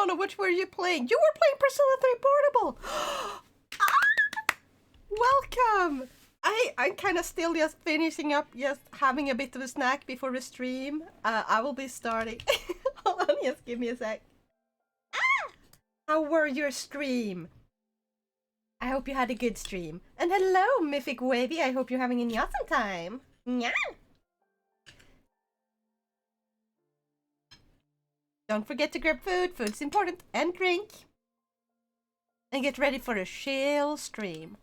Nano, what were you playing? You were playing Persona 3 Portable! Ah! Welcome! I'm kind of still just finishing up, just having a bit of a snack before the stream. I will be starting. Hold on, just give me a sec. Ah! How were your stream? I hope you had a good stream. And hello, Mythic Wavy. I hope you're having an awesome time. Nyan! Don't forget to grab food. Food's important. And drink. And get ready for a chill stream.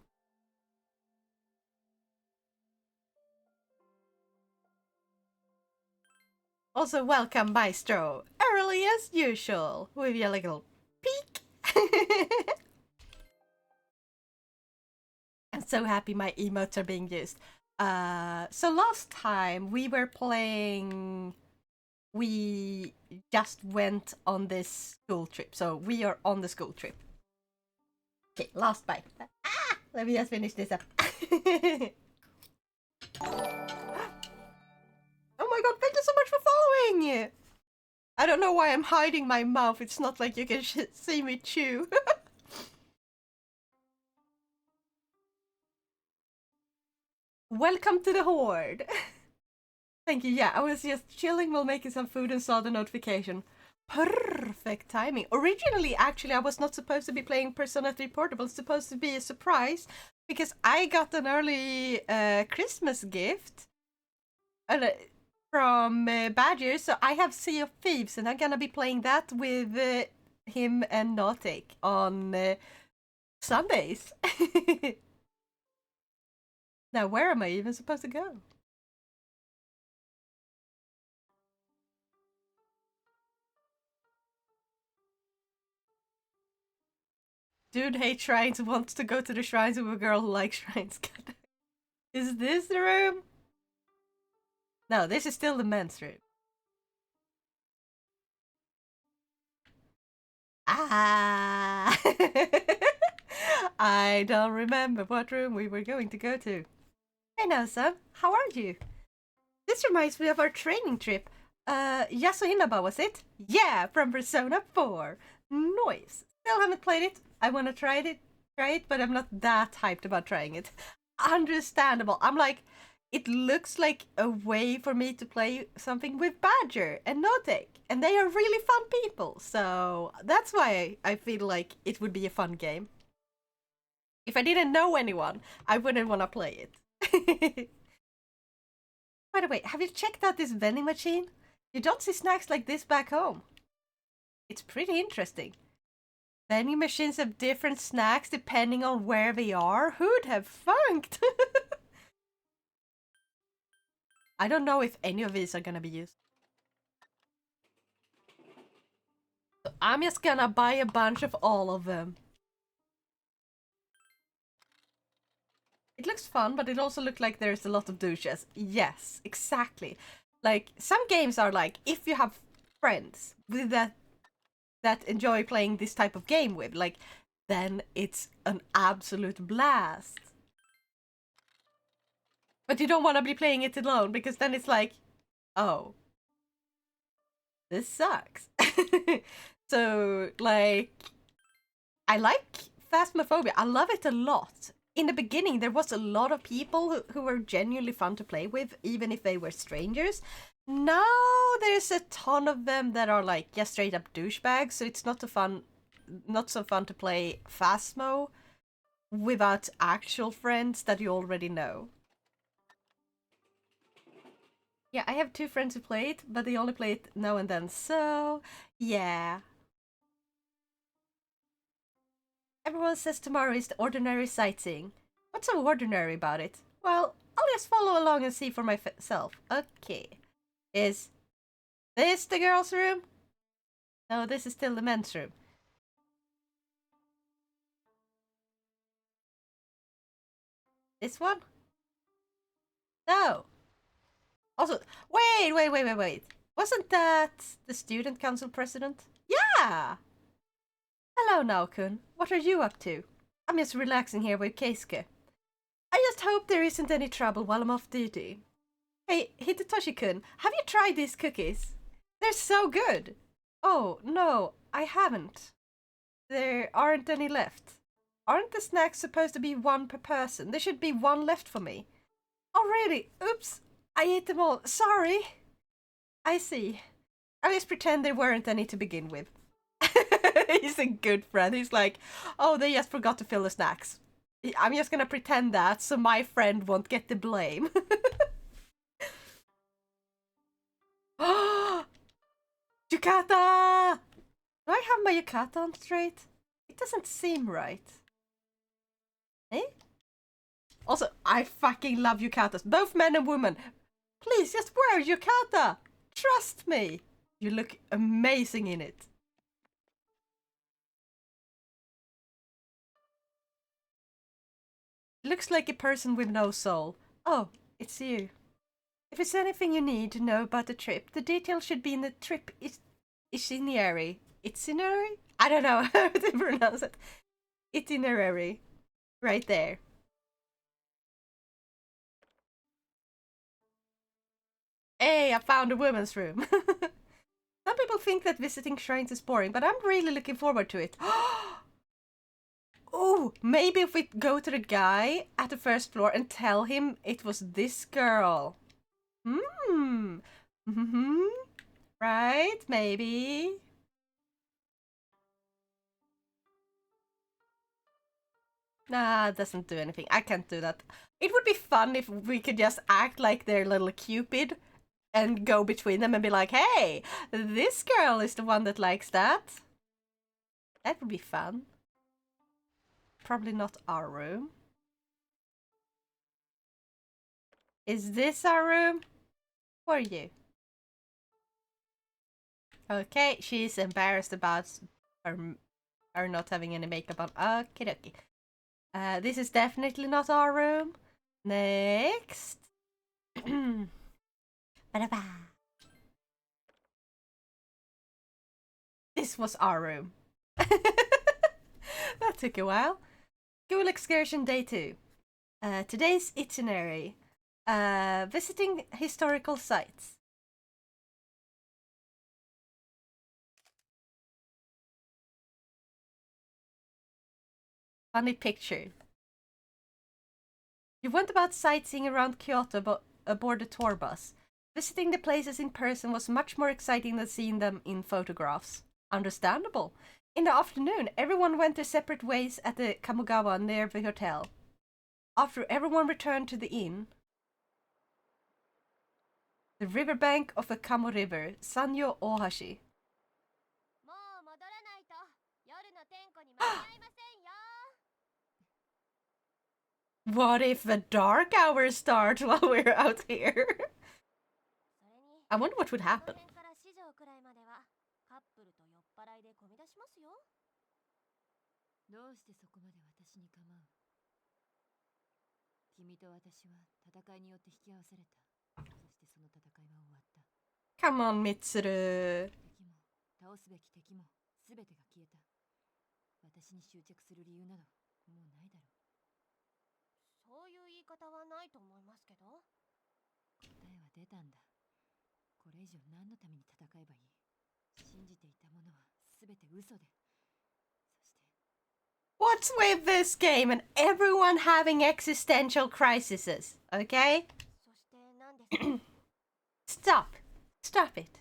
Also, welcome, Maestro. Early as usual. With your little peek. I'm so happy my emotes are being used. So last time we were playing... We just went on this school trip. So we are on the school trip. Okay, last bite. Ah! Let me just finish this up. Oh my god, thank you so much for following! I don't know why I'm hiding my mouth. It's not like you can see me chew. Welcome to the Horde! Thank you, yeah, I was just chilling while making some food and saw the notification. Perfect timing. Originally, actually, I was not supposed to be playing Persona 3 Portable. It's supposed to be a surprise because I got an early Christmas gift from Badger, so I have Sea of Thieves, and I'm gonna be playing that with him and Nautic on Sundays. Now, where am I even supposed to go? Dude hates shrines, wants to go to the shrines with a girl who likes shrines. Is this the room? No, this is still the men's room. Ah! I don't remember what room we were going to go to. Hey Nelson, how are you? This reminds me of our training trip. Yasuhinaba, was it? Yeah, from Persona 4. Nice. Still haven't played it. I want to try it, but I'm not that hyped about trying it. Understandable. I'm like, it looks like a way for me to play something with Badger and Notek, and they are really fun people, so that's why I feel like it would be a fun game. If I didn't know anyone, I wouldn't want to play it. By the way, have you checked out this vending machine? You don't see snacks like this back home. It's pretty interesting. Vending machines have different snacks depending on where they are. Who'd have funked? I don't know if any of these are gonna be used. So I'm just gonna buy a bunch of all of them. It looks fun, but it also looks like there's a lot of douches. Yes, exactly. Like, some games are like, if you have friends with that enjoy playing this type of game with, like, then it's an absolute blast. But you don't want to be playing it alone, because then it's like, oh, this sucks. So, like, I like Phasmophobia. I love it a lot. In the beginning, there was a lot of people who were genuinely fun to play with, even if they were strangers. Now there's a ton of them that are like just straight up douchebags, so it's not so fun to play Phasmo without actual friends that you already know. Yeah, I have 2 friends who play it, but they only play it now and then, so yeah. Everyone says tomorrow is the ordinary sightseeing. What's so ordinary about it? Well, I'll just follow along and see for myself. Okay. Is this the girls' room? No, this is still the men's room. This one? No. Also, wait. Wasn't that the student council president? Yeah! Hello, Naokun. What are you up to? I'm just relaxing here with Keisuke. I just hope there isn't any trouble while I'm off duty. Hey, Hitatoshi-kun, have you tried these cookies? They're so good! Oh, no, I haven't. There aren't any left. Aren't the snacks supposed to be one per person? There should be one left for me. Oh, really? Oops. I ate them all. Sorry. I see. I'll just pretend there weren't any to begin with. He's a good friend. He's like, oh, they just forgot to fill the snacks. I'm just gonna pretend that so my friend won't get the blame. Yukata! Do I have my yukata on straight? It doesn't seem right. Eh? Also, I fucking love yukatas. Both men and women. Please, just wear yukata! Trust me! You look amazing in it. Looks like a person with no soul. Oh, it's you. If there's anything you need to know about the trip, the details should be in the trip itinerary. Itinerary? I don't know how to pronounce it. Itinerary. Right there. Hey, I found a woman's room. Some people think that visiting shrines is boring, but I'm really looking forward to it. Oh, maybe if we go to the guy at the first floor and tell him it was this girl. Hmm. Mm-hmm. Right? Maybe. Nah, it doesn't do anything. I can't do that. It would be fun if we could just act like their little Cupid and go between them and be like, hey, this girl is the one that likes that. That would be fun. Probably not our room. Is this our room? Who are you? Okay, she's embarrassed about her not having any makeup on. Okie dokie. This is definitely not our room. Next. This was our room. That took a while. School excursion day 2. Today's itinerary. Visiting historical sites. Funny picture. You went about sightseeing around Kyoto aboard a tour bus. Visiting the places in person was much more exciting than seeing them in photographs. Understandable. In the afternoon, everyone went their separate ways at the Kamogawa near the hotel. After everyone returned to the inn, the riverbank of the Kamo River, Sanyo Ohashi. What if the dark hours start while we're out here? I wonder what would happen. Come on, Mitsuru. What's with this game and everyone having existential crises, okay? Stop. Stop it.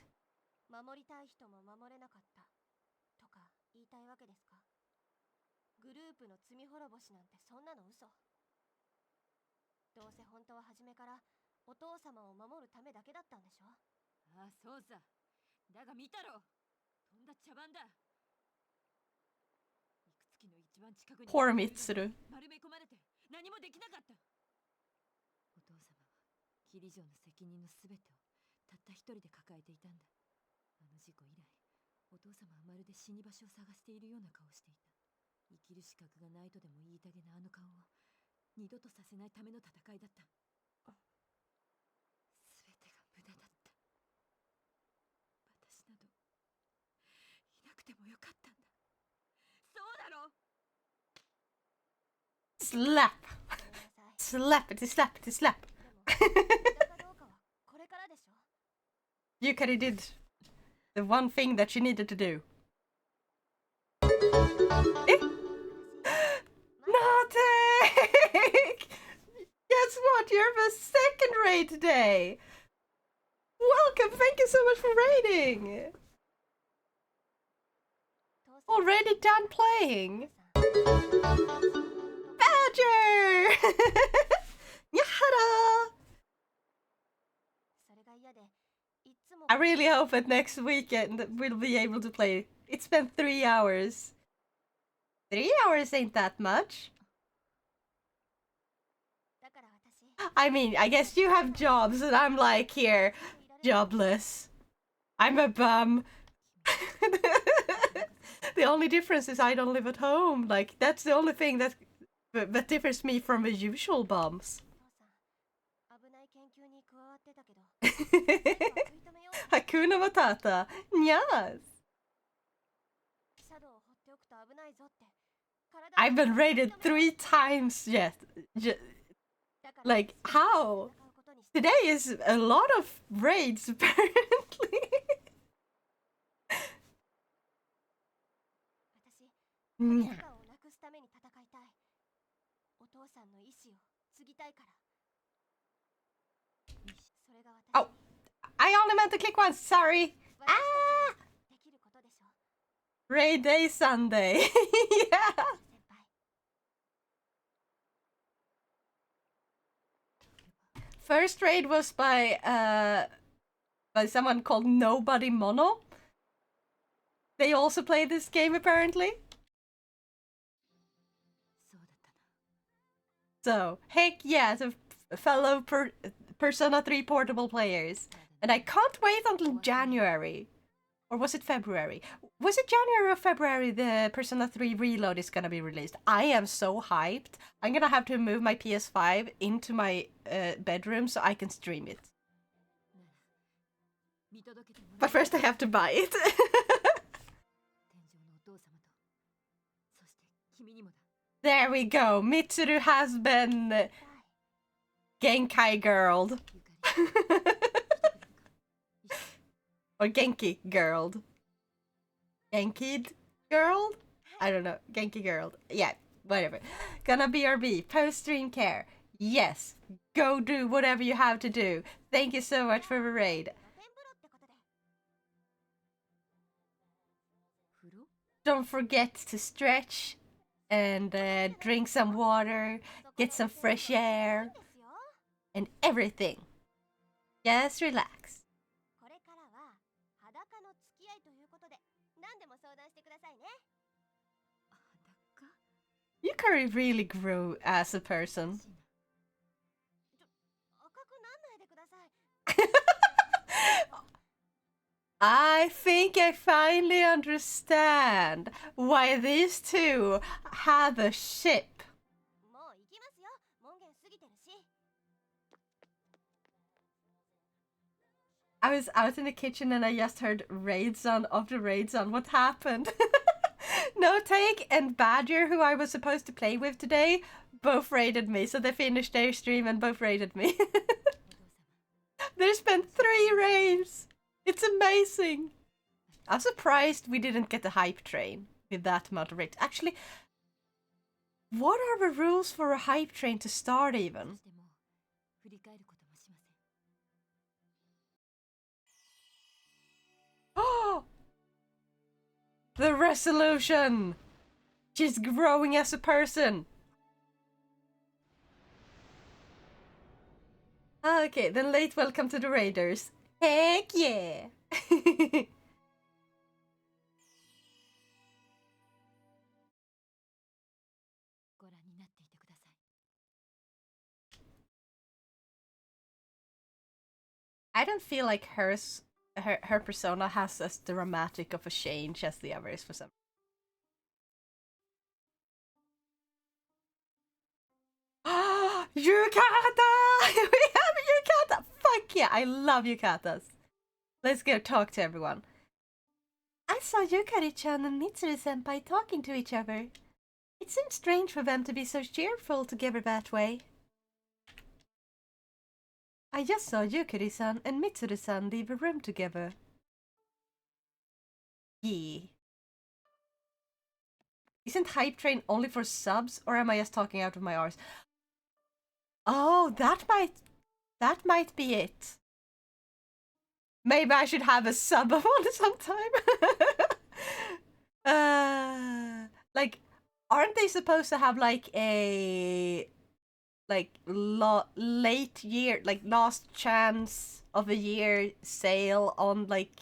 Poor Mitsuru. Slap. Slap it, slap it, slap. Yukari did The one thing that she needed to do. Eh? Nothing! Guess what? You're the second raid today! Welcome! Thank you so much for raiding! Already done playing? Badger! Yahara! I really hope that next weekend we'll be able to play. It's been 3 hours. 3 hours ain't that much. I mean, I guess you have jobs and I'm like here, jobless. I'm a bum. The only difference is I don't live at home. Like, that's the only thing that differs me from the usual bums. Hakuna Matata. Yes. I've been raided 3 times yet. Like, how? Today is a lot of raids, apparently. Oh, I only meant to click once, sorry. Ah! Raid day Sunday. Yeah. First raid was by someone called Nobody Mono. They also play this game apparently. So, heck yeah, to fellow Persona 3 portable players. And I can't wait until January. Or was it February? Was it January or February the Persona 3 Reload is gonna be released? I am so hyped. I'm gonna have to move my PS5 into my bedroom so I can stream it. But first I have to buy it. There we go. Mitsuru has been Genkai girled. Or Genki girled. Genkied girled? I don't know. Genki girled. Yeah, whatever. Gonna BRB. Post-stream care. Yes. Go do whatever you have to do. Thank you so much for the raid. Don't forget to stretch and drink some water, get some fresh air, and everything. Just relax. Yukari really grew as a person. I think I finally understand why these two have a ship. I was out in the kitchen and I just heard raids on after raids on. What happened? No Take and Badger, who I was supposed to play with today, both raided me. So they finished their stream and both raided me. There's been 3 raids. It's amazing. I'm surprised we didn't get the hype train with that amount of raids. Actually, what are the rules for a hype train to start even? Oh! The resolution! She's growing as a person! Okay, then late welcome to the Raiders. Heck yeah! I don't feel like her persona has as dramatic of a change as the others for some. Yukata! We have Yukata! Fuck yeah, I love Yukatas. Let's go talk to everyone. I saw Yukari-chan and Mitsuru-senpai talking to each other. It seemed strange for them to be so cheerful together that way. I just saw Yukari-san and Mitsuru-san leave a room together. Yeah. Isn't Hype Train only for subs, or am I just talking out of my arse? Oh, that might be it. Maybe I should have a sub one sometime. Like, aren't they supposed to have like a late year, like last chance of a year sale on like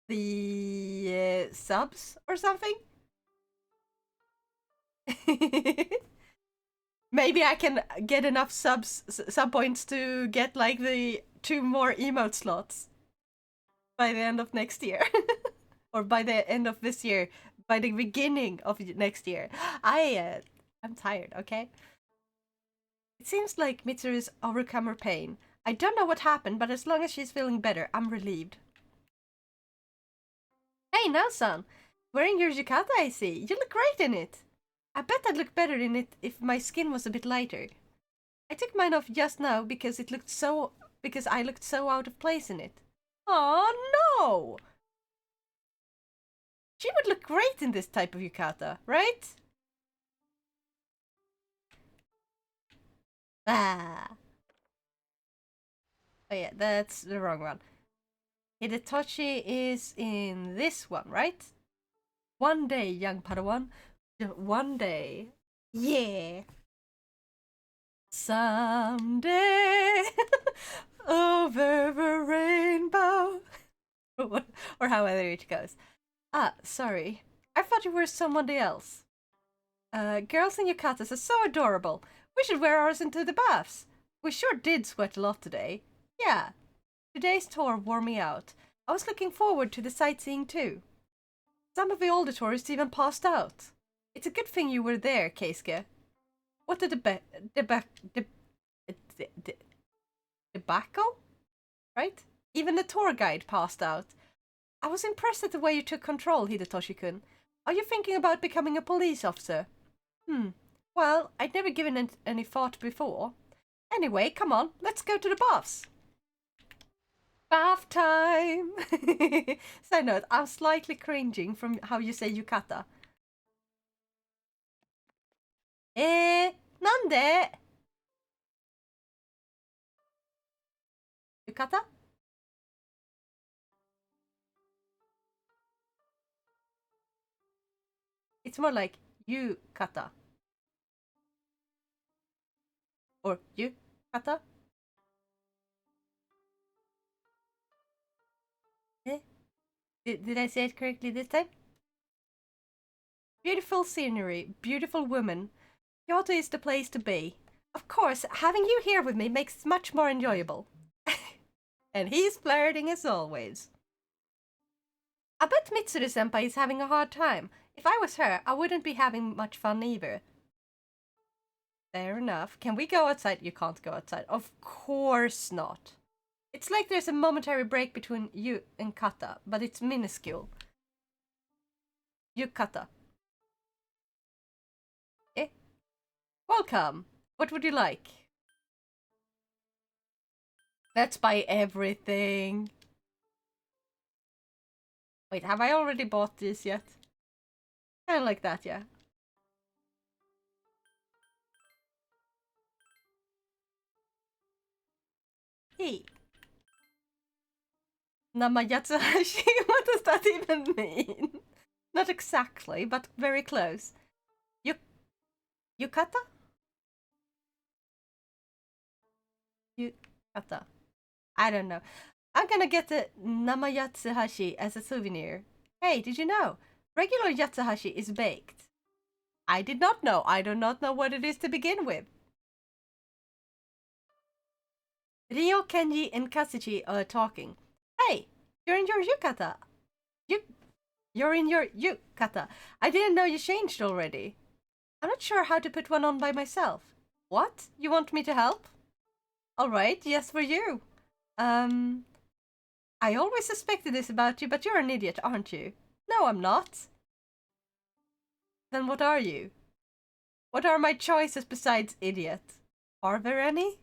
the subs or something? Maybe I can get enough sub points to get like the 2 more emote slots by the end of next year. Or by the end of this year, by the beginning of next year. I'm tired, okay? It seems like Mitsuru's overcome her pain. I don't know what happened, but as long as she's feeling better, I'm relieved. Hey, Nao-san! Wearing your yukata, I see. You look great in it. I bet I'd look better in it if my skin was a bit lighter. I took mine off just now because I looked so out of place in it. Oh no! She would look great in this type of yukata, right? Ah. Oh yeah, that's the wrong one. Hidetoshi is in this one, right? One day, young Padawan. One day. Yeah. Someday. Over the rainbow. Or however it goes. Ah, sorry. I thought you were somebody else. Girls in yukatas are so adorable. We should wear ours into the baths. We sure did sweat a lot today. Yeah. Today's tour wore me out. I was looking forward to the sightseeing too. Some of the older tourists even passed out. It's a good thing you were there, Keisuke. What did debacle? Right? Even the tour guide passed out. I was impressed at the way you took control, Hidetoshi-kun. Are you thinking about becoming a police officer? Well, I'd never given it any thought before. Anyway, come on, let's go to the baths. Bath time! Side note, I'm slightly cringing from how you say yukata. なんで Yukata? It's more like yukata. Or yukata? Did I say it correctly this time? Beautiful scenery, beautiful woman. Kyoto is the place to be. Of course, having you here with me makes it much more enjoyable. And he's flirting as always. I bet Mitsuru-senpai is having a hard time. If I was her, I wouldn't be having much fun either. Fair enough. Can we go outside? You can't go outside. Of course not. It's like there's a momentary break between you and kata, but it's minuscule. Yukata. Eh? Welcome. What would you like? Let's buy everything. Wait, have I already bought this yet? Kinda like that, yeah. Hey. Namayatsuhashi? What does that even mean? Not exactly, but very close. Yukata? Yukata. I don't know. I'm gonna get the Namayatsuhashi as a souvenir. Hey, did you know? Regular Yatsuhashi is baked. I did not know. I do not know what it is to begin with. Ryo, Kenji, and Katsuchi are talking. Hey, you're in your yukata. You're in your yukata. I didn't know you changed already. I'm not sure how to put one on by myself. What? You want me to help? Alright, yes for you. I always suspected this about you, but you're an idiot, aren't you? No, I'm not. Then what are you? What are my choices besides idiot? Are there any?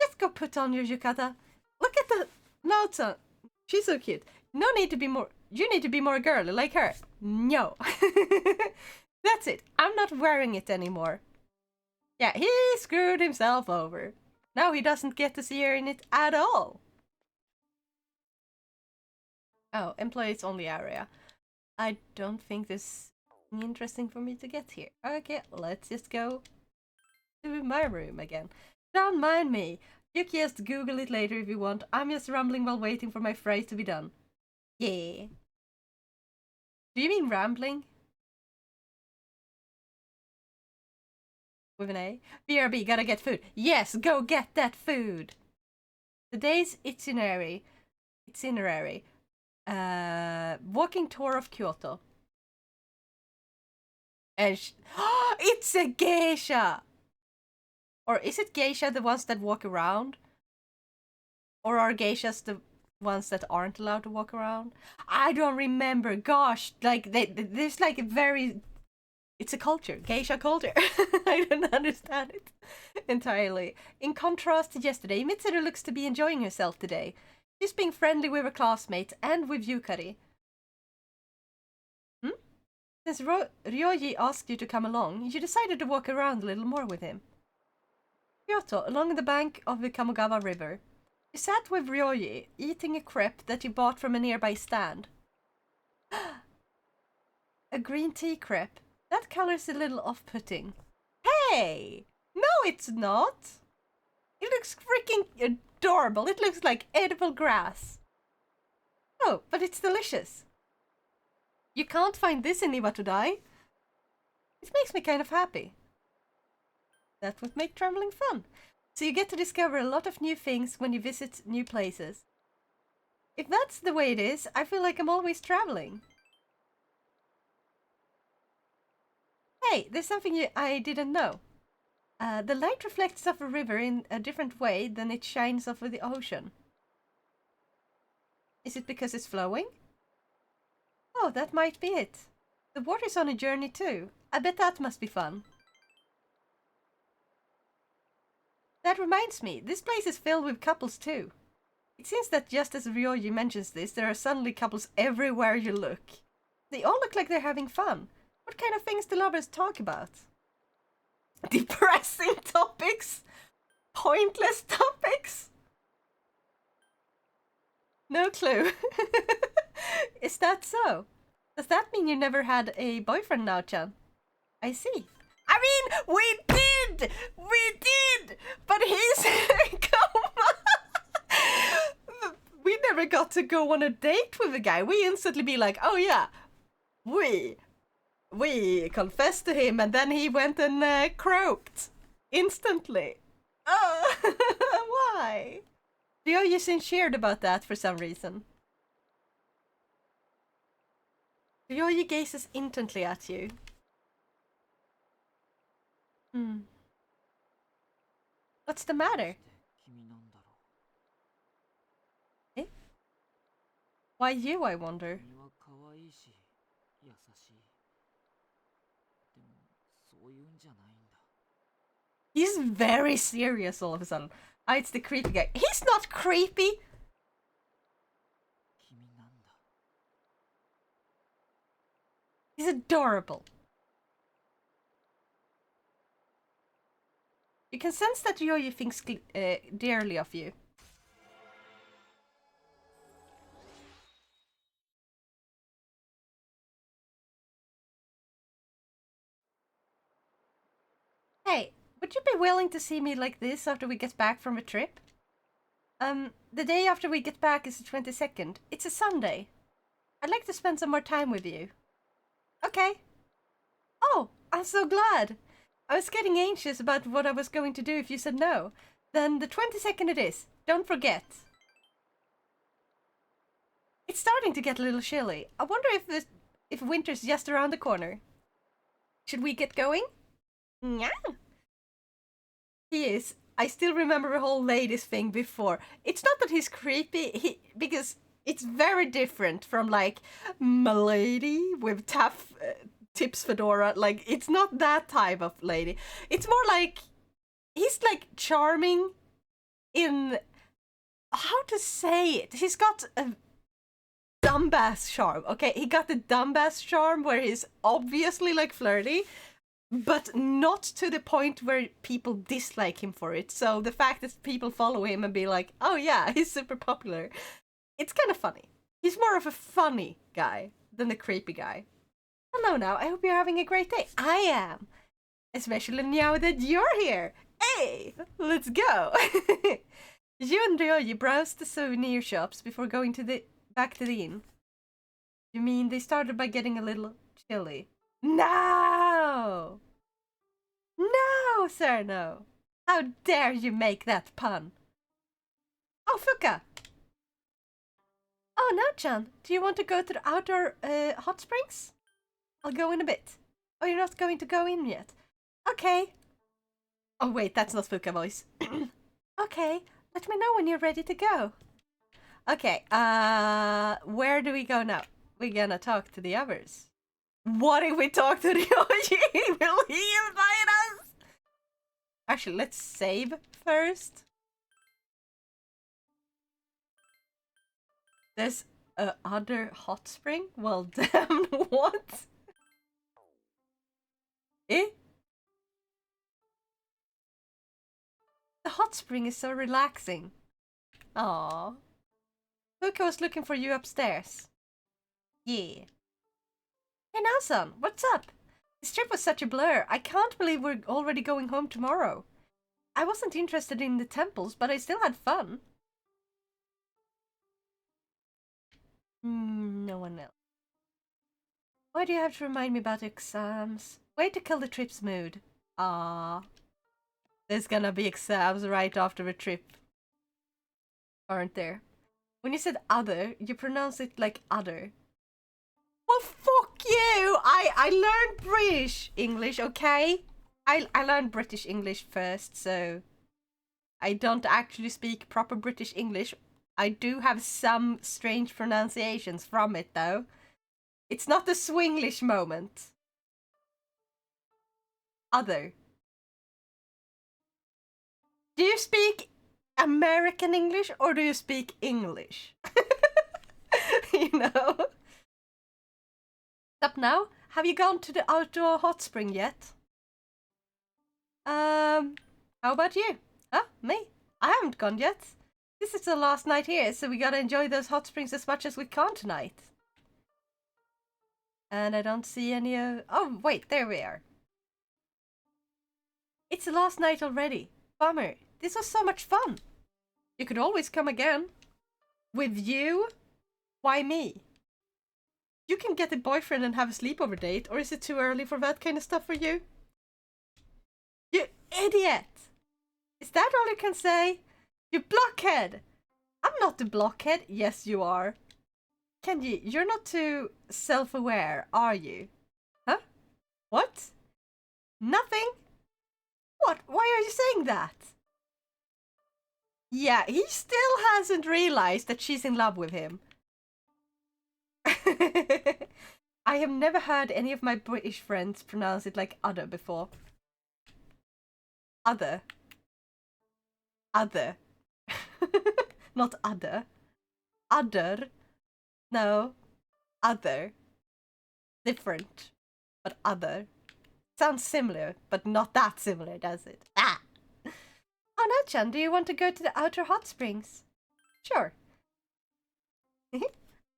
Just go put on your yukata. Look at the Naoto. She's so cute. No need to be more... You need to be more girly, like her. No. That's it. I'm not wearing it anymore. Yeah, he screwed himself over. Now he doesn't get to see her in it at all. Oh, employees only area. I don't think this is interesting for me to get here. Okay, let's just go to my room again. Don't mind me. You can just Google it later if you want. I'm just rambling while waiting for my phrase to be done. Yeah. Do you mean rambling? With an A? BRB, gotta get food. Yes, go get that food. Today's itinerary. Walking tour of Kyoto. And it's a geisha! Or is it geisha the ones that walk around? Or are geishas the ones that aren't allowed to walk around? I don't remember. Gosh, like there's like a very... It's a culture, geisha culture. I don't understand it entirely. In contrast to yesterday, Mitsuru looks to be enjoying herself today. She's being friendly with her classmates and with Yukari. Since Ryoji asked you to come along, you decided to walk around a little more with him. Kyoto, along the bank of the Kamogawa River. You sat with Ryoji, eating a crepe that you bought from a nearby stand. A green tea crepe. That color's a little off-putting. Hey! No, it's not! It looks freaking adorable. It looks like edible grass. Oh, but it's delicious. You can't find this in Iwatodai. It makes me kind of happy. That would make traveling fun. So you get to discover a lot of new things when you visit new places. If that's the way it is, I feel like I'm always traveling. Hey, there's something I didn't know. The light reflects off a river in a different way than it shines off of the ocean. Is it because it's flowing? Oh, that might be it. The water's on a journey too. I bet that must be fun. That reminds me, this place is filled with couples too. It seems that just as Ryoji mentions this, there are suddenly couples everywhere you look. They all look like they're having fun. What kind of things do lovers talk about? Depressing topics? Pointless topics? No clue. Is that so? Does that mean you never had a boyfriend, Nao-chan? I see. I mean, we did! We did! But he's in coma! We never got to go on a date with a guy. We instantly be like, oh yeah, we confessed to him and then he went and croaked. Instantly. Oh, why? Ryoji seemed cheered about that for some reason. Ryoji gazes intently at you. What's the matter? Eh? Why you, I wonder? He's very serious all of a sudden. Ah, it's the creepy guy. He's not creepy! He's adorable. You can sense that Ryoji thinks dearly of you. Hey, would you be willing to see me like this after we get back from a trip? The day after we get back is the 22nd. It's a Sunday. I'd like to spend some more time with you. Okay. Oh, I'm so glad. I was getting anxious about what I was going to do if you said no. Then the 22nd it is. Don't forget. It's starting to get a little chilly. I wonder if winter's just around the corner. Should we get going? Yeah. He is. I still remember the whole ladies thing before. It's not that he's creepy, because it's very different from like Milady with tough tips fedora. Like, it's not that type of lady. It's more like he's like charming in, how to say it? He's got a dumbass charm, okay? He got the dumbass charm where he's obviously like flirty, but not to the point where people dislike him for it. So the fact that people follow him and be like, oh yeah, he's super popular, it's kind of funny. He's more of a funny guy than the creepy guy. Hello now, I hope you're having a great day. I am. Especially now that you're here. Hey, let's go. You and Ryoji browsed the souvenir shops before going to back to the inn. You mean they started by getting a little chilly? No! No, sir, no. How dare you make that pun? Oh, Fuka! Oh, Nao-chan, do you want to go to the outdoor hot springs? I'll go in a bit. Oh, you're not going to go in yet? Okay. Oh, wait, that's not Fuka voice. Okay, let me know when you're ready to go. Okay, where do we go now? We're gonna talk to the others. What if we talk to Ryoji? Will he invite us? Actually, let's save first. There's a other hot spring? Well, damn, what? Eh? The hot spring is so relaxing. Aww. Fuka was looking for you upstairs. Yeah. Hey Nasan, what's up? This trip was such a blur. I can't believe we're already going home tomorrow. I wasn't interested in the temples, but I still had fun. No one else. Why do you have to remind me about exams? Way to kill the trip's mood. Ah, there's gonna be exams right after the trip. Aren't there? When you said other, you pronounce it like other. Well, fuck you! I learned British English, okay? I learned British English first, so I don't actually speak proper British English. I do have some strange pronunciations from it, though. It's not the Swinglish moment. Other. Do you speak American English or do you speak English? You know? Up now? Have you gone to the outdoor hot spring yet? How about you? Huh? Me? I haven't gone yet. This is the last night here, so we gotta enjoy those hot springs as much as we can tonight. And I don't see any oh, wait, there we are. It's the last night already. Bummer. This was so much fun. You could always come again. With you? Why me? You can get a boyfriend and have a sleepover date, or is it too early for that kind of stuff for you? You idiot! Is that all you can say? You blockhead! I'm not the blockhead. Yes, you are. Kenji, you're not too self-aware, are you? Huh? What? Nothing? What? Why are you saying that? Yeah, he still hasn't realized that she's in love with him. I have never heard any of my British friends pronounce it like other before. Other. Other. Not other. Other. No. Other. Different. But other. Sounds similar, but not that similar, does it? Ah! Oh, Nao-chan, do you want to go to the outer hot springs? Sure.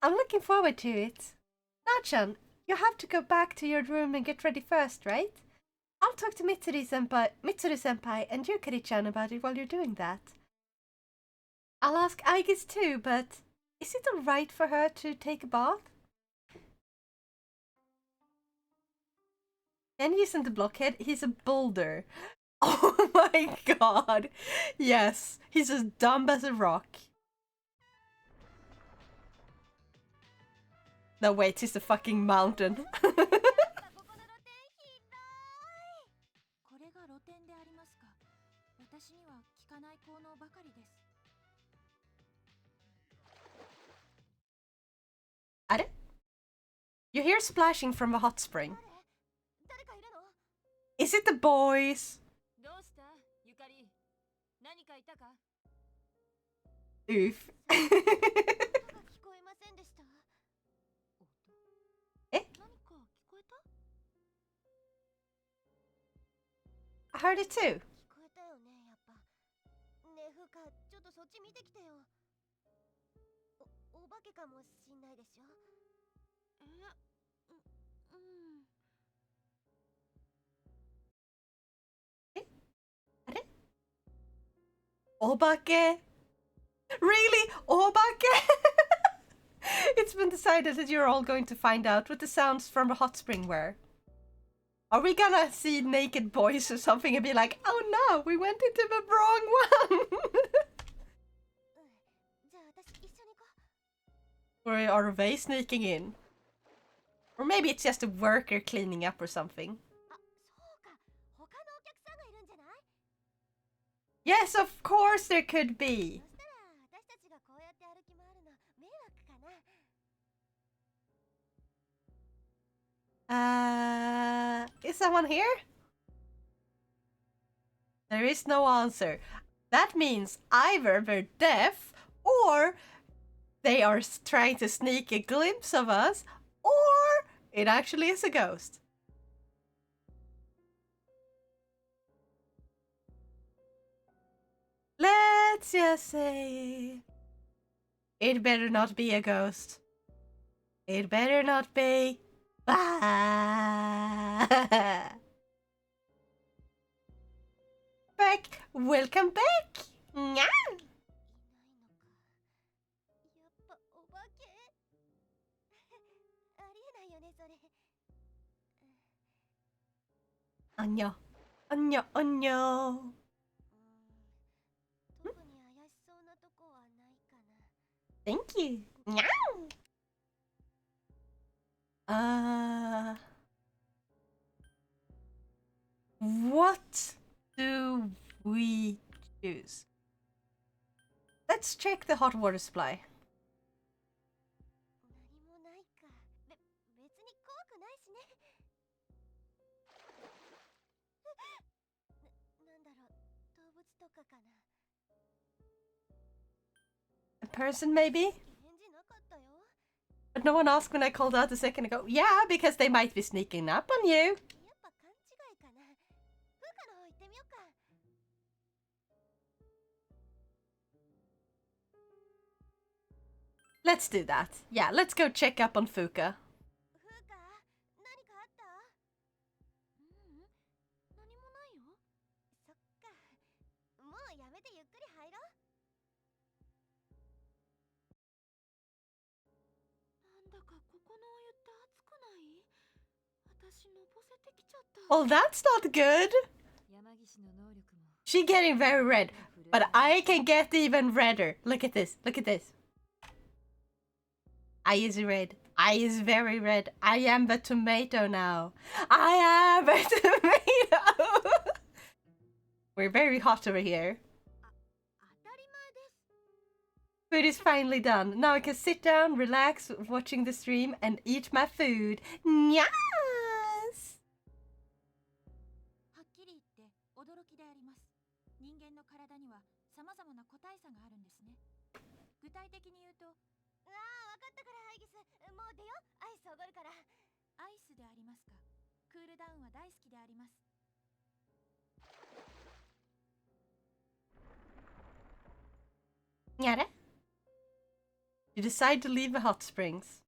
I'm looking forward to it. Nao-chan, you have to go back to your room and get ready first, right? I'll talk to Mitsuru-senpai and Yukari-chan about it while you're doing that. I'll ask Aigis too, but is it alright for her to take a bath? Kenji isn't a blockhead, he's a boulder. Oh my god! Yes, he's as dumb as a rock. No, wait, he's a fucking mountain. You hear splashing from a hot spring. Is it the boys? Oof. I heard it too. 聞こえたよね、やっぱ。ねえ、ふうか、ちょっとそっち見てきてよ。お化けかもしんないでしょ。あれ Obake? Really? Obake? It's been decided that you're all going to find out what the sounds from a hot spring were. Are we gonna see naked boys or something and be like, oh no, we went into the wrong one? じゃあ私一緒に行こう。 Or are they sneaking in? Or maybe it's just a worker cleaning up or something. あ、そうか。他のお客さんがいるんじゃない？ Yes, of course there could be. そしたら私たちがこうやって歩き回るの迷惑かな。Is someone here? There is no answer. That means either they're deaf, or they are trying to sneak a glimpse of us, or it actually is a ghost. Let's just say it better not be a ghost. It better not be. Back! Welcome back! Nyan! いないのか。やっぱお化け。ありえないよね、それ。Anya. Anya, Anya. 特に怪しそうなとこはないかな。 Thank you. Nyan! What do we choose? Let's check the hot water supply. 何もないか。別に怖くないしね。なんだろう、動物とかかな。 A person, maybe? 返事なかったよ。 But no one asked when I called out a second ago. Yeah, because they might be sneaking up on you. やっぱ勘違いかな。風花の方行ってみようか。 Let's do that. Yeah, let's go check up on Fuka. 風花、何かあった？何もないよ。そっか。もうやめてゆっくり入ろう。なんだかここのお湯って熱くない？私のぼせてきちゃった。 Well, that's not good. She getting very red, but I can get even redder. Look at this. Look at this. Eye is red. Eye is very red. I am the tomato now. I am a tomato. We're very hot over here. 当たり前です。 Food is finally done. Now I can sit down, relax, watching the stream, and eat my food. Yes! はっきり言って驚きであります。人間の体には様々な個体差があるんですね。具体的に言うと、ああ、わかったからアイギス、もう出よ。アイスおごるから。アイスでありますか。クールダウンは大好きであります。 Nyara? You decide to leave the hot springs.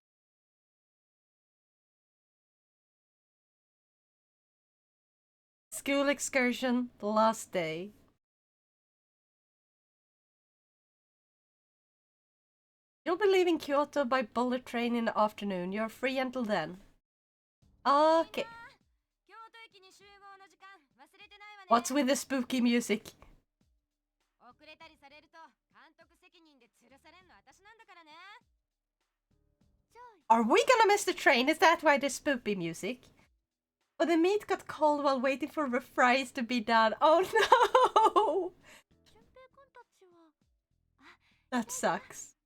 School excursion, the last day. You'll be leaving Kyoto by bullet train in the afternoon. You're free until then. Okay. What's with the spooky music? Are we gonna miss the train? Is that why there's spooky music? Oh, the meat got cold while waiting for the fries to be done. Oh no! That sucks.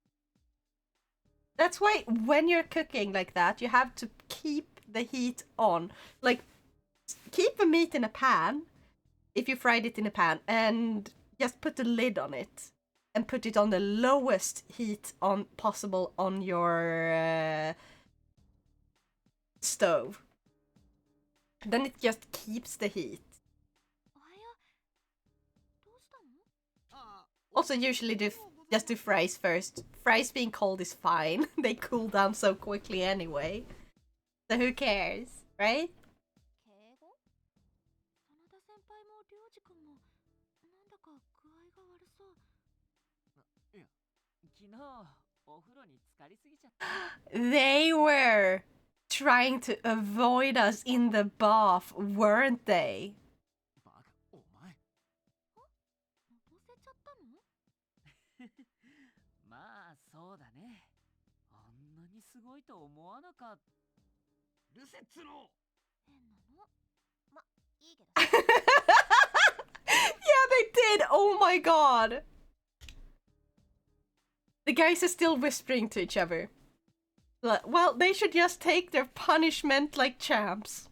That's why when you're cooking like that, you have to keep the heat on. Like, keep the meat in a pan, if you fried it in a pan, and just put the lid on it. And put it on the lowest heat possible on your stove. Then it just keeps the heat. おはよう。どうしたの？ Also, usually just do fries first. Fries being cold is fine. They cool down so quickly anyway. So who cares, right? 敬語？真田先輩も良二君もなんだか具合が悪そう。いや、昨日お風呂に浸かりすぎちゃった。They were trying to avoid us in the bath, weren't they? バカ、お前。のぼせちゃったの？まあそうだね。あんなにすごいと思わなかった。ルセッツの変なの。ま、いいけど。Yeah, they did. Oh my god. The guys are still whispering to each other. Well, they should just take their punishment like champs.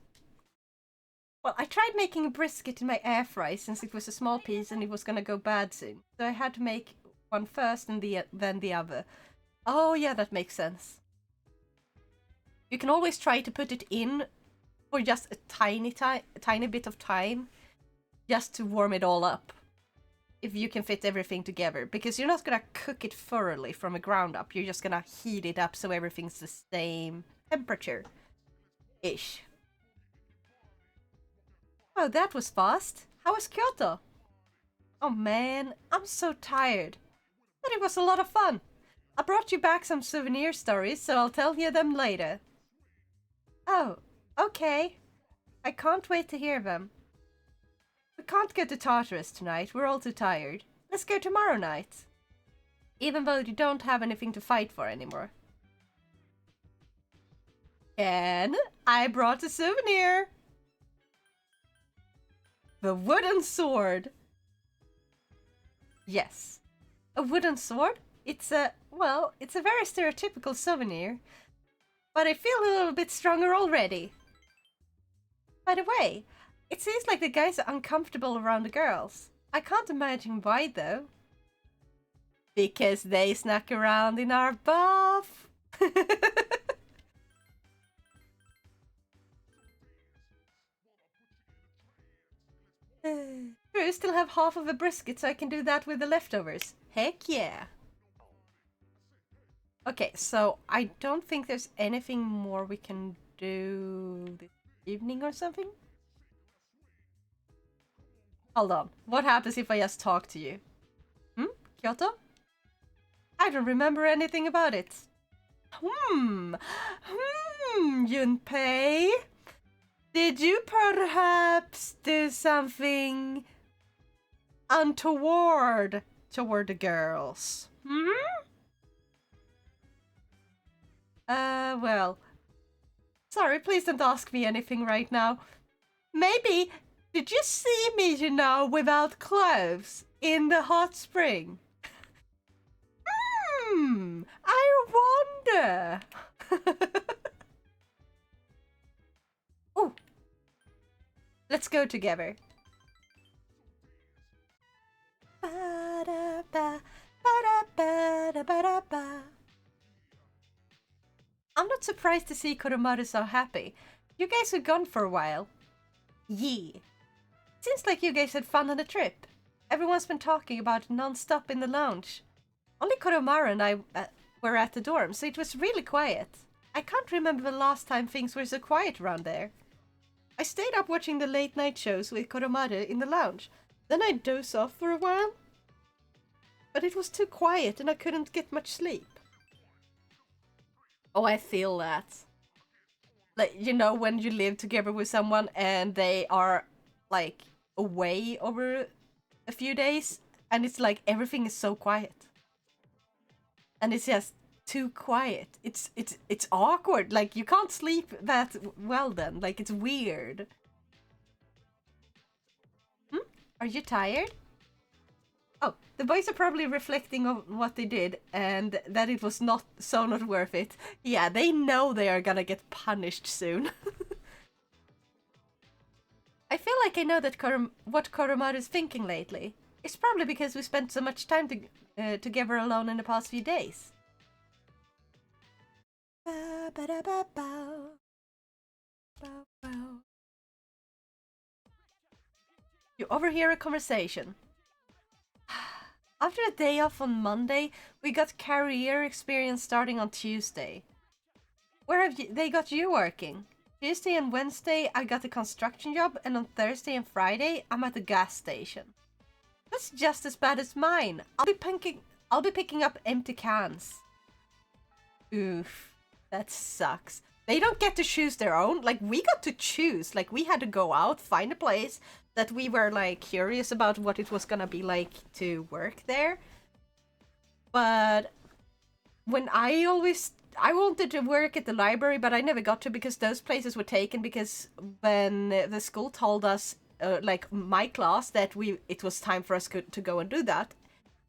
Well, I tried making a brisket in my air fry since it was a small piece and it was gonna go bad soon. So I had to make one first and then the other. Oh yeah, that makes sense. You can always try to put it in for just a tiny bit of time, just to warm it all up. If you can fit everything together, because you're not gonna cook it thoroughly from the ground up. You're just gonna heat it up so everything's the same temperature-ish. Oh, that was fast. How was Kyoto? Oh man, I'm so tired. But it was a lot of fun. I brought you back some souvenir stories, so I'll tell you them later. Oh, okay. I can't wait to hear them. We can't go to Tartarus tonight, we're all too tired. Let's go tomorrow night. Even though you don't have anything to fight for anymore. And I brought a souvenir! The wooden sword! Yes. A wooden sword? It's a very stereotypical souvenir. But I feel a little bit stronger already. By the way, it seems like the guys are uncomfortable around the girls. I can't imagine why though. Because they snuck around in our bath. True, still have half of a brisket, so I can do that with the leftovers. Heck yeah. Okay, so I don't think there's anything more we can do this evening or something. Hold on. What happens if I just talk to you? Kyoto? I don't remember anything about it. Junpei? Did you perhaps do something untoward toward the girls? Well. Sorry, please don't ask me anything right now. Maybe, did you see me, without clothes in the hot spring? I wonder. Oh, let's go together. I'm not surprised to see Koromaru so happy. You guys were gone for a while. Yeah. Seems like you guys had fun on the trip. Everyone's been talking about it non-stop in the lounge. Only Koromaru and I were at the dorm, so it was really quiet. I can't remember the last time things were so quiet around there. I stayed up watching the late night shows with Koromaru in the lounge. Then I dozed off for a while. But it was too quiet and I couldn't get much sleep. Oh, I feel that. Like, when you live together with someone and they are, like, away over a few days, and it's like everything is so quiet. And it's just too quiet. It's awkward. Like, you can't sleep that well then. Like, it's weird. Are you tired? Oh, the boys are probably reflecting on what they did and that it was not worth it. Yeah, they know they are gonna get punished soon. I feel like I know that what Koromaru's thinking lately. It's probably because we spent so much time together alone in the past few days. You overhear a conversation. After a day off on Monday, we got career experience starting on Tuesday. Where have they got you working? Tuesday and Wednesday, I got a construction job, and on Thursday and Friday, I'm at the gas station. That's just as bad as mine. I'll be picking up empty cans. Oof, that sucks. They don't get to choose their own. Like, we got to choose. Like, we had to go out, find a place that we were, like, curious about what it was gonna be like to work there. But when I wanted to work at the library, but I never got to because those places were taken because when the school told us, like my class, that it was time for us to go and do that,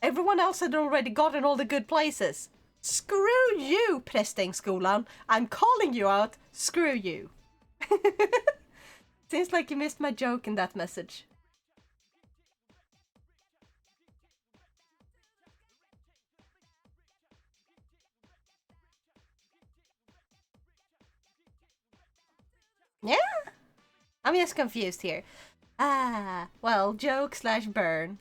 everyone else had already gotten all the good places. Screw you, Prästängsskolan. I'm calling you out. Screw you. Seems like you missed my joke in that message. Yeah? I'm just confused here. Ah, well, joke/burn.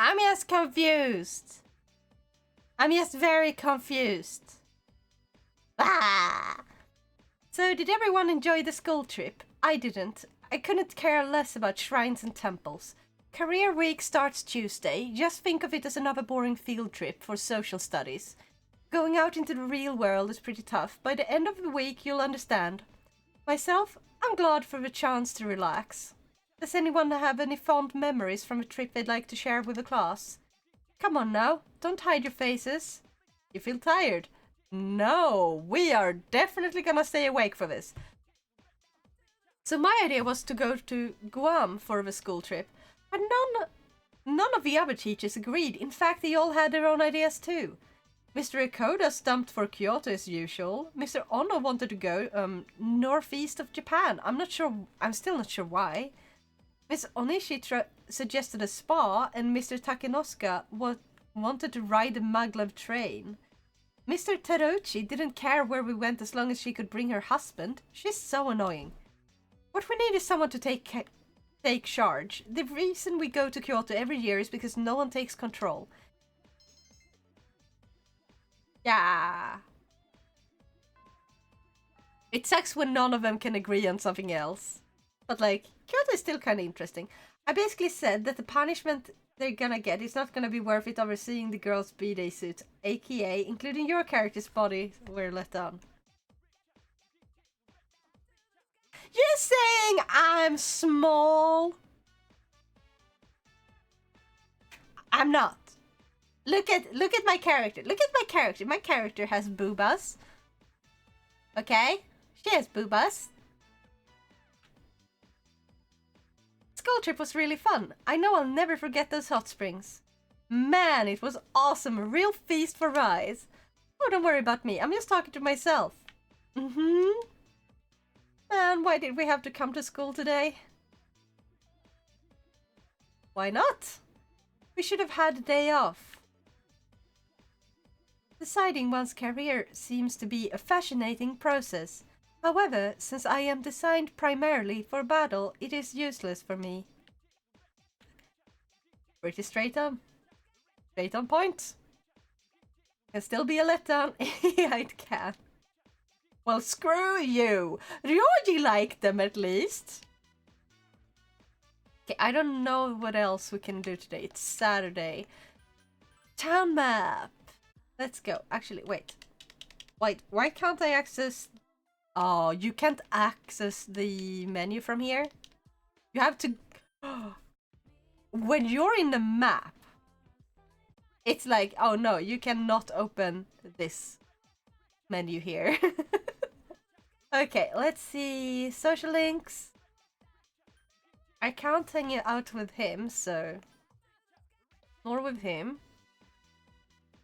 I'm just confused. I'm just very confused. Ah! So, did everyone enjoy the school trip? I didn't. I couldn't care less about shrines and temples. Career week starts Tuesday. Just think of it as another boring field trip for social studies. Going out into the real world is pretty tough. By the end of the week, you'll understand. Myself, I'm glad for the chance to relax. Does anyone have any fond memories from a trip they'd like to share with the class? Come on now, don't hide your faces. You feel tired? No, we are definitely gonna stay awake for this. So my idea was to go to Guam for the school trip, but none of the other teachers agreed. In fact, they all had their own ideas too. Mr. Ikoda stumped for Kyoto as usual. Mr. Ono wanted to go northeast of Japan. I'm still not sure why. Miss Onishi suggested a spa, and Mr. Takenosuke wanted to ride the maglev train. Mr. Teruchi didn't care where we went as long as she could bring her husband. She's so annoying. What we need is someone to take charge. The reason we go to Kyoto every year is because no one takes control. Yeah. It sucks when none of them can agree on something else. But like, Kyoto is still kind of interesting. I basically said that the punishment they're gonna get is not gonna be worth it over seeing the girls' B-day suits, aka including your character's body, were let down. You saying I'm small? I'm not. Look at my character. Look at my character. My character has boobas. Okay? She has boobas. School trip was really fun. I know I'll never forget those hot springs. Man, it was awesome. A real feast for eyes. Oh, don't worry about me. I'm just talking to myself. Mm-hmm. Man, why did we have to come to school today? Why not? We should have had a day off. Deciding one's career seems to be a fascinating process. However, since I am designed primarily for battle, it is useless for me. Pretty straight on. Straight on point. Can still be a letdown. Yeah, it can. Well, screw you! Ryoji liked them at least. Okay, I don't know what else we can do today. It's Saturday. Town map! Let's go. Actually, wait. Wait, why can't I access... Oh, you can't access the menu from here? You have to... When you're in the map, it's like, oh no, you cannot open this menu here. Okay, let's see. Social links. I can't hang out with him, so... Nor with him.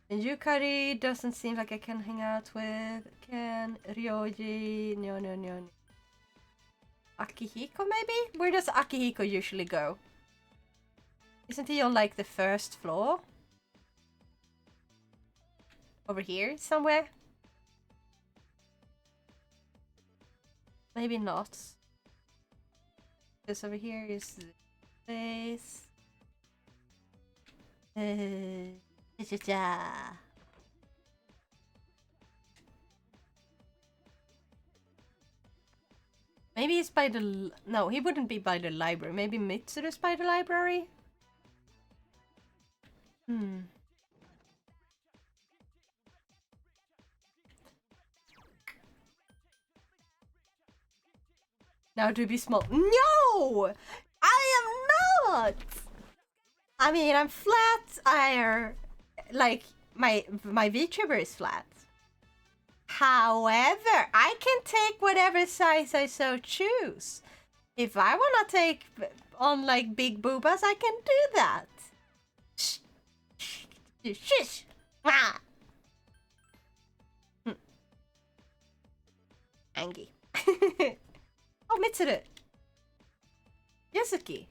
And Yukari doesn't seem like I can hang out with. Ken, Ryoji, no. Akihiko maybe? Where does Akihiko usually go? Isn't he on like the first floor? Over here somewhere? Maybe not. Because over here is the place. Maybe he's by the... No, he wouldn't be by the library. Maybe Mitsuru's by the library? Hmm. Now to be small. No! I am not! I mean, I'm flat. Like, my VTuber is flat. However, I can take whatever size I so choose. If I wanna take on like big boobas, I can do that. Shh. Shush. Ah. Angie. Oh, Mitsuru. Yasuki.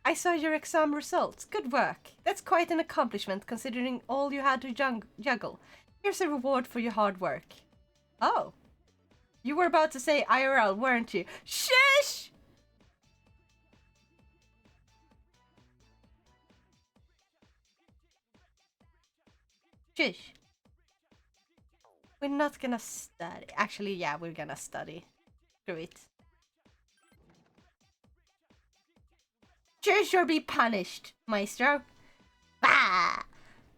I saw your exam results. Good work. That's quite an accomplishment considering all you had to juggle. Here's a reward for your hard work. Oh. You were about to say IRL, weren't you? Shush! Shush. We're not gonna study. Actually, yeah, we're gonna study. Screw it. Shush or be punished, Maestro. Bah!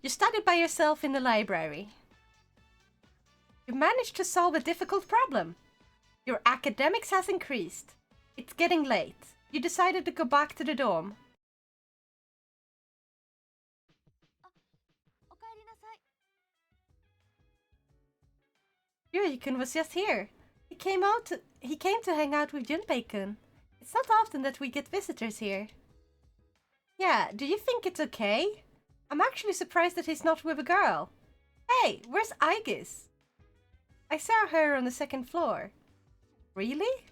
You studied by yourself in the library. You managed to solve a difficult problem. Your academics has increased. It's getting late. You decided to go back to the dorm. Ryuhikun was just here. He came to hang out with Junpei-kun. It's not often that we get visitors here. Yeah, do you think it's okay? I'm actually surprised that he's not with a girl. Hey, where's Aigis? I saw her on the second floor. Really?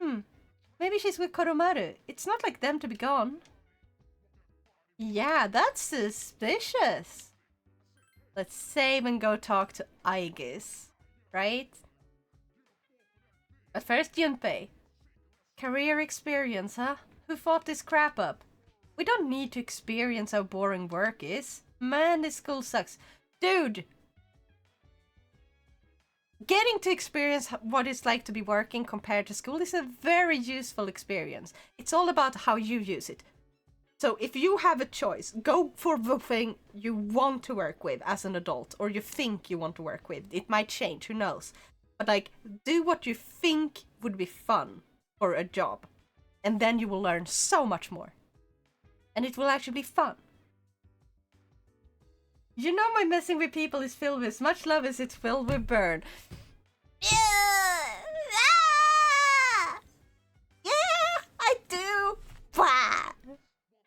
Maybe she's with Koromaru. It's not like them to be gone. Yeah, that's suspicious. Let's save and go talk to Aigis. Right? But first, Junpei. Career experience, huh? Who fought this crap up? We don't need to experience how boring work is. Man, this school sucks. Dude! Getting to experience what it's like to be working compared to school is a very useful experience. It's all about how you use it. So if you have a choice, go for the thing you want to work with as an adult, or you think you want to work with. It might change, who knows? But like, do what you think would be fun for a job. And then you will learn so much more. And it will actually be fun. You know my messing with people is filled with as much love as it's filled with burn. Yeah, I do. Bah.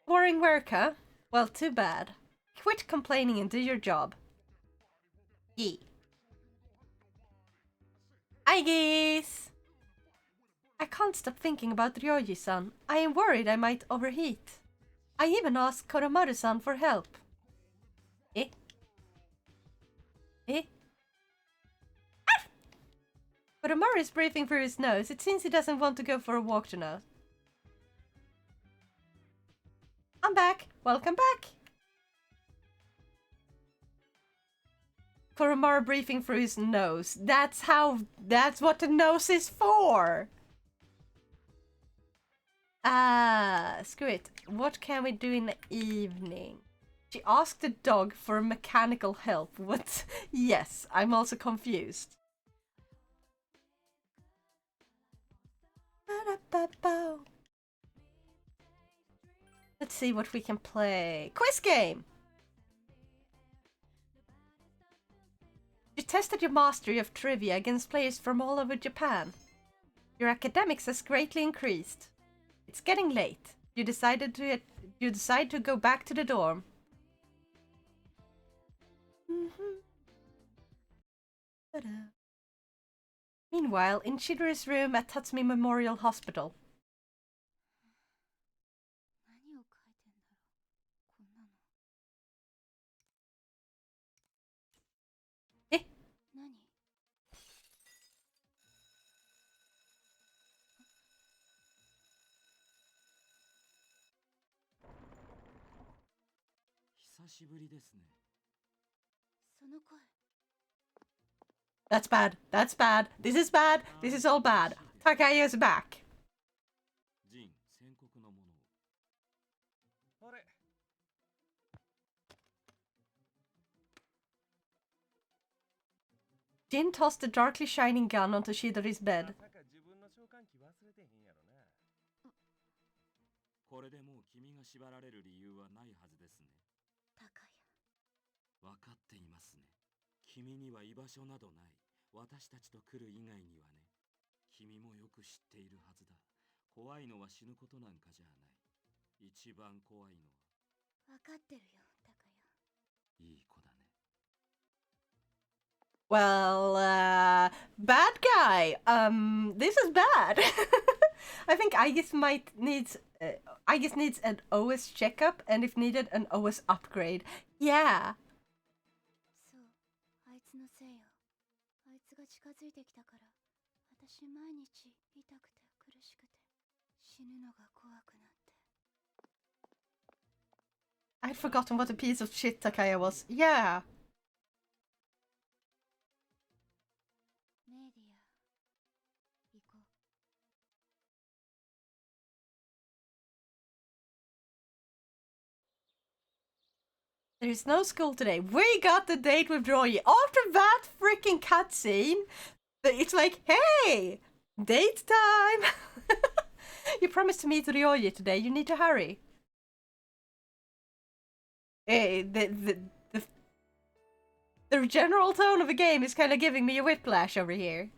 Boring work, huh? Well, too bad. Quit complaining and do your job. Yeah. Aigis! I can't stop thinking about Ryoji-san. I am worried I might overheat. I even asked Koromaru-san for help. Eh? Eh? Ah! Koromaru is breathing through his nose. It seems he doesn't want to go for a walk tonight. I'm back. Welcome back. Koromaru breathing through his nose. That's what the nose is for. Screw it. What can we do in the evening? She asked the dog for mechanical help. What? Yes, I'm also confused. Let's see what we can play. Quiz game! You tested your mastery of trivia against players from all over Japan. Your academics has greatly increased. It's getting late. You decide to go back to the dorm. Meanwhile, in Chihiro's room at Tatsumi Memorial Hospital. その声 That's bad. That's bad. This is bad. This is all bad. Takaya's back. Jin tossed the darkly shining gun onto Chidori's bed. これでもう君が縛られる理由はないはずですね。高谷分かっていますね。君には居場所などない。私たちと来る以外にはね。君もよく知っているはずだ。怖いのは死ぬことなんかじゃない。一番怖いのは。分かってるよ高谷。いい子だね。Well, bad guy. This is bad. I think Aegis needs an OS checkup, and if needed, an OS upgrade. Yeah. そうあいつのせいよ。あいつが近づいてきたから私毎日痛くて苦しくて死ぬのが怖くなって。 I'd forgotten what a piece of shit Takaya was. Yeah. メディア行こう。 There is no school today. We got the date with Roy. After that freaking cutscene, it's like, hey, date time. You promised to meet Ryoji today. You need to hurry. The general tone of the game is kind of giving me a whiplash over here.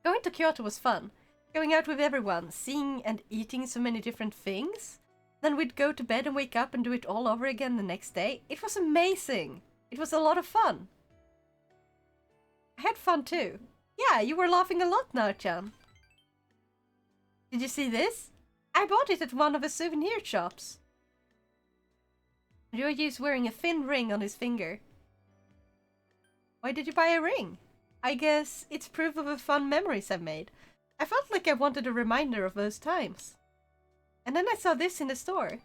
Going to Kyoto was fun. Going out with everyone, seeing and eating so many different things. Then we'd go to bed and wake up and do it all over again the next day. It was amazing. It was a lot of fun. I had fun too. Yeah, you were laughing a lot, Nao-chan. Did you see this? I bought it at one of the souvenir shops. Ryoji is wearing a thin ring on his finger. Why did you buy a ring? I guess it's proof of the fun memories I've made. I felt like I wanted a reminder of those times. And then I saw this in the store.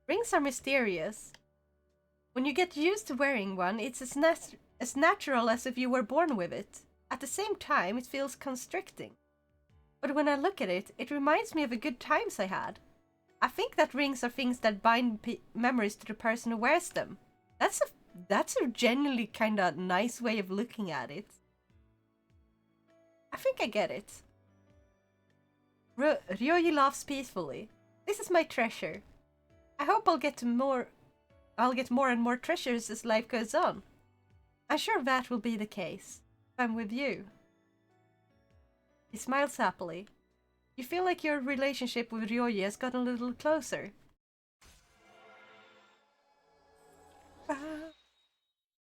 Rings are mysterious. When you get used to wearing one, it's as natural as if you were born with it. At the same time, it feels constricting. But when I look at it, it reminds me of the good times I had. I think that rings are things that bind memories to the person who wears them. That's a genuinely kind of nice way of looking at it. I think I get it. Ryoji laughs peacefully. This is my treasure. I hope I'll get more and more treasures as life goes on. I'm sure that will be the case. If I'm with you. He smiles happily. You feel like your relationship with Ryoji has gotten a little closer.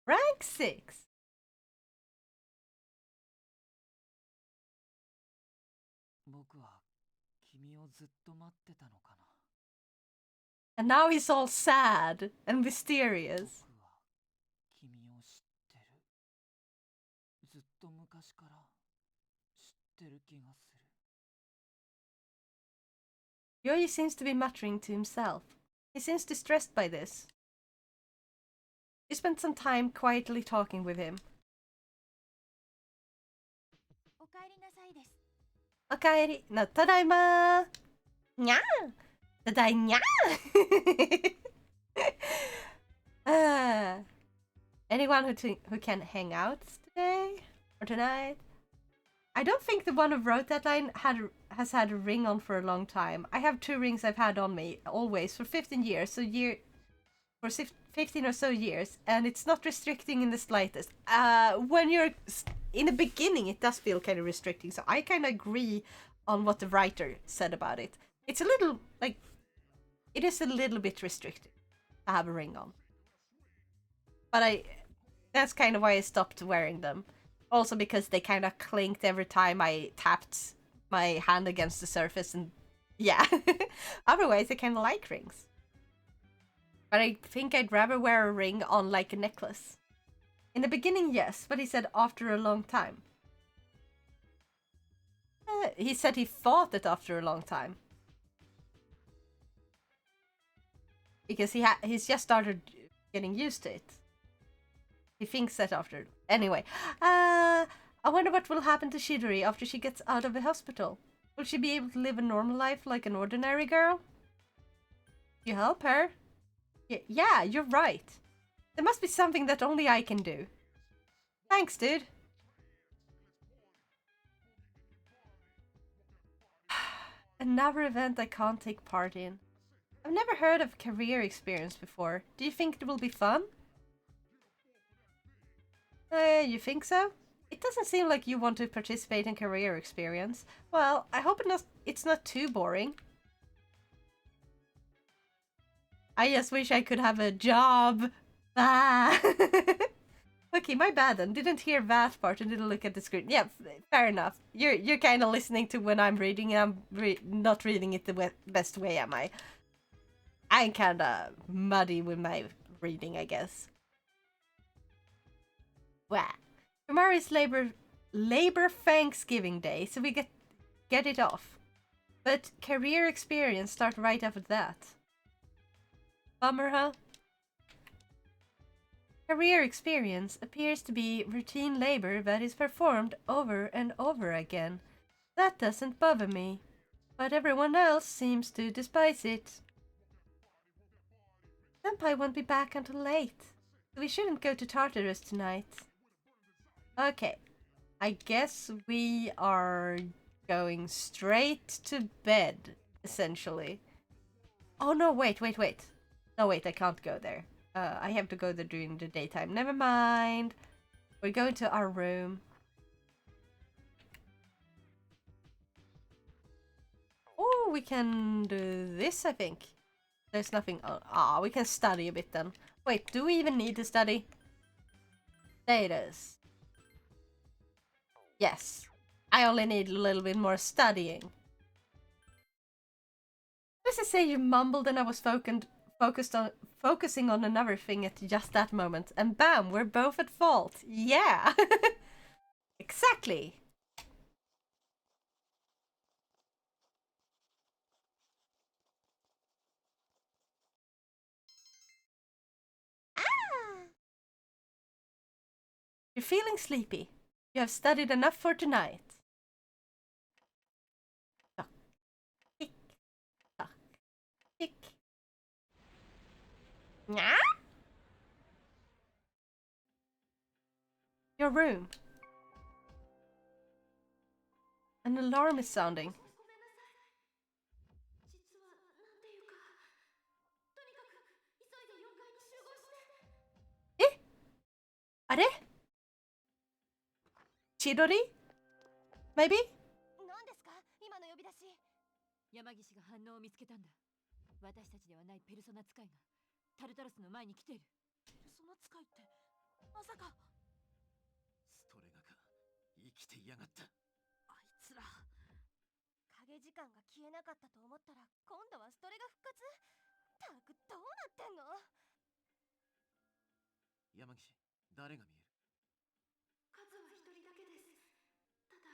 Rank 6. And now he's all sad and mysterious. Ryoji seems to be muttering to himself. He seems distressed by this. You spent some time quietly talking with him. おかえりなさいです。おかえり。No, ただいま。にゃー。ただいにゃー。Anyone who can hang out today or tonight? I don't think the one who wrote that line has had a ring on for a long time. I have 2 rings I've had on me always for 15 years, for 15 or so years, and it's not restricting in the slightest. When you're in the beginning, it does feel kind of restricting, so I kind of agree on what the writer said about it. It's a little, like, it is a little bit restricting to have a ring on. But that's kind of why I stopped wearing them. Also because they kind of clinked every time I tapped my hand against the surface, and yeah. Otherwise, I kind of like rings. But I think I'd rather wear a ring on like a necklace. In the beginning, yes, but he said after a long time. He said he thought it after a long time. because he's just started getting used to it. He thinks that after. Anyway, I wonder what will happen to Shidori after she gets out of the hospital. Will she be able to live a normal life like an ordinary girl? You help her? Yeah, you're right. There must be something that only I can do. Thanks, dude. Another event I can't take part in. I've never heard of career experience before. Do you think it will be fun? You think so? It doesn't seem like you want to participate in career experience. Well, I hope it's not too boring. I just wish I could have a job. Ah. Okay, my bad then. Didn't hear that part and didn't look at the screen. Yeah, fair enough. You're kind of listening to when I'm reading and I'm not reading it the best way, am I? I'm kind of muddy with my reading, I guess. Wow. Tomorrow is Labor Thanksgiving Day, so we get it off. But career experience start right after that. Bummer, huh? Career experience appears to be routine labor that is performed over and over again. That doesn't bother me, but everyone else seems to despise it. Senpai won't be back until late, so we shouldn't go to Tartarus tonight. Okay, I guess we are going straight to bed, essentially. Oh no, wait. No, wait, I can't go there. I have to go there during the daytime. Never mind. We're going to our room. Oh, we can do this, I think. There's nothing. We can study a bit then. Wait, do we even need to study? Status. Yes. I only need a little bit more studying. Let's just say you mumbled and I was focusing on another thing at just that moment, and bam, we're both at fault. Yeah. Exactly. You're feeling sleepy. You have studied enough for tonight. Tuck, tick, tuck, tick. Nya? Your room. An alarm is sounding. Eh? あれ? Chidori? Maybe? 何ですか今の呼び出し。山岸が反応を見つけたんだ。私たちではないペルソナ使いがタルタロスの前に来ている。ペルソナ使いってまさか。ストレガか生きていやがった。あいつら。影時間が消えなかったと思ったら今度はストレが復活。たくどうなってんの？山岸、誰が見える？数は一人だけです。ただ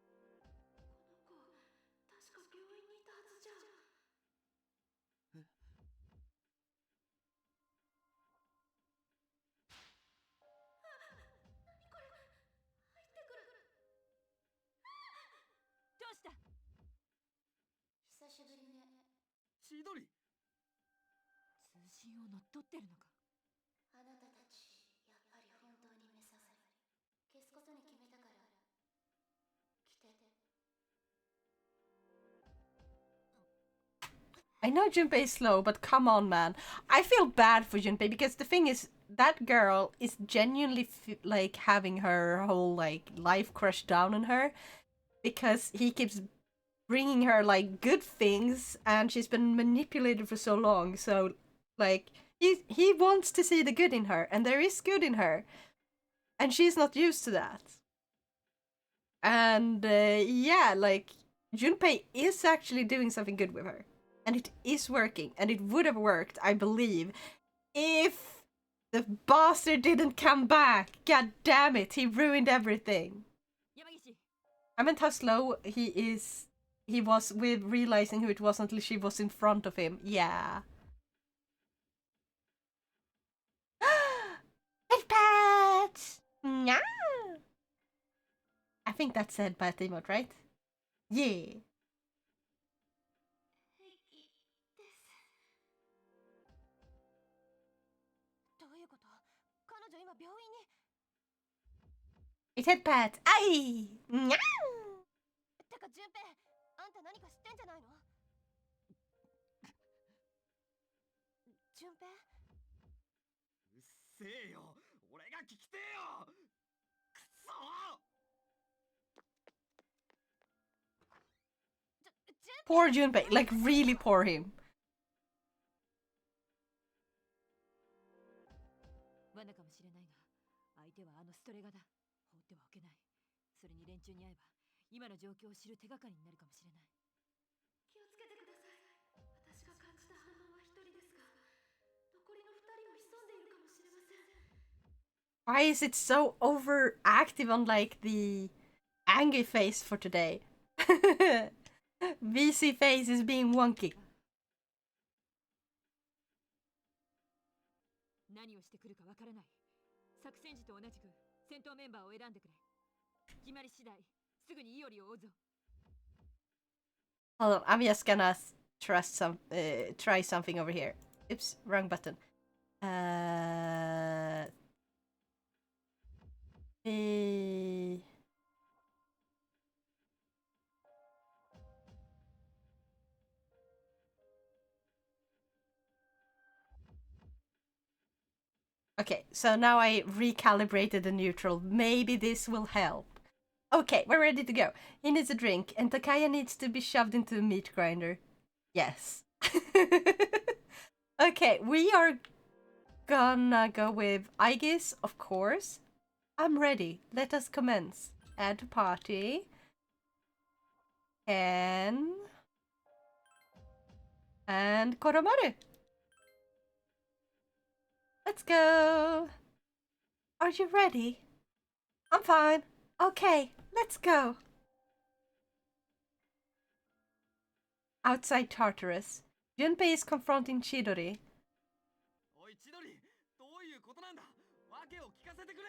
この子確か病院にいたはずじゃ。え？何これ？入ってくる。どうした？久しぶりね。千鳥。通信を乗っ取ってるのか。あなたたちやっぱり本当に目障り。消すことに決めたから来て。 I know Junpei is slow, but come on, man. I feel bad for Junpei because the thing is, that girl is genuinely like having her whole like life crushed down on her because he keeps bringing her like good things and she's been manipulated for so long. So like he wants to see the good in her, and there is good in her, and she's not used to that. And yeah, like Junpei is actually doing something good with her. And it is working, and it would have worked, I believe, if the bastard didn't come back. God damn it, he ruined everything. I meant how slow he is he was with realizing who it was until she was in front of him. Yeah. Headpats! Yeah. I think that's said by emote, right? Yeah. どういうこと？彼女今病院に。 It's headpats. Ay! Yeah. てか順平、あんた何か知ってんじゃないの？順平？うっせえよ、俺が聞きてえよ。くそー。 Poor Junpei, like really poor him. 罠かもしれないが、相手はあのストレガだ。放ってはおけない。それに連中に会えば、今の状況を知る手がかりになるかもしれない。気をつけてください。私が感じた反応は一人ですが、残りの二人も潜んでいるかもしれません。 Why is it so overactive on like the angry face for today? VC face is being wonky. 何をしてくるかわからない。作戦時と同じく戦闘メンバーを選んでくれ。決まり次第、すぐにイオリを追うぞ。 Hold on, I'm just gonna try something over here. Oops, wrong button. Okay, so now I recalibrated the neutral. Maybe this will help. Okay, we're ready to go. He needs a drink, and Takaya needs to be shoved into a meat grinder. Yes. Okay, we are gonna go with Aegis, of course. I'm ready. Let us commence. Add to party. And Koromaru. Let's go. Are you ready? I'm fine. Okay, let's go. Outside Tartarus, Junpei is confronting Chidori. おい千鳥、どういうことなんだ。わけを聞かせてくれ。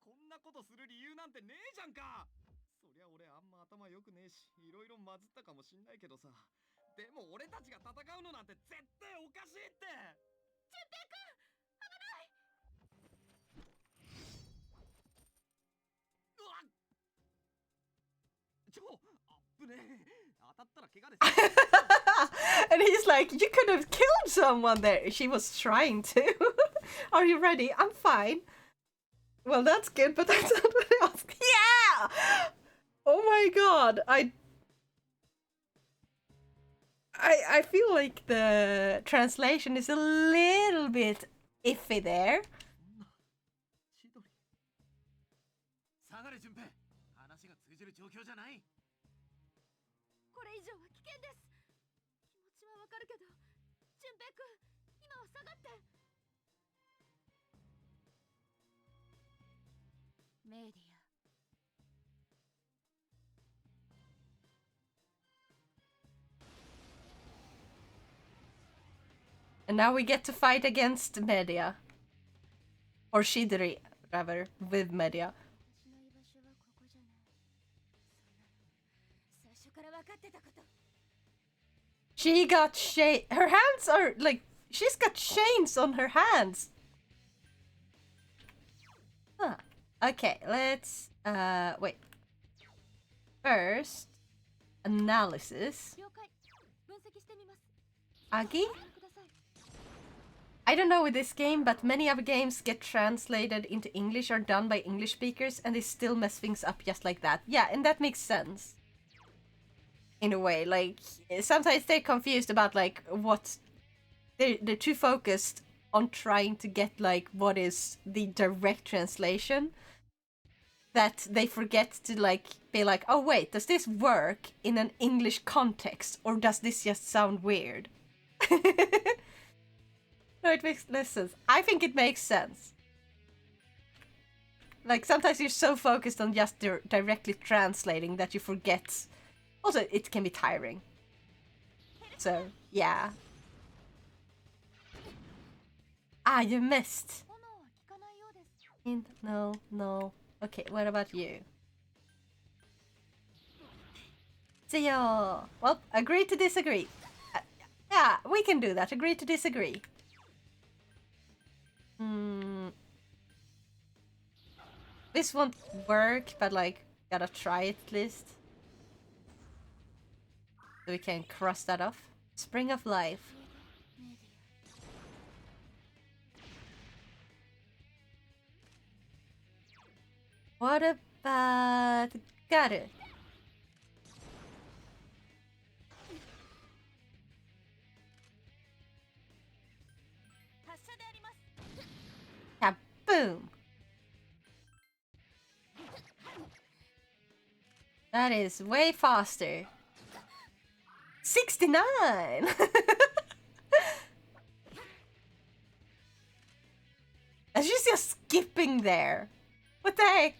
こんなことする理由なんてねえじゃんか。そりゃ俺あんま頭良くねえし、いろいろ混ずったかもしんないけどさ。でも俺たちが戦うのなんて絶対おかしいって。順平くん、危ない。うわっ。あっぶねえ。当たったら怪我です。And he's like, you could have killed someone there. She was trying to. Are you ready? I'm fine. Well, that's good, but that's not what I asked. Yeah! Oh my god. I feel like the translation is a little bit iffy there. 千鳥。下がれ順平。話が通じる状況じゃない。これ以上は危険です。気持ちはわかるけど、順平くん、今は下がって。メディア。 And now we get to fight against Media. Or Shidori, rather, with Media. She got her hands are like, she's got chains on her hands. Huh. Okay, let's, wait. First, analysis. Agi? I don't know with this game, but many other games get translated into English or done by English speakers, and they still mess things up just like that. Yeah, and that makes sense. In a way, like, sometimes they're confused about, like, what... They're too focused on trying to get, like, what is the direct translation, that they forget to, like, be like, oh wait, does this work in an English context, or does this just sound weird? No, it makes less sense. I think it makes sense. Like, sometimes you're so focused on just directly translating that you forget. Also, it can be tiring. So, yeah. Ah, you missed. 炎は効かないようです。 No, no. Okay, what about you? Zio. Well, agree to disagree. Yeah, we can do that. Agree to disagree. This won't work, but like, gotta try it at least. So we can cross that off. Spring of Life. What about Garu? Kaboom! That is way faster. 69! And she's just skipping there. What the heck?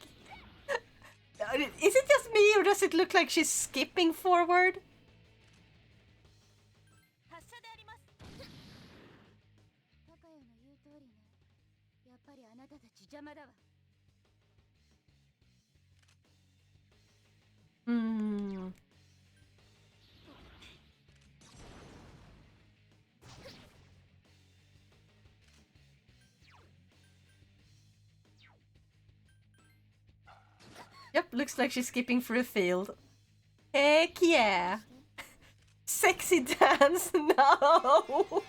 Is it just me, or does it look like she's skipping forward? 発射であります。高谷の言う通りね。やっぱりあなたたち邪魔だわ。 Yep, looks like she's skipping through a field. Heck yeah! Sexy dance, no!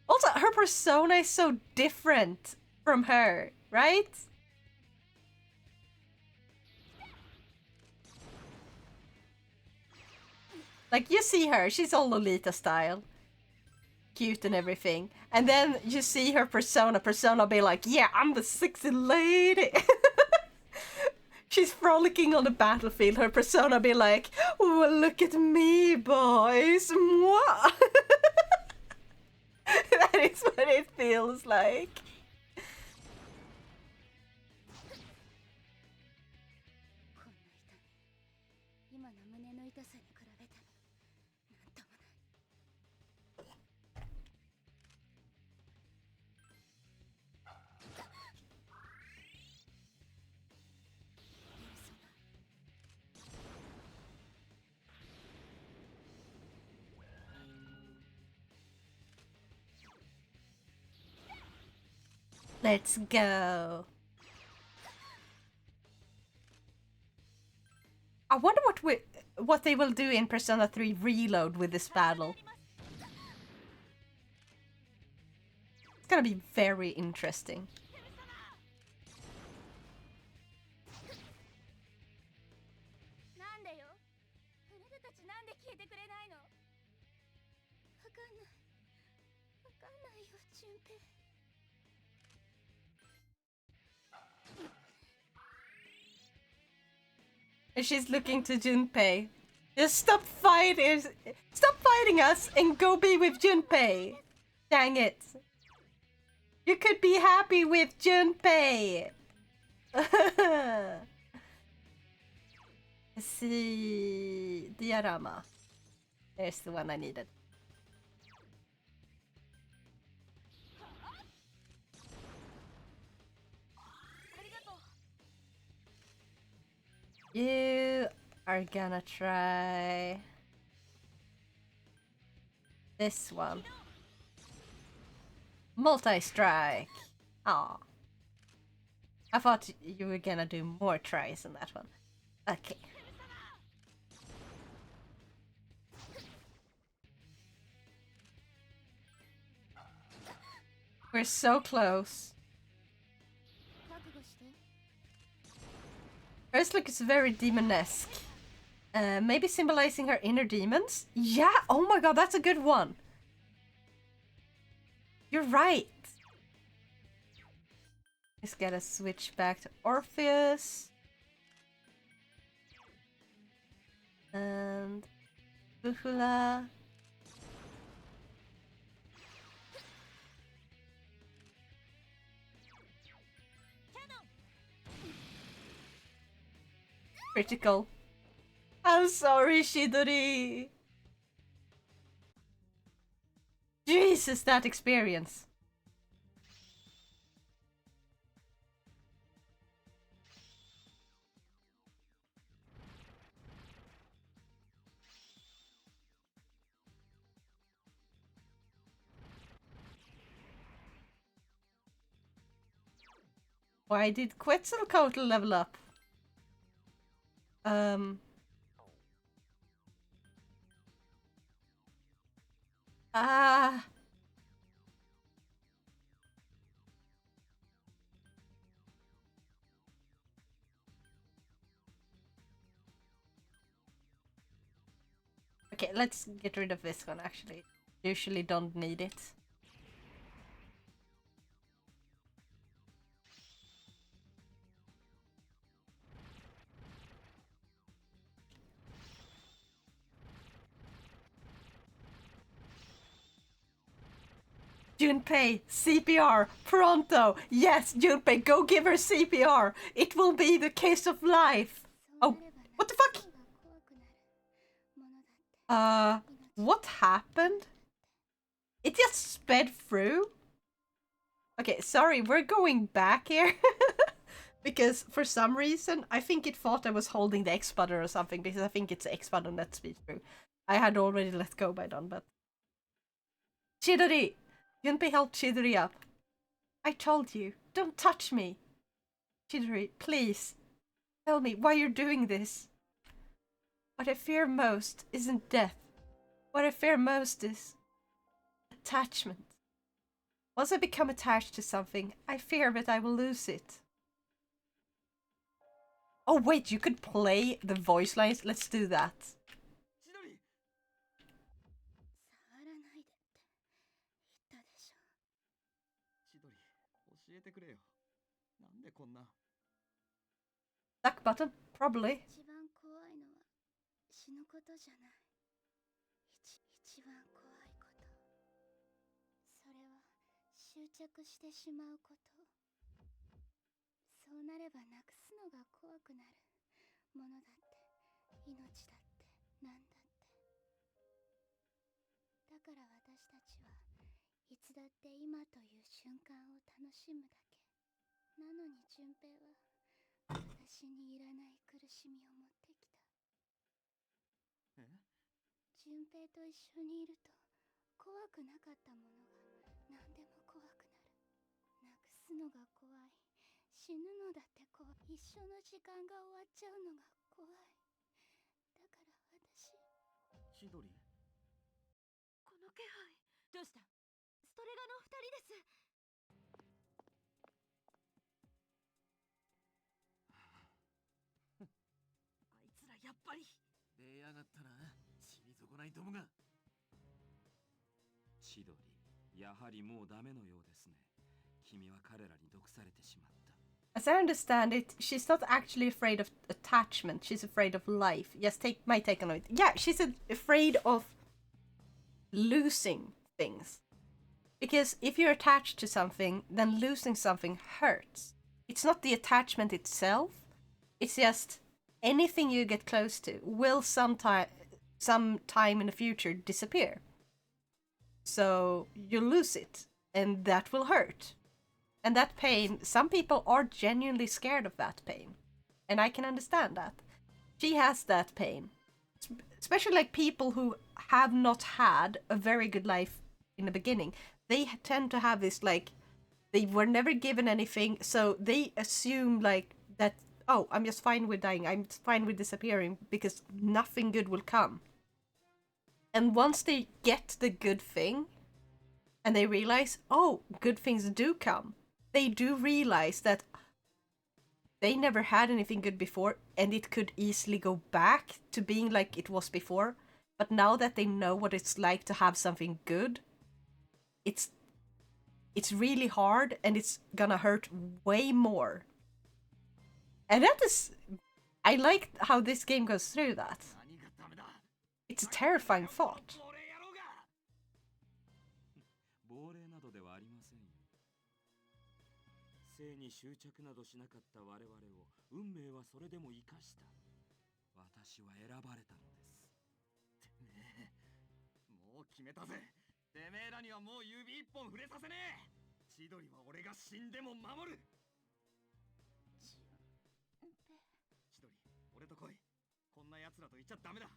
Also, her persona is so different from her, right? Like, you see her, she's all Lolita style. Cute and everything. And then you see her persona be like, yeah, I'm the sexy lady! She's frolicking on the battlefield, her persona be like, oh, look at me, boys! Mwah! That is what it feels like. Let's go. I wonder what they will do in Persona 3 Reload with this battle. It's gonna be very interesting. なんでよ。あなたたちなんで消えてくれないの。わかんない。わかんないよ、純平。 And she's looking to Junpei. Just stop fighting us and go be with Junpei. Dang it. You could be happy with Junpei. Let's see. Diorama. There's the one I needed. You are gonna try this one. Multi-strike. Aw. I thought you were gonna do more tries on that one. Okay. We're so close. Hers looks very demonesque. Maybe symbolizing her inner demons? Yeah! Oh my god, that's a good one! You're right! Just gotta switch back to Orpheus. And... Buhula. Critical. I'm sorry, Shidori. Jesus, that experience. Why did Quetzalcoatl level up? Ah. Okay, let's get rid of this one actually. Usually don't need it. Junpei, CPR, pronto! Yes, Junpei, go give her CPR! It will be the case of life! Oh, what the fuck? What happened? It just sped through? Okay, sorry, we're going back here. Because for some reason, I think it thought I was holding the X button or something, because I think it's the X button that speeds through. I had already let go by then, but... Chidori! Junpei helped Chidori up. I told you, don't touch me. Chidori, please. Tell me why you're doing this. What I fear most isn't death. What I fear most is... attachment. Once I become attached to something, I fear that I will lose it. Oh wait, you could play the voice lines? Let's do that. 触らないでって言ったでしょ。千鳥、教えてくれよ。なんでこんな。Duck button? Probably. 一番怖いのは死ぬことじゃない。一番怖いこと。それは執着してしまうこと。そうなればなくすのが怖くなる。ものだって、命だって、なんだって。だから私たちはいつだって今という瞬間を楽しむだけ。なのに順平は私にいらない苦しみを持ってきた。順平と一緒にいると怖くなかったものが何でも怖くなる。なくすのが怖い。死ぬのだって怖い。一緒の時間が終わっちゃうのが怖い。だから私。千鳥。この気配。どうした？ストレラの二人です。あいつらやっぱり出やがったな。死に損ないどもが。千鳥、やはりもうダメのようですね。君は彼らに毒されてしまった。As I understand it, she's not actually afraid of attachment, she's afraid of life. Yes, take my take on it. Yeah, she's afraid of losing things. Because if you're attached to something, then losing something hurts. It's not the attachment itself, it's just anything you get close to will sometime in the future disappear. So you lose it, and that will hurt. And that pain, some people are genuinely scared of that pain. And I can understand that. She has that pain. Especially like people who have not had a very good life in the beginning. They tend to have this like, they were never given anything, so they assume like that, oh, I'm just fine with dying, I'm fine with disappearing because nothing good will come. And once they get the good thing, and they realize, oh, good things do come, they do realize that they never had anything good before and it could easily go back to being like it was before. But now that they know what it's like to have something good, it's really hard and it's gonna hurt way more. And that is... I like how this game goes through that. It's a terrifying thought. 亡霊などではありませんよ。性に執着などしなかった我々を運命はそれでも生かした。私は選ばれたのです。てめえ、もう決めたぜ。てめえらにはもう指一本触れさせねえ。千鳥は俺が死んでも守る。千鳥、俺と来い。こんな奴らといちゃダメだ。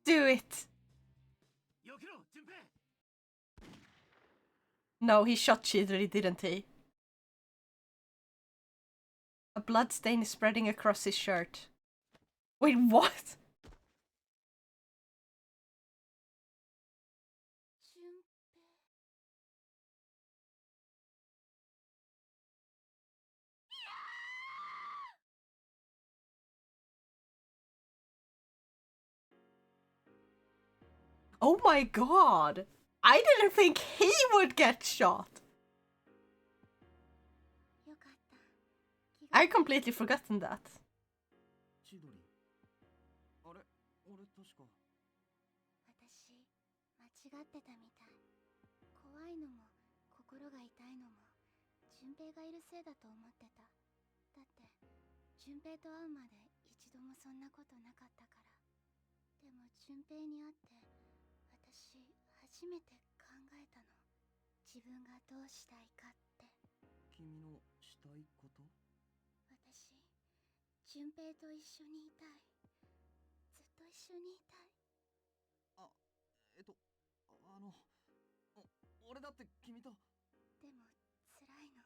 Do it! よけろ、順平。 No, he shot Chidori, didn't he? A blood stain is spreading across his shirt. Wait, what? Oh my god! I didn't think he would get shot! I completely forgotten that. 千鳥、あれ、俺確か。私、間違ってたみたい。怖いのも、心が痛いのも、順平がいるせいだと思ってた。だって、順平と会うまで一度もそんなことなかったから。でも順平に会って、私、初めて考えたの。自分がどうしたいかって。君のしたいこと？私、順平と一緒にいたい。ずっと一緒にいたい。あ、俺だって君と。でも辛いの。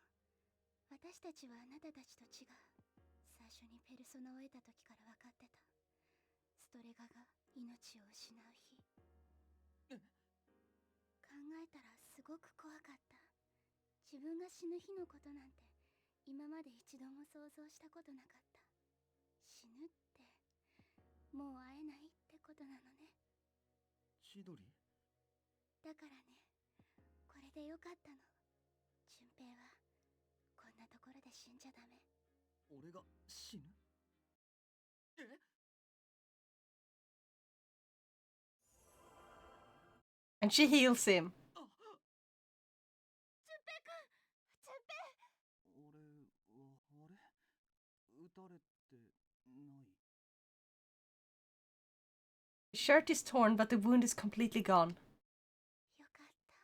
私たちはあなたたちと違う。最初にペルソナを得た時から分かってた。ストレガが命を失う日。考えたらすごく怖かった。自分が死ぬ日のことなんて今まで一度も想像したことなかった。死ぬってもう会えないってことなのね。千鳥？だからね、これでよかったの。順平はこんなところで死んじゃダメ。俺が死ぬ？え？ And she heals him. 俺は、あれ？撃たれてない。 His shirt is torn, but the wound is completely gone. よかった。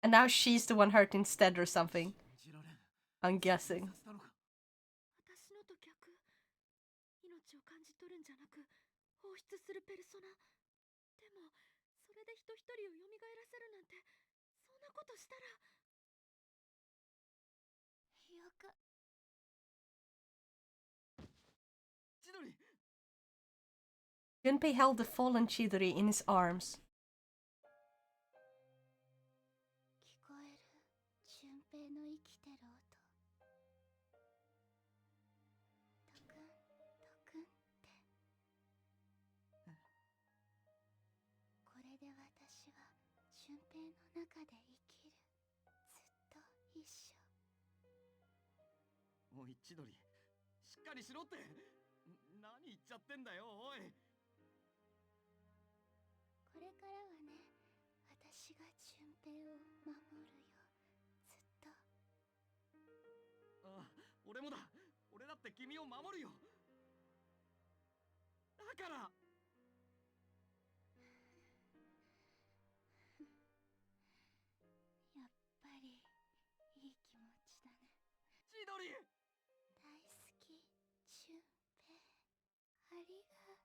And now she's the one hurt instead or something. 信じられん。 I'm guessing. させたのか。私のと逆。命を感じ取るんじゃなく放出するペルソナ。でもそれで人一人を蘇らせるなんて、そんなことしたら。よか。千鳥。 Junpei held the fallen Chidori in his arms. 聞こえる順平の生きてる音。トクントクンって。これで私は順平の中で生きる。ずっと一緒。おい千鳥、しっかりしろって。何言っちゃってんだよ、おい。これからはね、私が順平を守るよ。ずっと。ああ、俺もだ。俺だって君を守るよ。だから。やっぱりいい気持ちだね。千鳥。大好き、順平。ありがとう。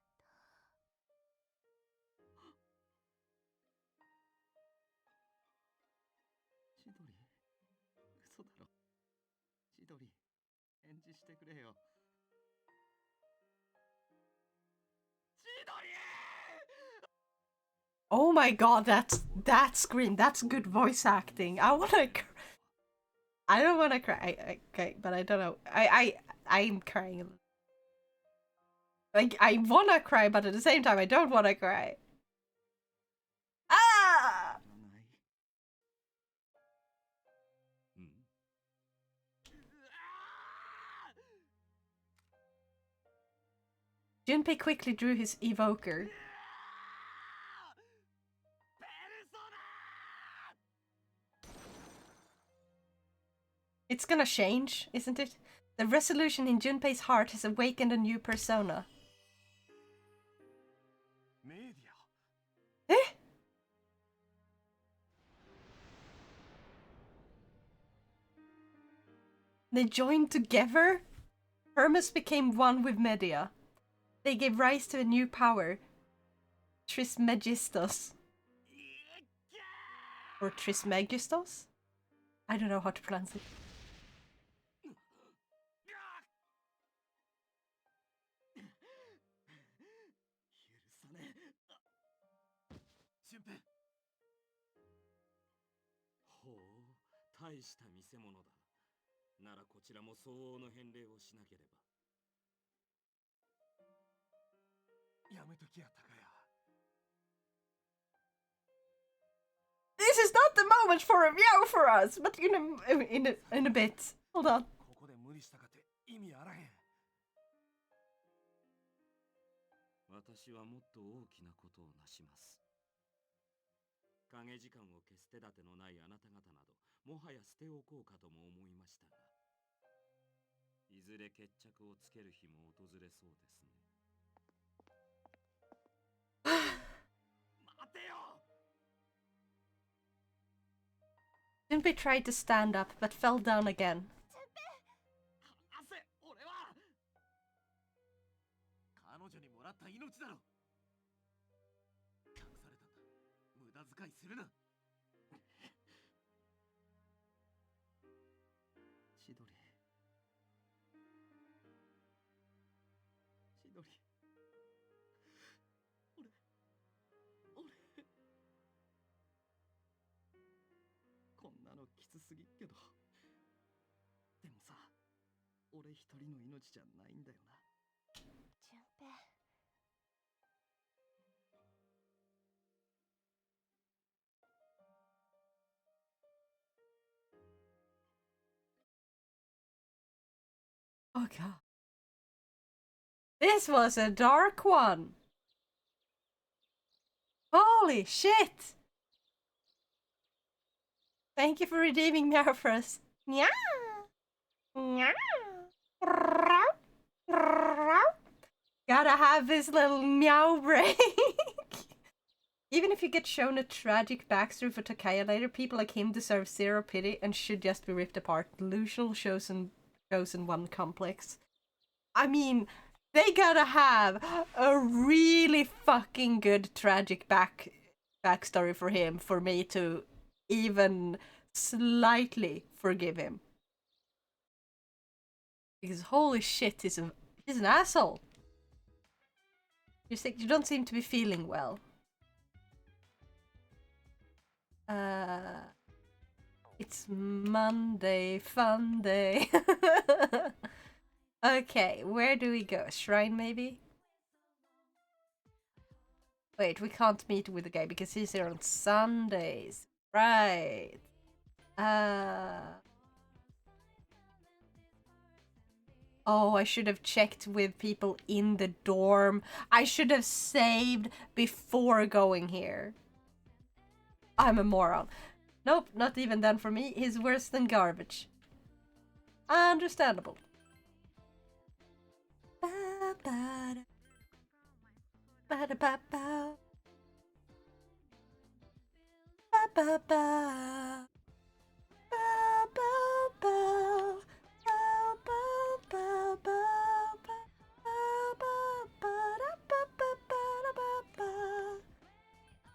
千鳥、嘘だろ。千鳥、返事してくれよ。千鳥。 Oh my god, that scream, that's good voice acting. I don't wanna cry. Okay, but I don't know. I'm crying. Like, I wanna cry, but at the same time, I don't wanna cry. Ah! Junpei quickly drew his evoker. It's gonna change, isn't it? The resolution in Junpei's heart has awakened a new persona. メディア Eh? They joined together? Hermes became one with Medea. They gave rise to a new power, Trismegistos. Or Trismegistos? I don't know how to pronounce it. 許さねえ順平ほう、大した見せ物だ。ならこちらも相応の返礼をしなければ。やめときや高谷 This is not the moment for a meow for us, but in a bit. Hold on. ここで無理したかって意味あらへん私はもっと大きなことをなします。影時間を消す手立てのないあなた方など、もはや捨ておこうかとも思いましたが、いずれ決着をつける日も訪れそうですね。待てよ Junpei tried to stand up, but fell down again. 離せ俺は彼女にもらった命だろ託されたんだ無駄遣いするな千鳥千鳥俺こんなのきつすぎっけどでもさ俺一人の命じゃないんだよな順平 Oh god. This was a dark one. Holy shit! Thank you for redeeming Meow for us. Nya! Nya! Gotta have this little meow break. Even if you get shown a tragic backstory for Takaya later, people like him deserve zero pity and should just be ripped apart. Delusional chosen one complex. I mean, they gotta have a really fucking good tragic backstory for him for me to even slightly forgive him. Because holy shit, he's an asshole. You don't seem to be feeling well. It's Monday, fun day. Okay, where do we go? Shrine, maybe? Wait, we can't meet with the guy because he's here on Sundays. Right. Oh, I should have checked with people in the dorm. I should have saved before going here. I'm a moron. Nope, not even then for me. He's worse than garbage. Understandable.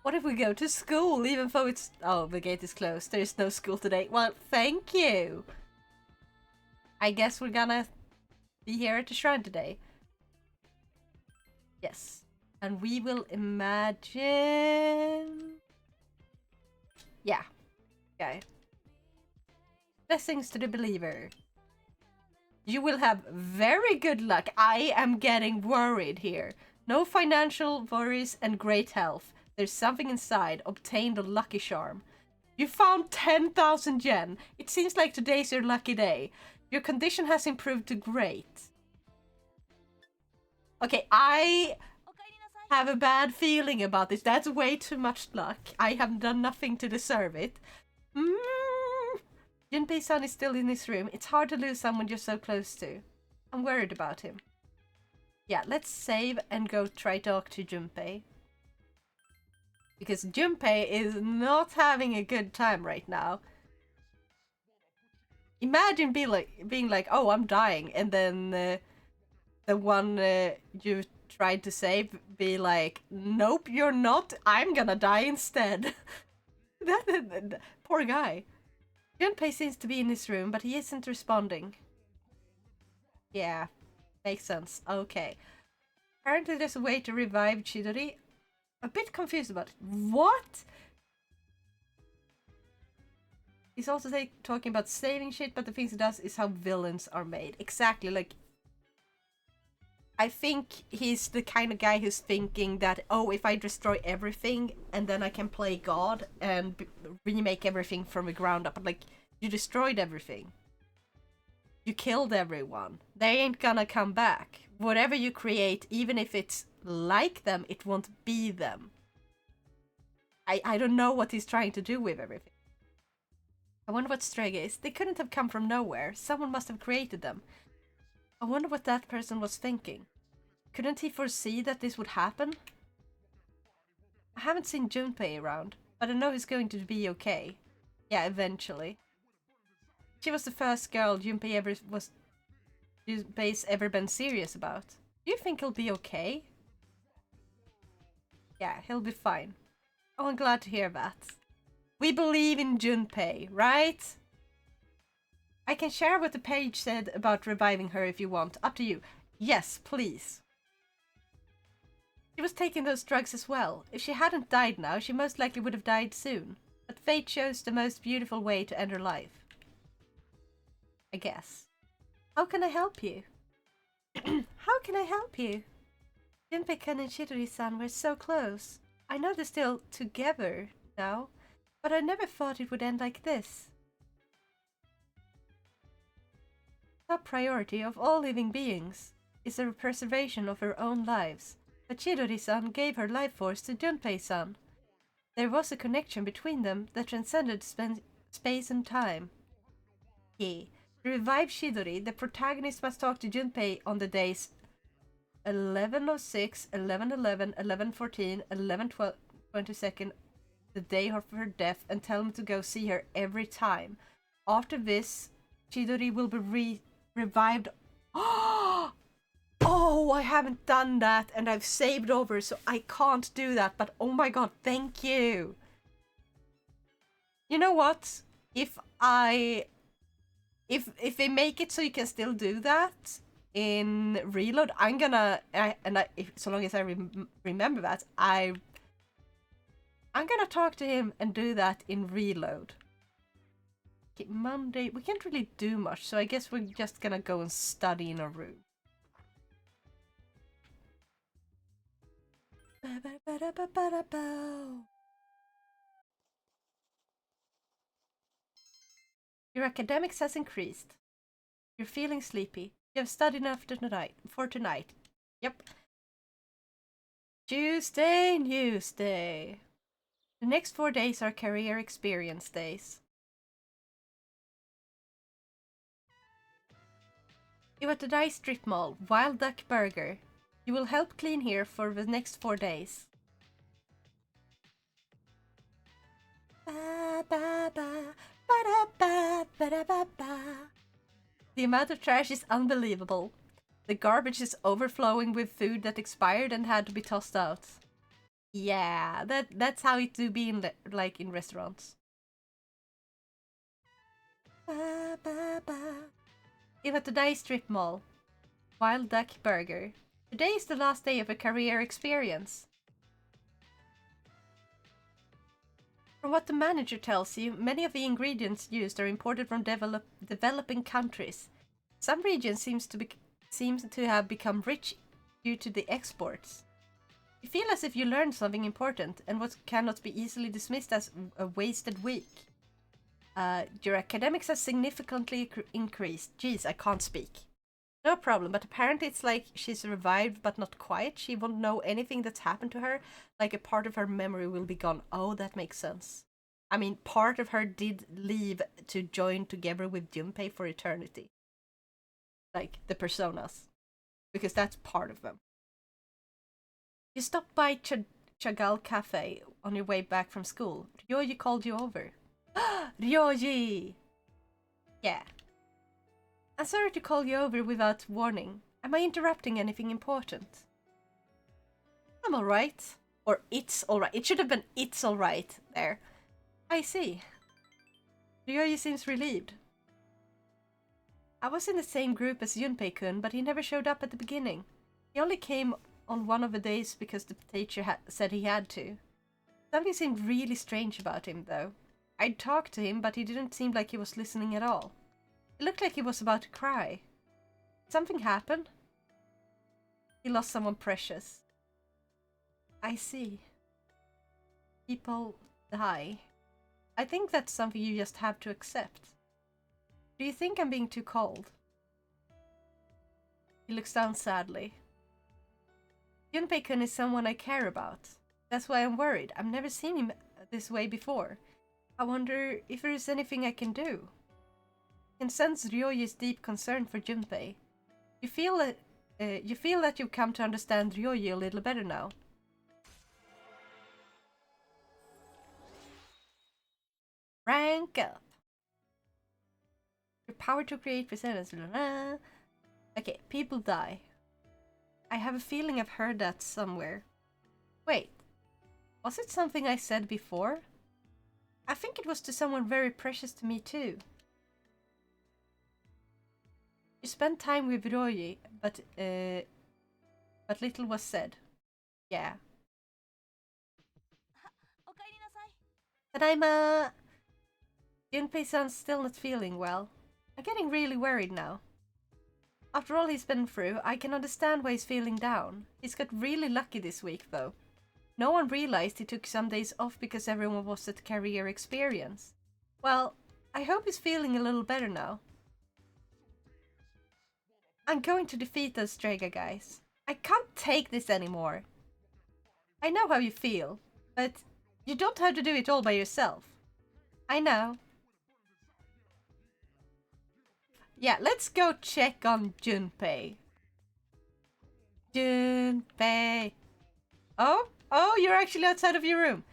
What if we go to school, even though it's... Oh, the gate is closed. There is no school today. Well, thank you. I guess we're gonna be here at the shrine today. Yes. And we will imagine... Yeah. Okay. Blessings to the believer. You will have very good luck. I am getting worried here. No financial worries and great health. There's something inside. Obtain the lucky charm. You found 10,000 yen. It seems like today's your lucky day. Your condition has improved to great. Okay, I have a bad feeling about this. That's way too much luck. I have done nothing to deserve it. Junpei-san is still in his room. It's hard to lose someone you're so close to. I'm worried about him. Yeah, let's save and go try talk to Junpei. Because Junpei is not having a good time right now. Imagine being like, oh, I'm dying, and then the one you tried to save be like, nope, you're not. I'm gonna die instead. that poor guy. Junpei seems to be in his room, but he isn't responding. Yeah, makes sense. Okay. Apparently there's a way to revive Chidori. A bit confused about it. What? He's also talking about saving shit, but the things he does is how villains are made. Exactly, like... I think he's the kind of guy who's thinking that, oh, if I destroy everything, and then I can play God and remake everything from the ground up. But, like, you destroyed everything. You killed everyone. They ain't gonna come back. Whatever you create, even if it's like them, it won't be them. I don't know what he's trying to do with everything. I wonder what Strega is. They couldn't have come from nowhere. Someone must have created them. I wonder what that person was thinking. Couldn't he foresee that this would happen? I haven't seen Junpei around, but I know he's going to be okay. Yeah, eventually. She was the first girl Junpei's ever been serious about. Do you think he'll be okay? Yeah, he'll be fine. Oh, I'm glad to hear that. We believe in Junpei, right? I can share what the page said about reviving her if you want. Up to you. Yes, please. She was taking those drugs as well. If she hadn't died now, she most likely would have died soon. But fate chose the most beautiful way to end her life. I guess. How can I help you? How can I help you? Junpei-kun and Chidori-san were so close. I know they're still together now, but I never thought it would end like this. Top priority of all living beings is the preservation of her own lives, but Chidori-san gave her life force to Junpei-san. There was a connection between them that transcended space and time. Yeah. To revive Chidori, the protagonist must talk to Junpei on the days 11:06, 11:11, 11:14, 11:12, 22nd, the day of her death, and tell him to go see her every time. After this, Chidori will be revived. Oh, I haven't done that, and I've saved over, so I can't do that. But oh my god, thank you. You know what? If they make it so you can still do that in Reload, I'm gonna so long as I remember that, I'm gonna talk to him and do that in Reload. Okay, Monday, we can't really do much, so I guess we're just gonna go and study in a room. Your academics has increased. You're feeling sleepy. You have studied enough for tonight. Yep. Tuesday, Newsday. The next 4 days are career experience days. You at the Dice Strip Mall, Wild Duck Burger. You will help clean here for the next 4 days. Ba, ba, ba, ba, da, ba, ba, da, ba, ba. The amount of trash is unbelievable. The garbage is overflowing with food that expired and had to be tossed out. Yeah, that's how it do be in like in restaurants. Ba, ba, ba. If at the Dice Strip Mall, Wild Duck Burger. Today is the last day of a career experience. From what the manager tells you, many of the ingredients used are imported from developing countries. Some regions seems to have become rich due to the exports. You feel as if you learned something important and what cannot be easily dismissed as a wasted week. Your academics have significantly increased. Jeez, I can't speak. No problem, but apparently it's like she's revived but not quite. She won't know anything that's happened to her, like a part of her memory will be gone. Oh, that makes sense. I mean, part of her did leave to join together with Junpei for eternity. Like, the personas. Because that's part of them. You stopped by Chagall Cafe on your way back from school. Ryoji called you over. Ryoji! Yeah. I'm sorry to call you over without warning. Am I interrupting anything important? I'm alright. Or it's alright. It should have been it's alright there. I see. Ryoji seems relieved. I was in the same group as Junpei-kun, but he never showed up at the beginning. He only came on one of the days because the teacher said he had to. Something seemed really strange about him, though. I'd talked to him, but he didn't seem like he was listening at all. It looked like he was about to cry. Did something happen? He lost someone precious. I see. People die. I think that's something you just have to accept. Do you think I'm being too cold? He looks down sadly. Junpei-kun is someone I care about. That's why I'm worried. I've never seen him this way before. I wonder if there is anything I can do. I can sense Ryoji's deep concern for Junpei. You feel that you've come to understand Ryoji a little better now. Rank up. Your power to create presents. Okay, people die. I have a feeling I've heard that somewhere. Wait, was it something I said before? I think it was to someone very precious to me too. You spent time with Ryoji, but little was said. Yeah. Tadaima! Junpei-san's still not feeling well. I'm getting really worried now. After all he's been through, I can understand why he's feeling down. He's got really lucky this week, though. No one realized he took some days off because everyone was at career experience. Well, I hope he's feeling a little better now. I'm going to defeat those Strega guys. I can't take this anymore. I know how you feel, but you don't have to do it all by yourself. I know. Yeah, let's go check on Junpei. Junpei. Oh, you're actually outside of your room.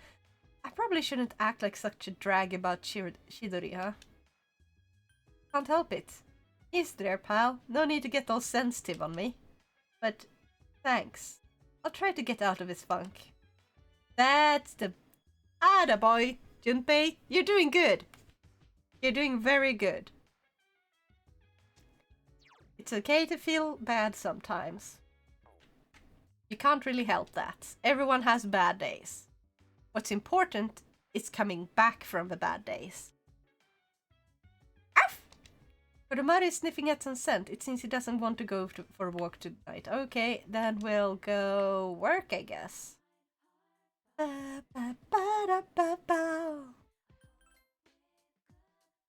I probably shouldn't act like such a drag about Shidori, huh? Can't help it. He's there, pal. No need to get all sensitive on me. But thanks. I'll try to get out of his funk. That's the... Attaboy, Junpei. You're doing good. You're doing very good. It's okay to feel bad sometimes. You can't really help that. Everyone has bad days. What's important is coming back from the bad days. Arf! Kurumari is sniffing at some scent. It seems he doesn't want to go for a walk tonight. Okay, then we'll go work, I guess.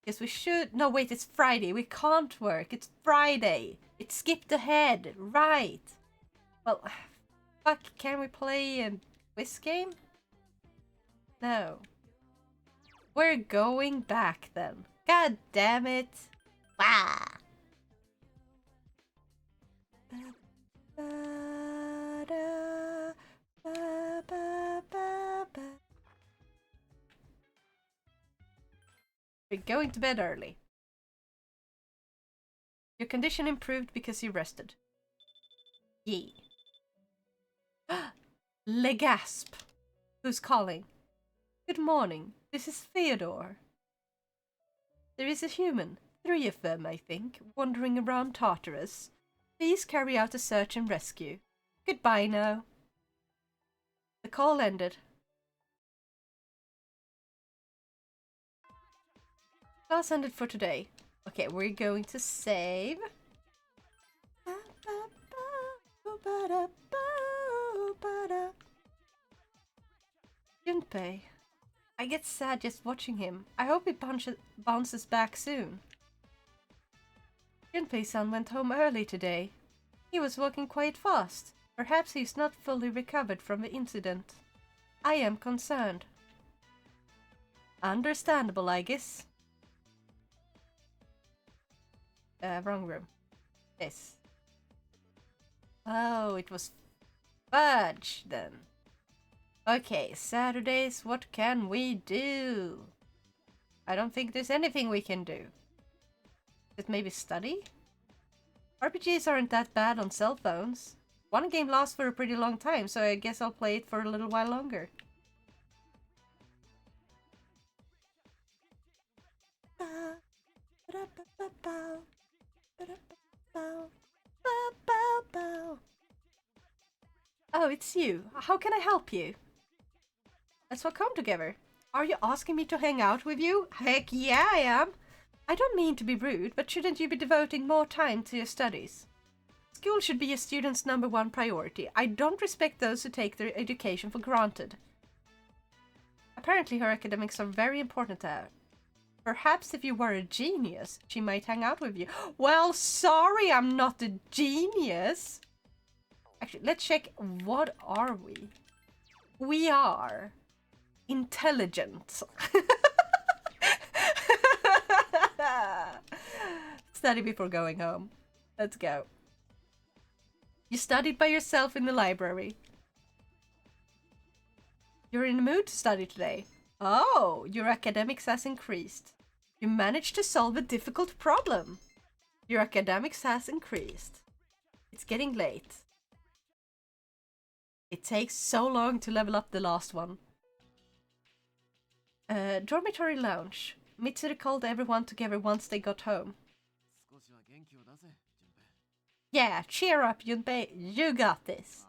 Yes, we should. No, wait, it's Friday. We can't work. It's Friday. It skipped ahead. Right. Well, fuck, can we play a quiz game? No. We're going back then. God damn it. Wow. We're going to bed early. Your condition improved because you rested. Yee. Legasp. Who's calling? Good morning. This is Theodore. There is a human, 3 of them, I think, wandering around Tartarus. Please carry out a search and rescue. Goodbye now. The call ended. Class ended for today. Okay, we're going to save. Junpei. I get sad just watching him. I hope he bounces back soon. Junpei-san went home early today. He was walking quite fast. Perhaps he's not fully recovered from the incident. I am concerned. Understandable, I guess. Wrong room. Yes. Oh, it was fudge then. Okay, Saturdays, what can we do? I don't think there's anything we can do. Just maybe study? RPGs aren't that bad on cell phones. One game lasts for a pretty long time, so I guess I'll play it for a little while longer. Oh, it's you. How can I help you? Let's all come together. Are you asking me to hang out with you? Heck yeah, I am. I don't mean to be rude, but shouldn't you be devoting more time to your studies? School should be a student's #1 priority. I don't respect those who take their education for granted. Apparently her academics are very important to her. Perhaps if you were a genius, she might hang out with you. Well, sorry, I'm not a genius. Actually, let's check. What are we? We are intelligent. Study before going home. Let's go. You studied by yourself in the library. You're in the mood to study today. Oh, your academics has increased. You managed to solve a difficult problem. Your academics has increased. It's getting late. It takes so long to level up the last one. Dormitory lounge. Mitsuru called everyone together once they got home. Yeah, cheer up, Junpei. You got this.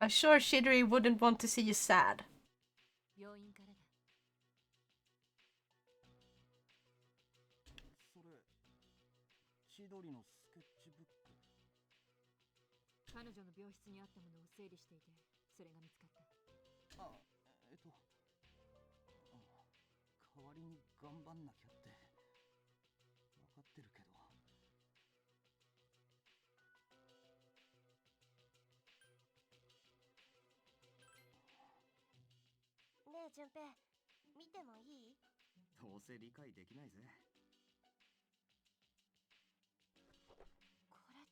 I'm sure Shidori wouldn't want to see you sad.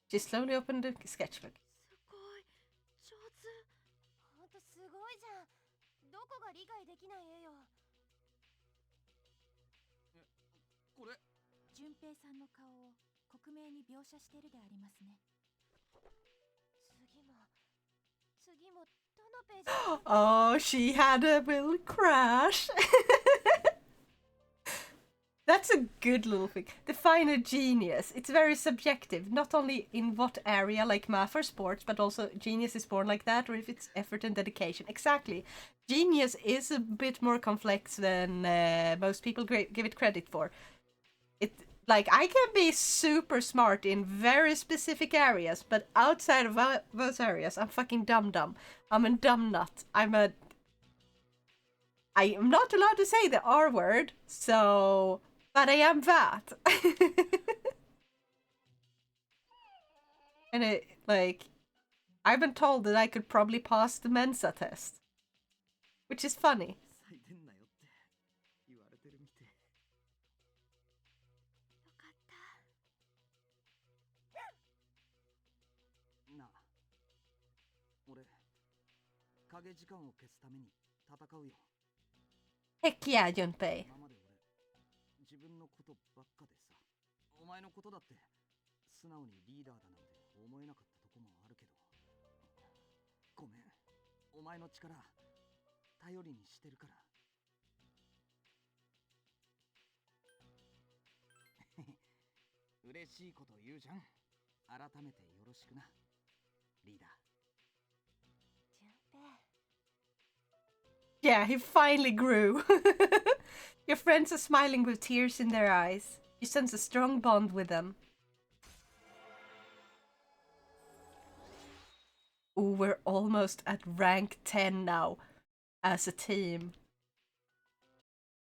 She slowly opened the sketchbook. Oh, she had a little crush. That's a good little thing. Define a genius. It's very subjective, not only in what area, like math or sports, but also genius is born like that, or if it's effort and dedication. Exactly. Genius is a bit more complex than most people give it credit for. Like, I can be super smart in very specific areas, but outside of those areas, I'm fucking dumb. I'm a dumb nut. I am not allowed to say the R word, so... But I am that. And I've been told that I could probably pass the Mensa test. Which is funny. Heck yeah, Junpei. Yeah, he finally grew. Your friends are smiling with tears in their eyes. You sense a strong bond with them. Ooh, we're almost at rank 10 now as a team.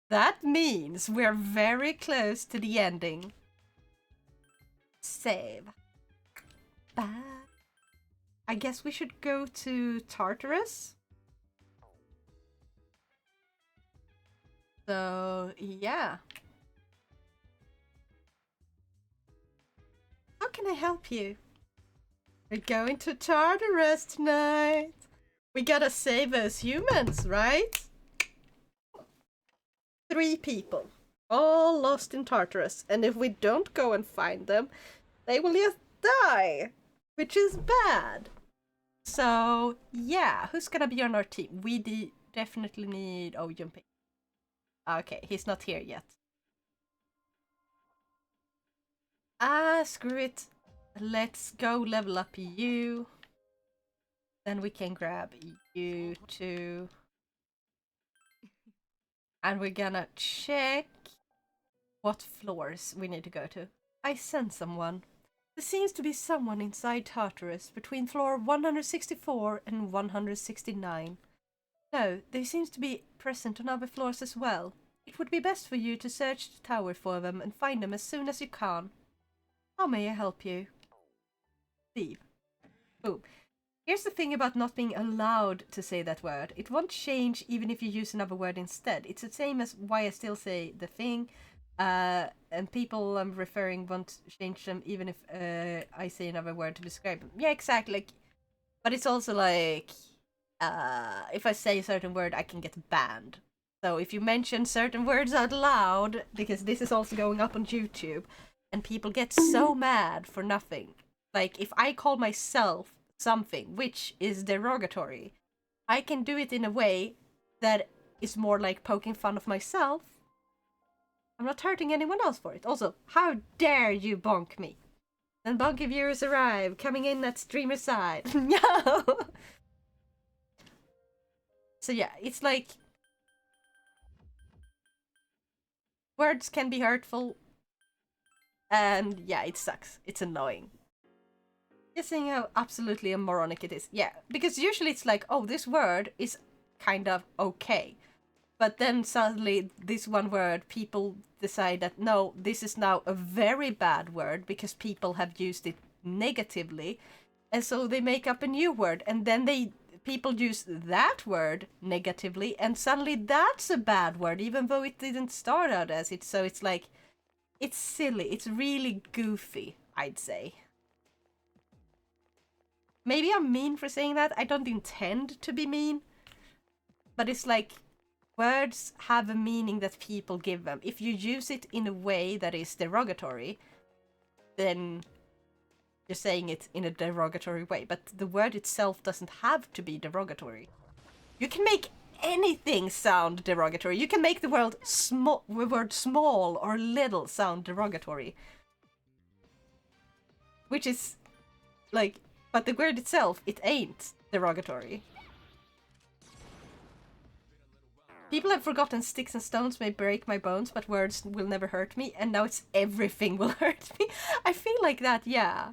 That means we're very close to the ending. Save. Bye. I guess we should go to Tartarus? So, yeah. How can I help you? We're going to Tartarus tonight. We gotta save those humans, right? 3 people. All lost in Tartarus. And if we don't go and find them, they will just die. Which is bad. So, yeah. Who's gonna be on our team? We definitely need... Oh, Junpei. Okay, he's not here yet. Screw it. Let's go level up you. Then we can grab you too. And we're gonna check what floors we need to go to. I sent someone. There seems to be someone inside Tartarus between floor 164 and 169. No, they seems to be present on other floors as well. It would be best for you to search the tower for them and find them as soon as you can. How may I help you? Steve. Boom. Here's the thing about not being allowed to say that word. It won't change even if you use another word instead. It's the same as why I still say the thing. And people I'm referring won't change them even if I say another word to describe them. Yeah, exactly. Like, but it's also like... if I say a certain word, I can get banned. So if you mention certain words out loud, because this is also going up on YouTube, and people get so mad for nothing. Like, if I call myself something which is derogatory, I can do it in a way that is more like poking fun of myself. I'm not hurting anyone else for it. Also, how dare you bonk me? And bonky viewers arrive, coming in at streamer side. No! So yeah, it's like... words can be hurtful. And yeah, it sucks. It's annoying. Just seeing how absolutely moronic it is. Yeah, because usually it's like, oh, this word is kind of okay. But then suddenly, this one word, people decide that, no, this is now a very bad word because people have used it negatively. And so they make up a new word. And then people use that word negatively. And suddenly that's a bad word, even though it didn't start out as it. So it's like, it's silly. It's really goofy, I'd say. Maybe I'm mean for saying that. I don't intend to be mean. But it's like, words have a meaning that people give them. If you use it in a way that is derogatory, then you're saying it in a derogatory way. But the word itself doesn't have to be derogatory. You can make anything sound derogatory. You can make the word small or little sound derogatory. Which is, like... But the word itself, it ain't derogatory. People have forgotten sticks and stones may break my bones, but words will never hurt me, and now it's everything will hurt me. I feel like that, yeah.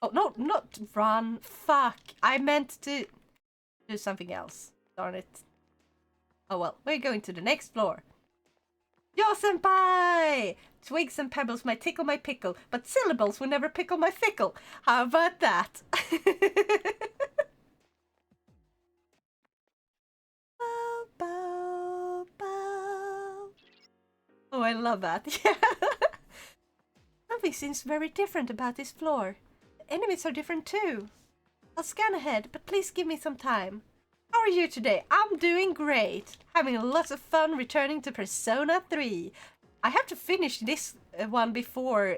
Oh, no, not run. Fuck. I meant to do something else. Darn it. Oh well, we're going to the next floor. Yo, senpai! Twigs and pebbles might tickle my pickle, but syllables will never pickle my fickle. How about that? Bow, bow, bow. Oh, I love that. Yeah. Something seems very different about this floor. The enemies are different too. I'll scan ahead, but please give me some time. How are you today? I'm doing great. Having lots of fun returning to Persona 3. I have to finish this one before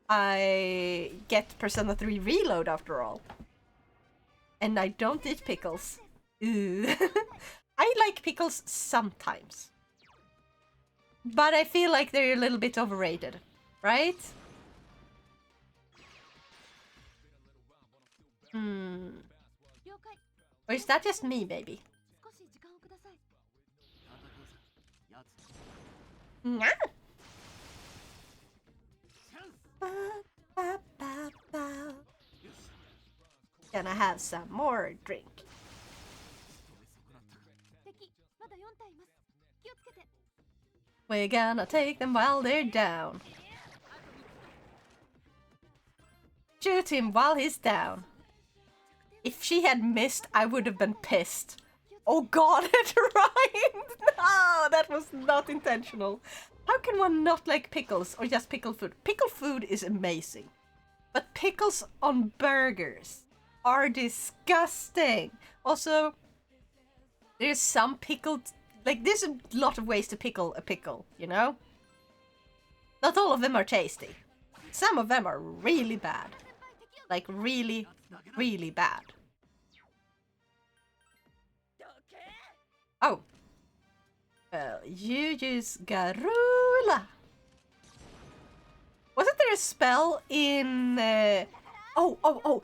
I get Persona 3 Reload after all. And I don't eat pickles. Ew. I like pickles sometimes. But I feel like they're a little bit overrated, right? Or is that just me, baby? Nah. Gonna have some more drink. We're gonna take them while they're down. Shoot him while he's down. If she had missed, I would have been pissed. Oh god, it rhymed! No, that was not intentional. How can one not like pickles or just pickle food? Pickle food is amazing. But pickles on burgers are disgusting. Also, there's some pickled... Like, there's a lot of ways to pickle a pickle, you know? Not all of them are tasty. Some of them are really bad. Like, really, really bad. Oh. Well, you use Garula. Wasn't there a spell in... Oh.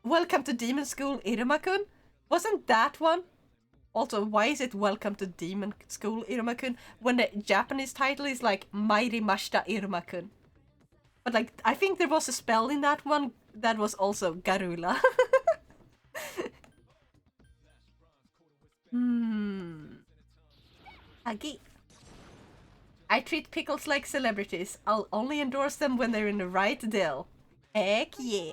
Welcome to Demon School, Iruma-kun? Wasn't that one? Also, why is it Welcome to Demon School, Iruma-kun, when the Japanese title is like Mairimashita Iruma-kun? But like, I think there was a spell in that one that was also Garula. Agi. I treat pickles like celebrities. I'll only endorse them when they're in the right deal. Heck yeah.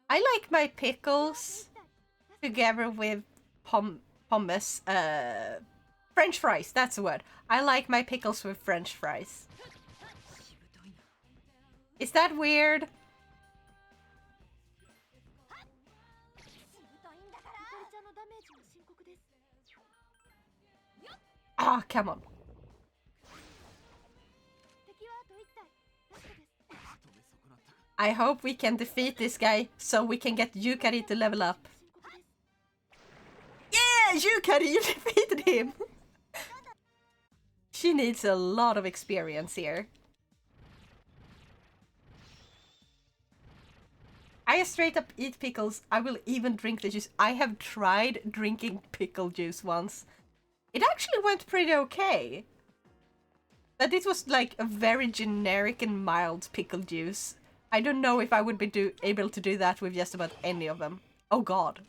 I like my pickles together with hummus. French fries, that's the word. I like my pickles with French fries. Is that weird? Ah, oh, come on. I hope we can defeat this guy so we can get Yukari to level up. Yeah, Yukari, you defeated him! She needs a lot of experience here. I straight up eat pickles. I will even drink the juice. I have tried drinking pickle juice once. It actually went pretty okay. But it was like a very generic and mild pickle juice. I don't know if I would be able to do that with just about any of them. Oh god.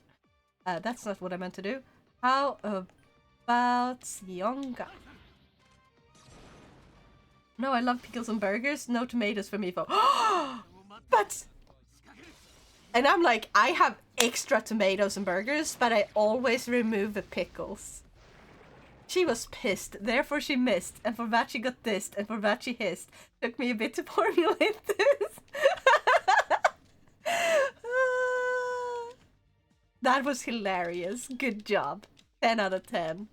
That's not what I meant to do. How about Sionga? No, I love pickles on burgers. No tomatoes for me. But... And I'm like, I have extra tomatoes and burgers, but I always remove the pickles. She was pissed, therefore she missed, and for that she got dissed, and for that she hissed. Took me a bit to formulate this. That was hilarious. Good job. 10 out of 10.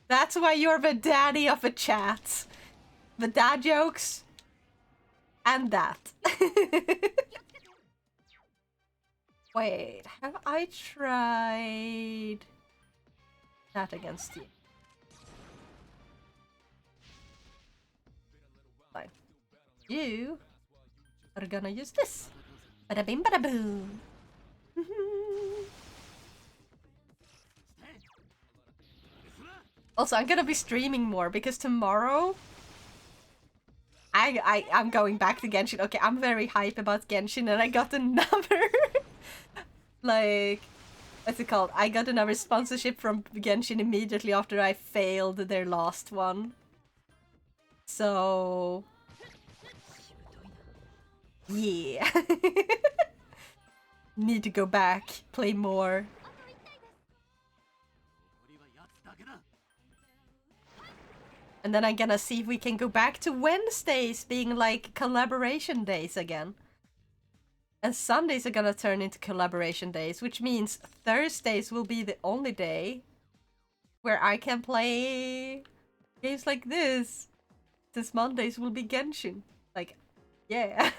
That's why you're the daddy of a chat. The dad jokes. And that. Wait, have I tried that against you? Fine. You are gonna use this. Bada bing bada boom. Also, I'm gonna be streaming more because tomorrow I'm going back to Genshin. Okay, I'm very hype about Genshin and I got another like, what's it called? I got another sponsorship from Genshin immediately after I failed their last one. So... yeah. Need to go back, play more. And then I'm gonna see if we can go back to Wednesdays being like collaboration days again. And Sundays are gonna turn into collaboration days, which means Thursdays will be the only day where I can play games like this. Since Mondays will be Genshin. Like, yeah.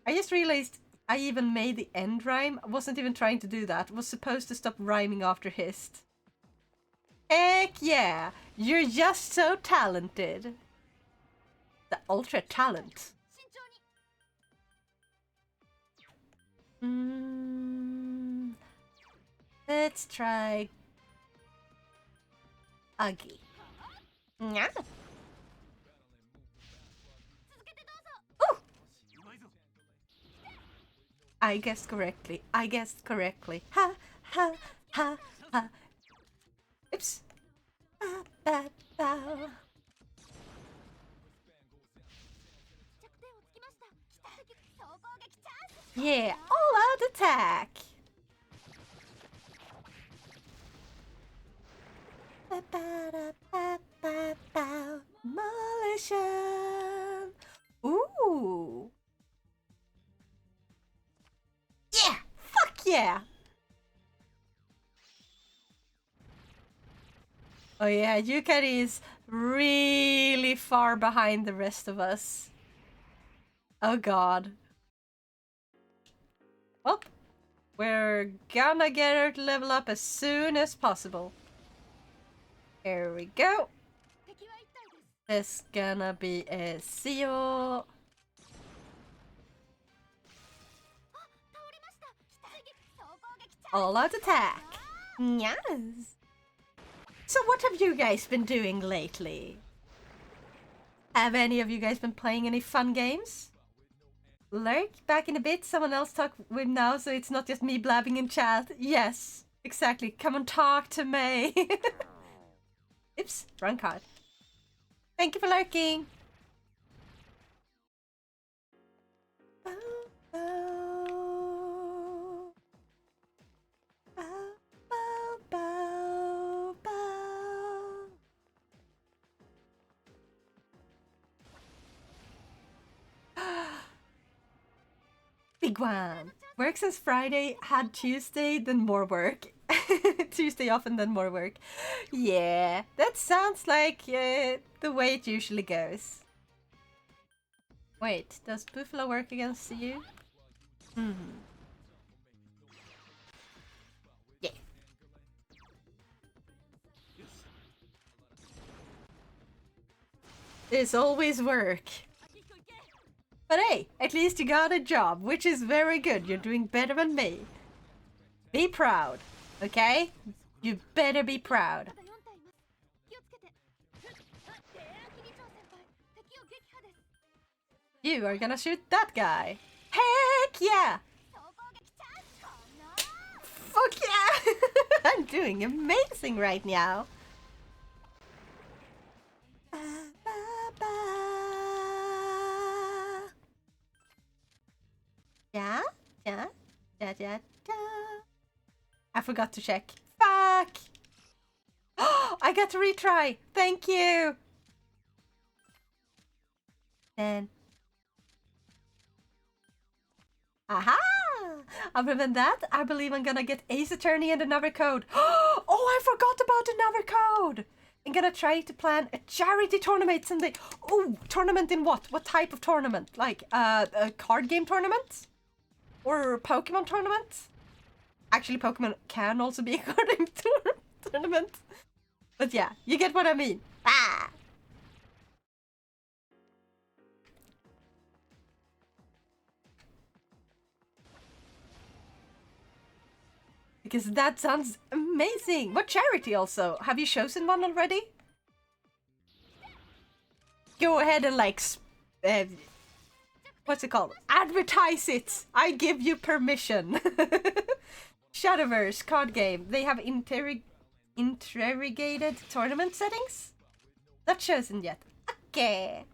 I just realized I even made the end rhyme. I wasn't even trying to do that. I was supposed to stop rhyming after hissed. Heck yeah! You're just so talented. The ultra talent. Let's try Agi. Yeah. Ooh. I guessed correctly. I guessed correctly. Ha ha ha ha. Oops. Yeah, all out attack. Demolition. Ooh. Yeah, fuck yeah. Oh yeah, Yukari is really far behind the rest of us. Oh god. Well, we're gonna get her to level up as soon as possible. Here we go. This gonna be a seal. All out attack. Yes. So what have you guys been doing lately? Have any of you guys been playing any fun games? Lurk, back in a bit, someone else talk with now, so it's not just me blabbing in chat. Yes, exactly. Come and talk to me. Oops, wrong card. Thank you for lurking. Big one. Work since Friday, had Tuesday, then more work. Tuesday off and then more work. Yeah, that sounds like the way it usually goes. Wait, does Buffalo work against you? Hmm. Yeah. There's always work. But hey, at least you got a job, which is very good. You're doing better than me. Be proud, okay? You better be proud. You are gonna shoot that guy. Heck yeah! Fuck yeah! I'm doing amazing right now. Yeah, yeah, yeah, yeah, yeah. I forgot to check. Fuck! Oh, I got to retry. Thank you. Then. Aha! Other than that, I believe I'm gonna get Ace Attorney and another code. Oh, I forgot about another code. I'm gonna try to plan a charity tournament someday. Oh, tournament in what? What type of tournament? Like a card game tournament? Or a Pokemon tournament? Actually, Pokemon can also be a card game tournament. But yeah, you get what I mean. Ah! Because that sounds amazing. What charity also? Have you chosen one already? Go ahead and like, what's it called? Advertise it. I give you permission. Shadowverse card game. They have interrogated tournament settings? Not chosen yet. Okay.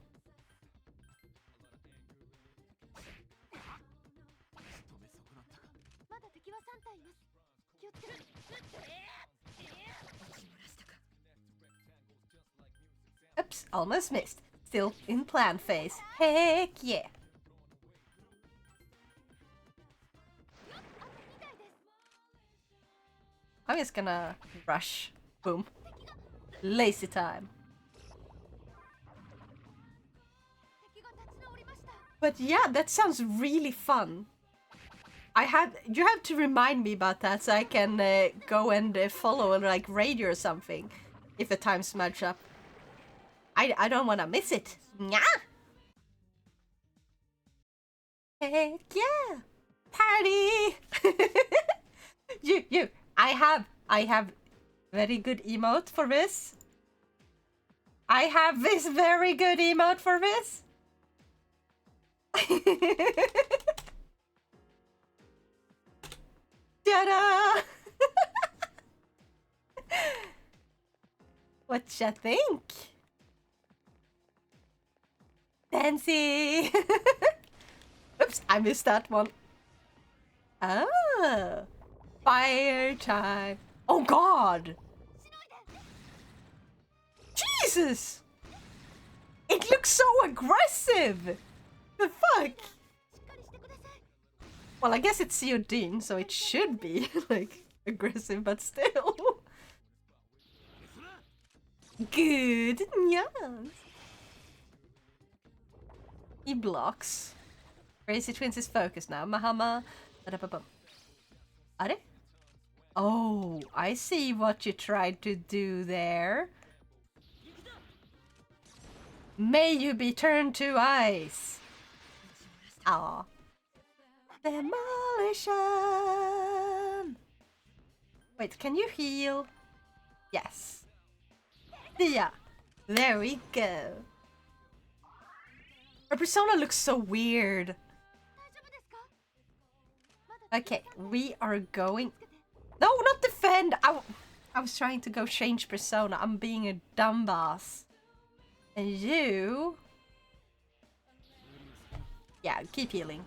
Oops, almost missed. Still in plan phase. Heck yeah. I'm just gonna rush. Boom. Lazy time. But yeah, that sounds really fun. You have to remind me about that so I can go and follow like radio or something if the times match up. I don't want to miss it. Nya! Heck yeah! Party! you. I have very good emote for this. I have this very good emote for this. Ta-da! What ya think? Fancy! Oops, I missed that one. Oh, fire time. Oh god! Jesus! It looks so aggressive! The fuck? Well, I guess it's COD, so it should be, like, aggressive, but still. Good, Nyan. He blocks. Crazy Twins is focused now. Mahama. Are? Oh, I see what you tried to do there. May you be turned to ice. Ah. Demolition. Wait, can you heal? Yes. Yeah. There we go. Her persona looks so weird. Okay, we are going... No, not defend! I was trying to go change persona. I'm being a dumbass. And you... Yeah, keep healing.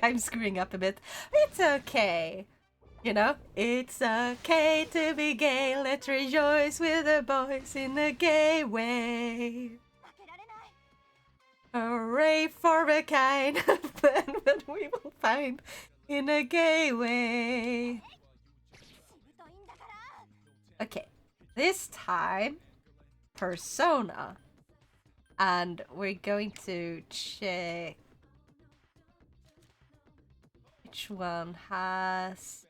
I'm screwing up a bit. It's okay. You know, it's okay to be gay. Let's rejoice with the boys in a gay way. Hooray for the kind of fun that we will find in a gay way. Okay, this time, persona. And we're going to check which one has...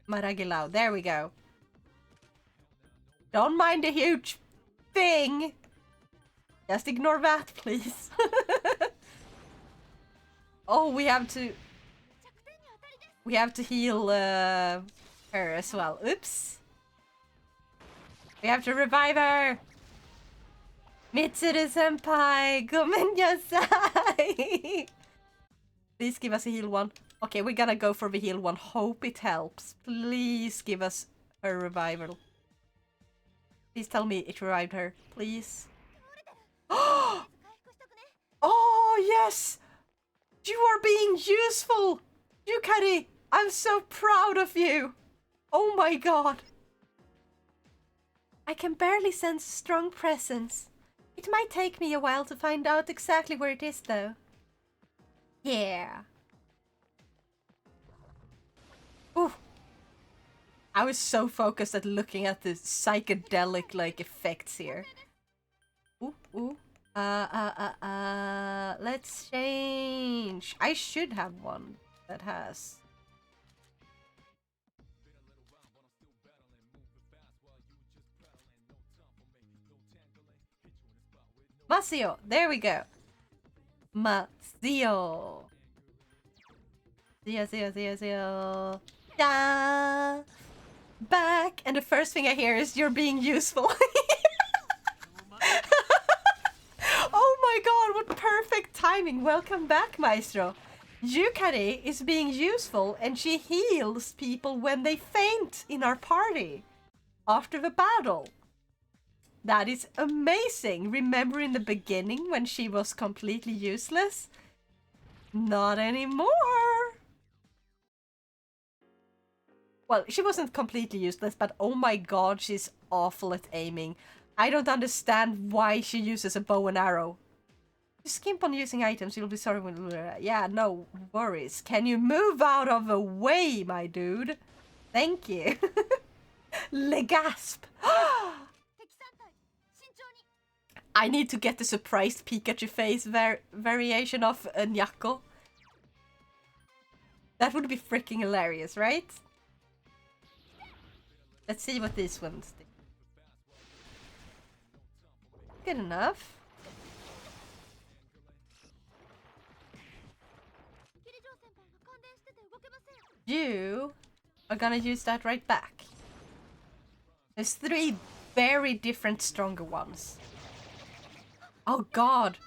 Maragilao. There we go. Don't mind the huge thing. Just ignore that, please. Oh, we have to heal her as well. Oops. We have to revive her. Mitsuru senpai, gomen nasai. Please give us a heal one. Okay, we're gonna go for the heal one. Hope it helps. Please give us her revival. Please tell me it revived her. Please. Oh, yes! You are being useful! Yukari, I'm so proud of you! Oh my god. I can barely sense a strong presence. It might take me a while to find out exactly where it is, though. Yeah. Ooh. I was so focused at looking at the psychedelic like effects here. Ooh, ooh. Let's change. I should have one that has. Masio, there we go. Masio. Zio. Da! Back! And the first thing I hear is you're being useful. Oh my god, what perfect timing. Welcome back, Maestro. Yukari is being useful and she heals people when they faint in our party after the battle. That is amazing. Remember in the beginning when she was completely useless? Not anymore. Well, she wasn't completely useless, but oh my god, she's awful at aiming. I don't understand why she uses a bow and arrow. Just skimp on using items, you'll be sorry when... Yeah, no worries. Can you move out of the way, my dude? Thank you. Legasp. I need to get the surprised Pikachu face variation of Nyako. That would be freaking hilarious, right? Let's see what these ones do. Good enough. You are gonna use that right back. There's 3 very different stronger ones. Oh god.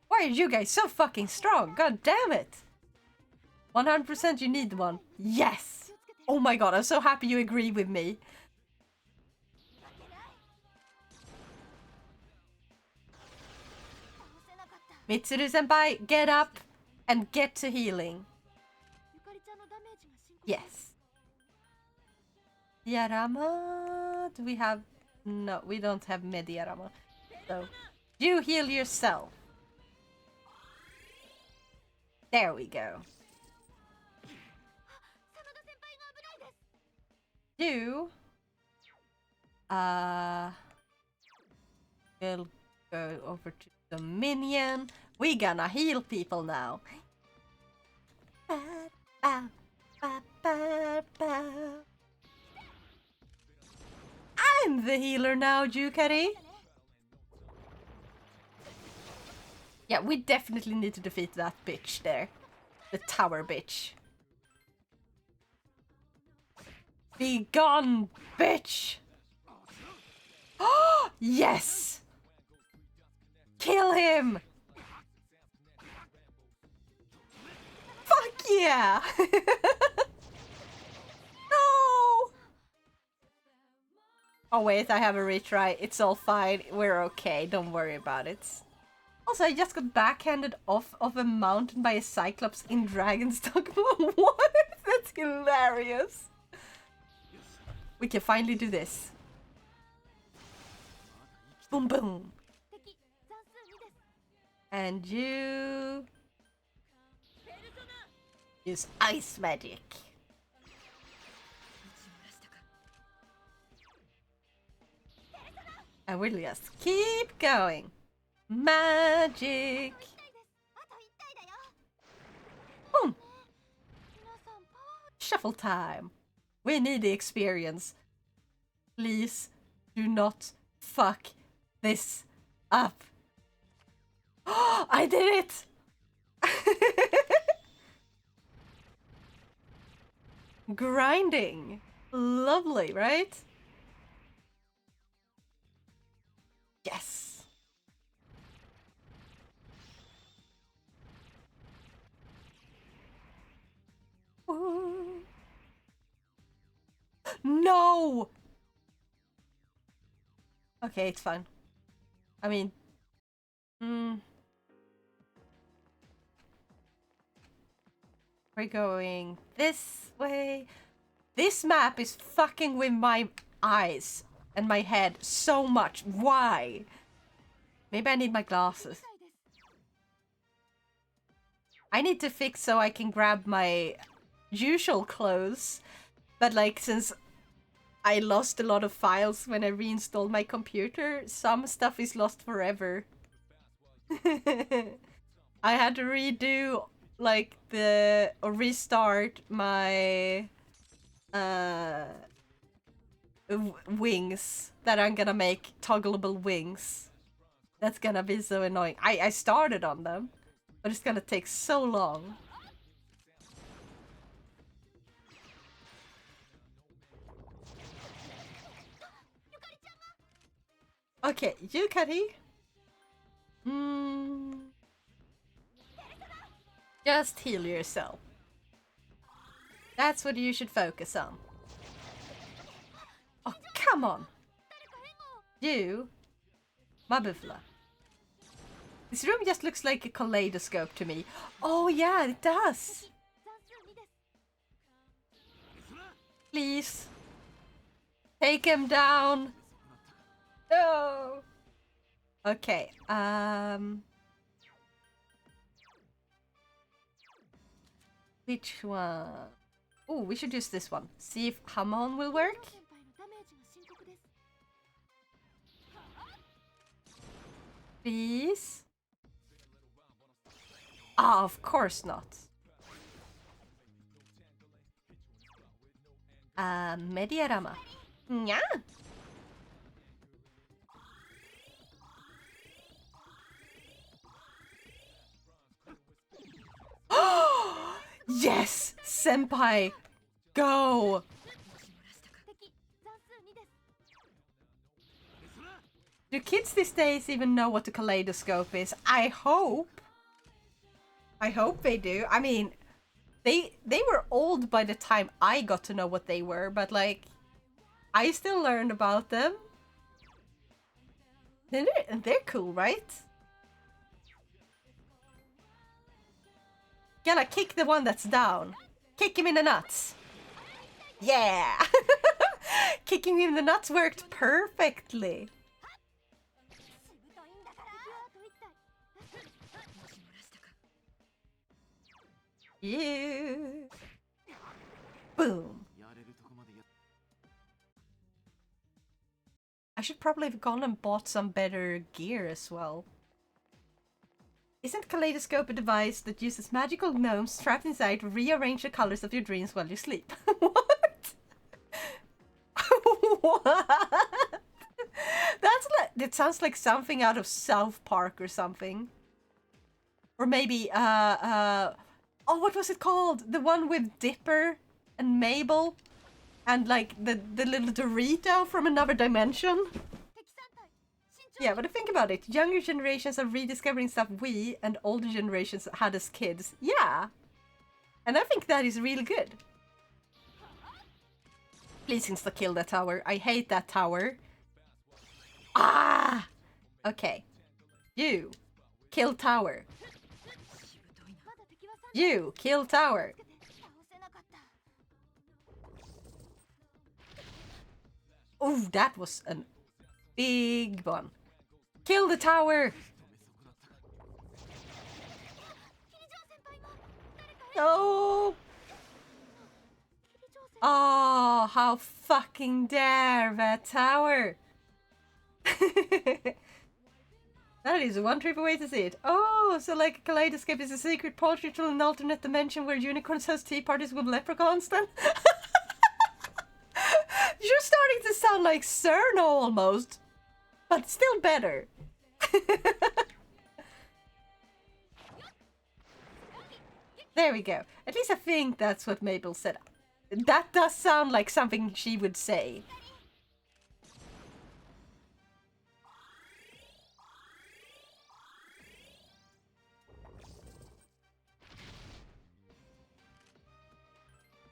Why Why are you guys so fucking strong? God damn it! 100% you need one. Yes! Oh my god, I'm so happy you agree with me. Mitsuru-senpai, get up and get to healing. ゆかりちゃんのダメージが深刻。 Yes. Diarama? Do we have... No, we don't have Mediarama. So, you heal yourself. There we go. 真田先輩が危ないです。 You... We'll go over to the minion. We gonna heal people now. I'm the healer now, Yukari. Yeah, we definitely need to defeat that bitch there. The tower bitch. Be gone, bitch! Oh, yes! Kill him! Fuck yeah! No! Oh wait, I have a retry. It's all fine. We're okay. Don't worry about it. Also, I just got backhanded off of a mountain by a cyclops in Dragonstock. What? That's hilarious. We can finally do this. Boom boom. 敵残数2です。 And you... use ice magic. And we'll just keep going. Magic. 痛いです。あと1体だよ。 Boom. 皆さんパワー Shuffle time. We need the experience. Please do not fuck this up. I did it! Grinding. Lovely, right? Yes. Ooh. No! Okay, it's fine. I mean... We're going this way. This map is fucking with my eyes and my head so much. Why? Maybe I need my glasses. 痛いです。 I need to fix so I can grab my usual clothes. But like, since I lost a lot of files when I reinstalled my computer, some stuff is lost forever. I had to redo like or restart my wings that I'm gonna make toggleable wings. That's gonna be so annoying. I started on them, but it's gonna take so long. Okay, Yukari. Just heal yourself. That's what you should focus on. Oh, come on. You, Mabufla. This room just looks like a kaleidoscope to me. Oh yeah, it does. 残数2です。 Please. Take him down. No. Okay, which one? Oh, we should use this one. See if Hamon will work. 先輩のダメージが深刻です。 Please. Ah, of course not. Mediarama. Nyan. Yes! Senpai! Go! 敵残数2です。 Do kids these days even know what a kaleidoscope is? I hope. I hope they do. I mean, they were old by the time I got to know what they were, but like, I still learned about them. They're cool, right? Gotta kick the one that's down. Kick him in the nuts. Yeah! Kicking him in the nuts worked perfectly. Yeah. Boom. I should probably have gone and bought some better gear as well. Isn't Kaleidoscope a device that uses magical gnomes trapped inside to rearrange the colors of your dreams while you sleep? What? What? That's like, it sounds like something out of South Park or something. Or maybe, oh, what was it called? The one with Dipper and Mabel and like the little Dorito from another dimension. Yeah, but think about it. Younger generations are rediscovering stuff we and older generations had as kids. Yeah. And I think that is really good. Please insta-kill that tower. I hate that tower. Ah! Okay. You. Kill tower. You. Kill tower. Ooh, that was a big one. Kill the tower! No! Oh, how fucking dare that tower! That is one triple way to see it. Oh, so like a kaleidoscope is a secret portal to an alternate dimension where unicorns host tea parties with leprechauns then? You're starting to sound like Cerno almost, but still better. There we go. At least I think that's what Mabel said. That does sound like something she would say.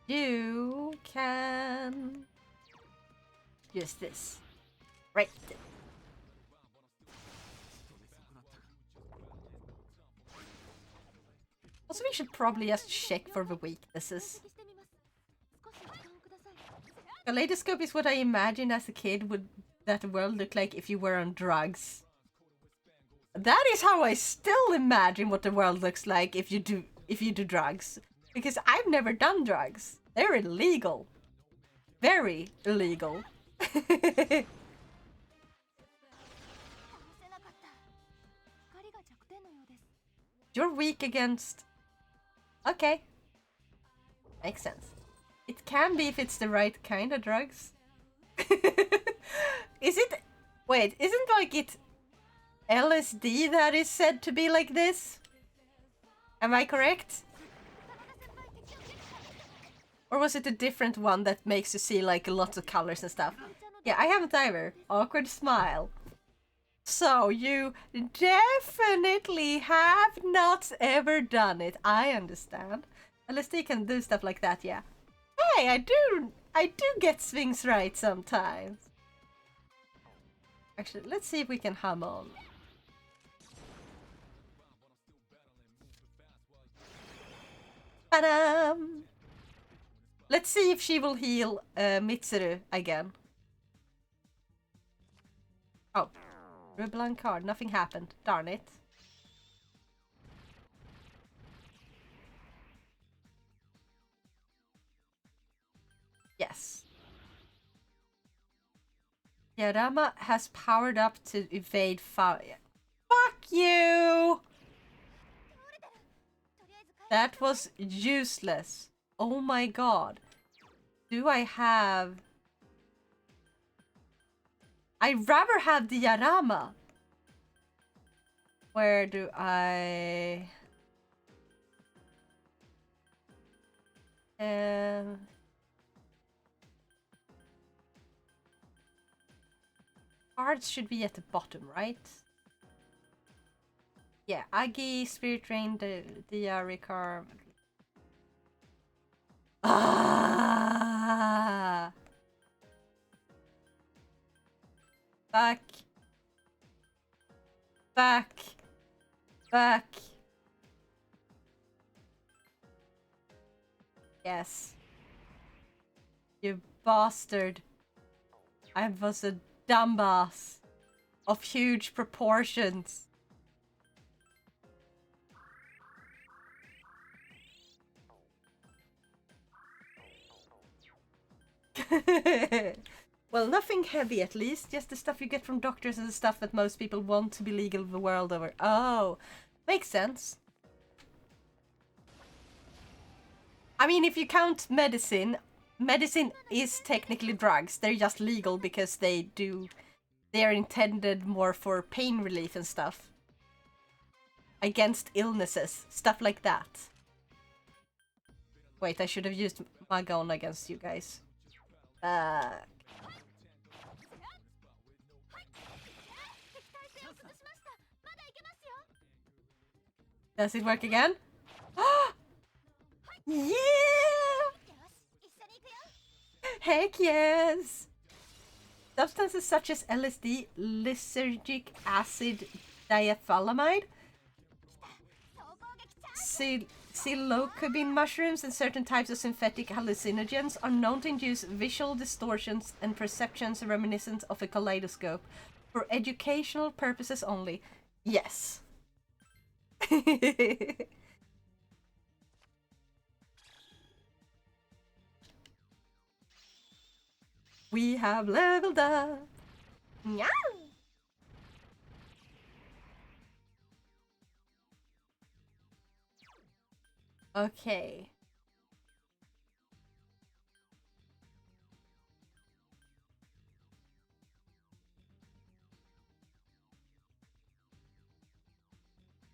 You can use this. Right. Also, we should probably just check for the weaknesses. Kaleidoscope is what I imagined as a kid would that the world looked like if you were on drugs. That is how I still imagine what the world looks like if you do drugs. Because I've never done drugs. They're illegal. Very illegal. You're weak against... Okay. Makes sense. It can be if it's the right kind of drugs. Is it... Wait, isn't like it LSD that is said to be like this? Am I correct? Or was it a different one that makes you see like lots of colors and stuff? Yeah, I haven't either. Awkward smile. So, you definitely have not ever done it. I understand. LSD can do stuff like that, yeah. Hey, I do get swings right sometimes. Actually, let's see if we can hum on. Ta-dam! Let's see if she will heal Mitsuru again. Oh. Drew a blank card. Nothing happened. Darn it. Yes. Yarama has powered up to evade fire. Fuck you! That was useless. Oh my god. Do I have... I'd rather have the Yarama. Where do I... Cards should be at the bottom, right? Yeah, Agi, Spirit Rain, Dia, Ricard. Ah! Back. Back. Back. Yes. You bastard. I was a dumbass of huge proportions. Well, nothing heavy at least, just the stuff you get from doctors and the stuff that most people want to be legal the world over. Oh, makes sense. I mean, if you count medicine, medicine is technically drugs. They're just legal because they're intended more for pain relief and stuff. Against illnesses, stuff like that. Wait, I should have used Magon against you guys. Does it work again? Yeah! Heck yes! Substances such as LSD, lysergic acid diethylamide, psilocybin mushrooms, and certain types of synthetic hallucinogens are known to induce visual distortions and perceptions reminiscent of a kaleidoscope for educational purposes only. Yes. We have leveled up. Nyan! Okay.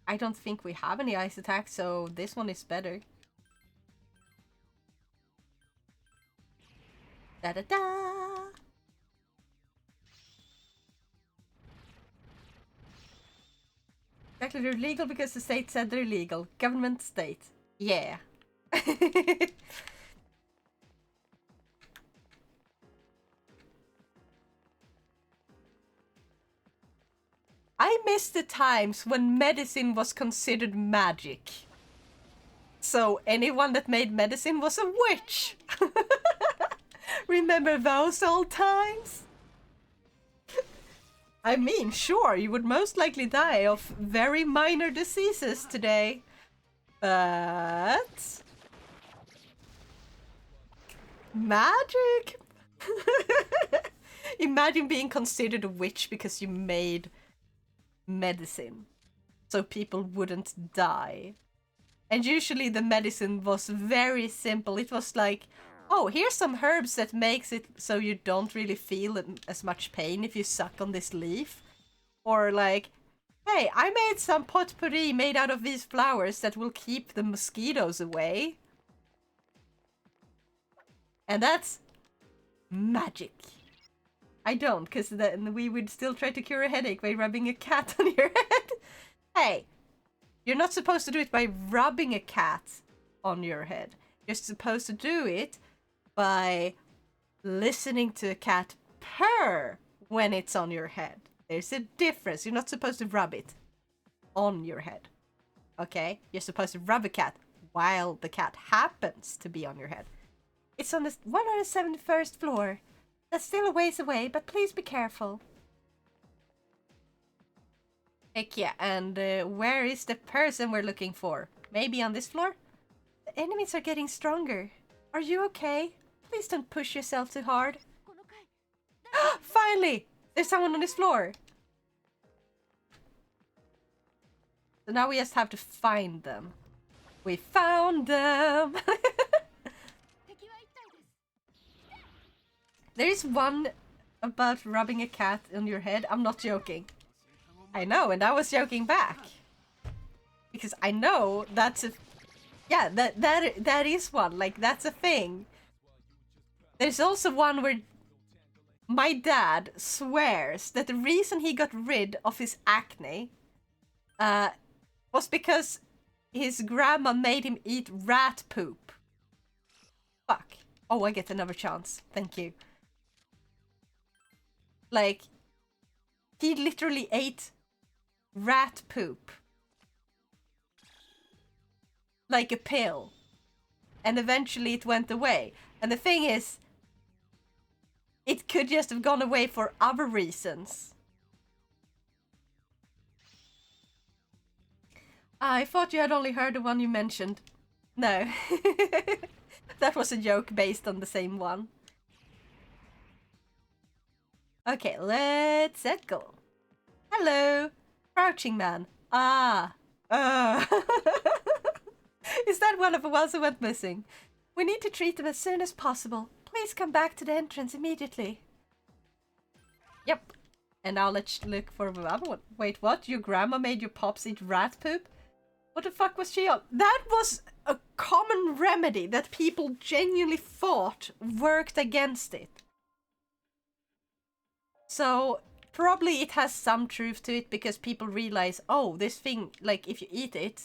I don't think we have any ice attacks, so this one is better. Da da da! Exactly, they're legal because the state said they're legal. Government state. Yeah. I miss the times when medicine was considered magic. So anyone that made medicine was a witch. Remember those old times? I mean, sure, you would most likely die of very minor diseases today. But... magic? Imagine being considered a witch because you made medicine. So people wouldn't die. And usually the medicine was very simple. It was like, oh, here's some herbs that makes it so you don't really feel as much pain if you suck on this leaf. Or like, hey, I made some potpourri made out of these flowers that will keep the mosquitoes away. And that's magic. I don't, because then we would still try to cure a headache by rubbing a cat on your head. Hey, you're not supposed to do it by rubbing a cat on your head. You're supposed to do it by listening to a cat purr when it's on your head. There's a difference. You're not supposed to rub it on your head. Okay? You're supposed to rub a cat while the cat happens to be on your head. It's on the 171st floor. That's still a ways away, but please be careful. Heck yeah, and where is the person we're looking for? Maybe on this floor? The enemies are getting stronger. Are you okay? Please don't push yourself too hard. Finally! There's someone on this floor. So now we just have to find them. We found them! There's one about rubbing a cat on your head. I'm not joking. I know, and I was joking back. Because I know that's a... yeah, that is one. Like, that's a thing. There's also one where my dad swears that the reason he got rid of his acne was because his grandma made him eat rat poop. Fuck. Oh, I get another chance. Thank you. Like, he literally ate rat poop. Like a pill. And eventually it went away. And the thing is, it could just have gone away for other reasons. I thought you had only heard the one you mentioned. No. That was a joke based on the same one. Okay, let's go. Hello, crouching man. Ah. Is that one of the ones who went missing? We need to treat them as soon as possible. Please come back to the entrance immediately. Yep. And now let's look for the other one. Wait, what? Your grandma made your pops eat rat poop? What the fuck was she on? That was a common remedy that people genuinely thought worked against it. So probably it has some truth to it because people realize, oh, this thing, like if you eat it,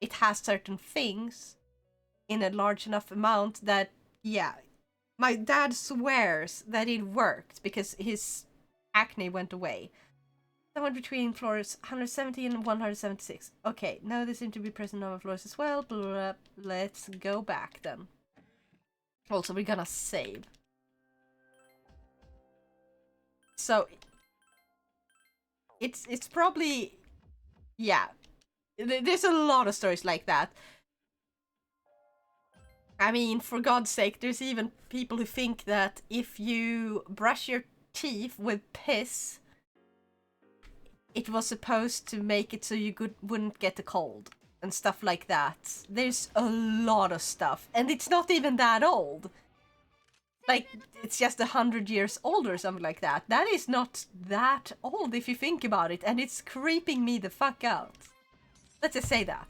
it has certain things in a large enough amount that, yeah. My dad swears that it worked because his acne went away. Someone between floors 170 and 176. Okay, now they seem to be present on the floors as well. Blah, blah, blah. Let's go back then. Also, we're gonna save. So it's probably, yeah. There's a lot of stories like that. I mean, for God's sake, there's even people who think that if you brush your teeth with piss, it was supposed to make it so you wouldn't get a cold and stuff like that. There's a lot of stuff, and it's not even that old. Like, it's just 100 years old or something like that. That is not that old if you think about it, and it's creeping me the fuck out. Let's just say that.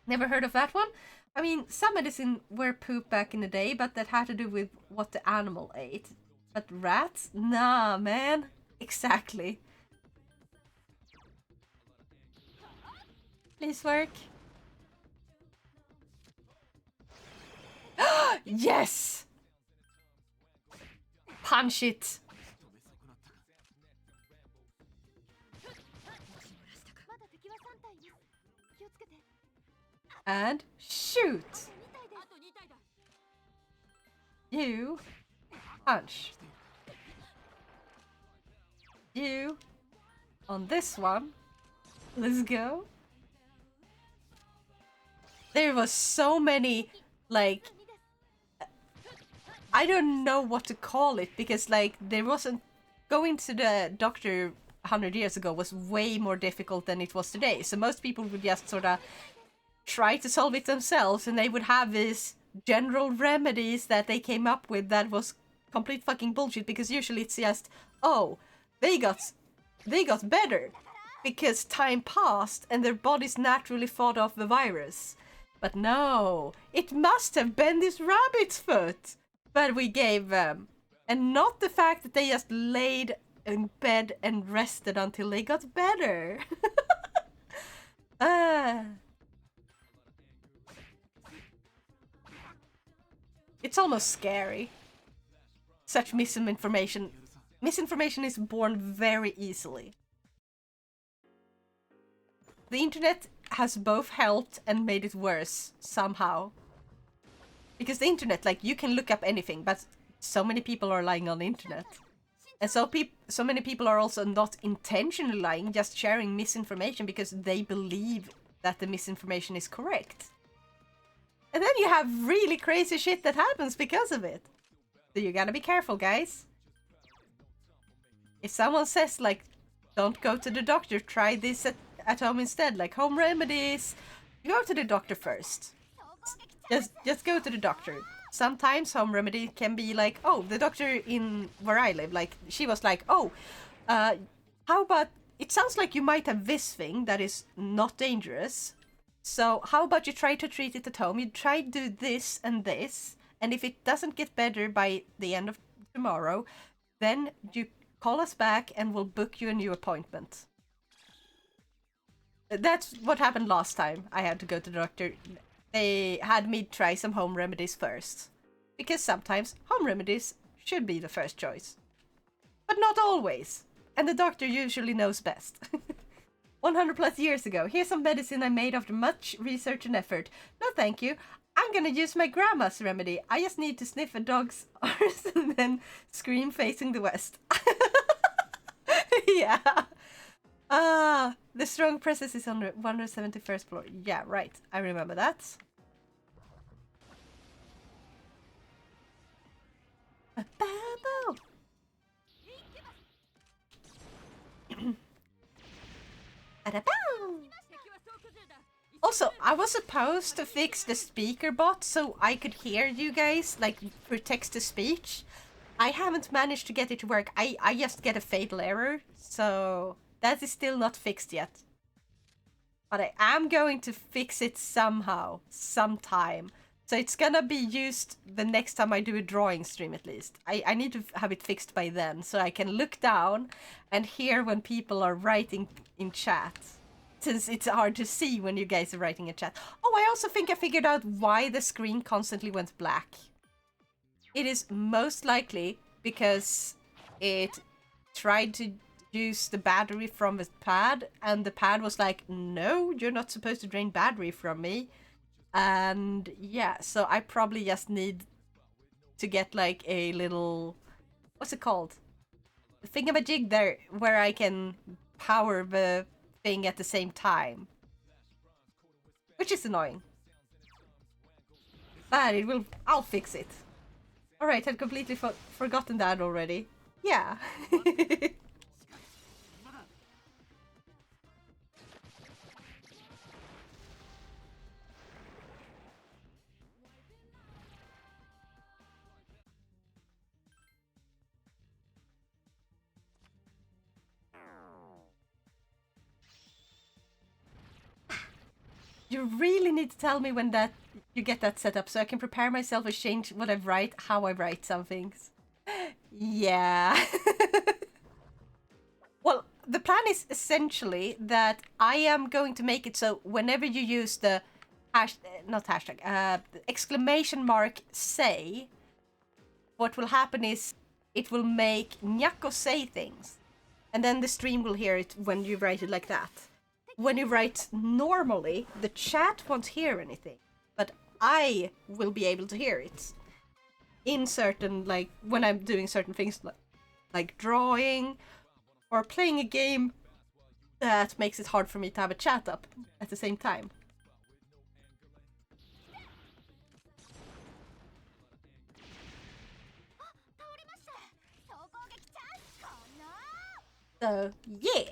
Never heard of that one? I mean, some medicine were poop back in the day, but that had to do with what the animal ate. But rats? Nah, man. Exactly. Please work. Yes! Punch it! And shoot! You punch. You on this one. Let's go. There was so many, like, I don't know what to call it because, like, there wasn't, going to the doctor 100 years ago was way more difficult than it was today. So most people would just sort of try to solve it themselves, and they would have these general remedies that they came up with that was complete fucking bullshit, because usually it's just, oh, they got better because time passed and their bodies naturally fought off the virus. But no, it must have been this rabbit's foot that we gave them, and not the fact that they just laid in bed and rested until they got better. It's almost scary. Such misinformation. Misinformation is born very easily. The internet has both helped and made it worse, somehow. Because the internet, like, you can look up anything, but so many people are lying on the internet. And so many people are also not intentionally lying, just sharing misinformation because they believe that the misinformation is correct. And then you have really crazy shit that happens because of it. So you gotta be careful, guys. If someone says, like, don't go to the doctor, try this at home instead, like home remedies, go to the doctor first. Just go to the doctor. Sometimes home remedy can be like, oh, the doctor in where I live, like, she was like, oh, how about, it sounds like you might have this thing that is not dangerous. So how about you try to treat it at home? You try to do this, and if it doesn't get better by the end of tomorrow, then you call us back and we'll book you a new appointment. That's what happened last time I had to go to the doctor. They had me try some home remedies first. Because sometimes home remedies should be the first choice. But not always. And the doctor usually knows best. 100 plus years ago, here's some medicine I made after much research and effort. No thank you. I'm gonna use my grandma's remedy. I just need to sniff a dog's arse and then scream facing the west. Yeah. The strong presence is on the 171st floor. Yeah, right. I remember that. Also, I was supposed to fix the speaker bot so I could hear you guys, like, for text-to-speech. I haven't managed to get it to work. I just get a fatal error, so that is still not fixed yet. But I am going to fix it somehow, sometime. So it's gonna be used the next time I do a drawing stream at least. I need to have it fixed by then, so I can look down and hear when people are writing in chat. Since it's hard to see when you guys are writing in chat. Oh, I also think I figured out why the screen constantly went black. It is most likely because it tried to use the battery from the pad, and the pad was like, no, you're not supposed to drain battery from me. And yeah, so I probably just need to get like a little, what's it called? The thingamajig there where I can power the thing at the same time. Which is annoying. But it will, I'll fix it. Alright, I'd completely forgotten that already. Yeah. You really need to tell me when that you get that set up so I can prepare myself and change what I write, how I write some things. Yeah. Well, the plan is essentially that I am going to make it so whenever you use the exclamation mark say, what will happen is it will make Nyako say things. And then the stream will hear it when you write it like that. When you write normally, the chat won't hear anything, but I will be able to hear it. In certain, like, when I'm doing certain things, like drawing, or playing a game that makes it hard for me to have a chat up at the same time. So, yeah!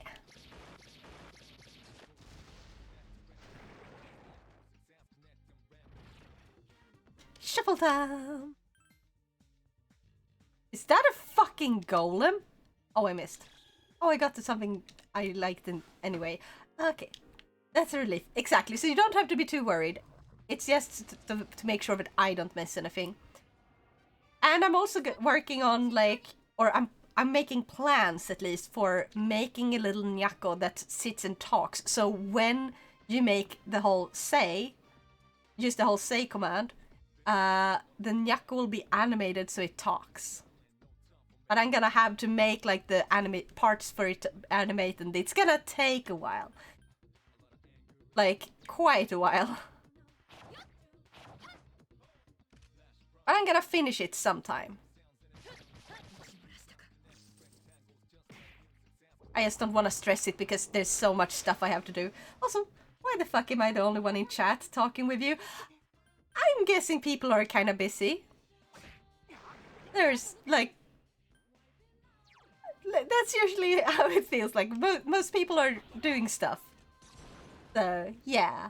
Shuffle time! Is that a fucking golem? Oh, I missed. Oh, I got to something I liked anyway. Okay. That's a relief. Exactly. So you don't have to be too worried. It's just to make sure that I don't miss anything. And I'm also working on, like... Or I'm making plans, at least, for making a little Nyako that sits and talks. So when you make the whole say... Use the whole say command... the Nyako will be animated so it talks. But I'm gonna have to make like the animate parts for it to animate, and it's gonna take a while. Like, quite a while. But I'm gonna finish it sometime. I just don't want to stress it because there's so much stuff I have to do. Also, why the fuck am I the only one in chat talking with you? I'm guessing people are kind of busy. There's, like... That's usually how it feels like. Most people are doing stuff. So, yeah.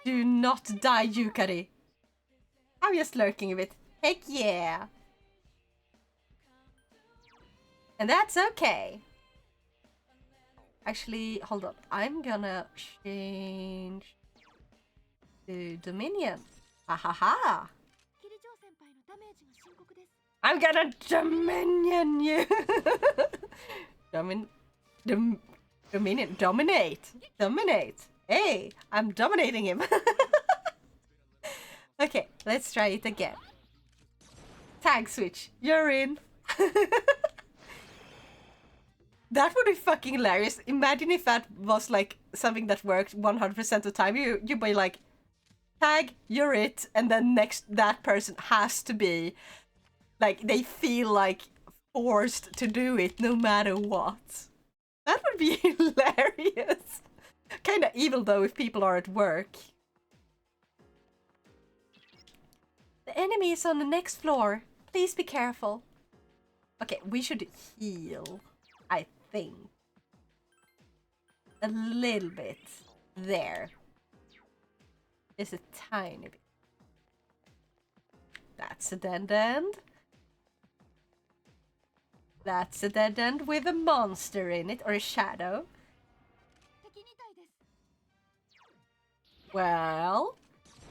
Do not die, Yukari. I'm just lurking a bit. Heck yeah. And that's okay. Actually, hold on. I'm gonna change to Dominion. Ha ha ha. キリジョー先輩のダメージが深刻です I'm gonna dominion you. Dominate. Hey, I'm dominating him. Okay, let's try it again. Tag switch. You're in. That would be fucking hilarious. Imagine if that was like something that worked 100% of the time. You'd be like, tag, you're it, and then next that person has to be like they feel like forced to do it no matter what. That would be hilarious. Kinda evil though if people are at work. The enemy is on the next floor. Please be careful. Okay, we should heal, I think. A little bit. There. Just a tiny bit. That's a dead end. That's a dead end with a monster in it, or a shadow. Well,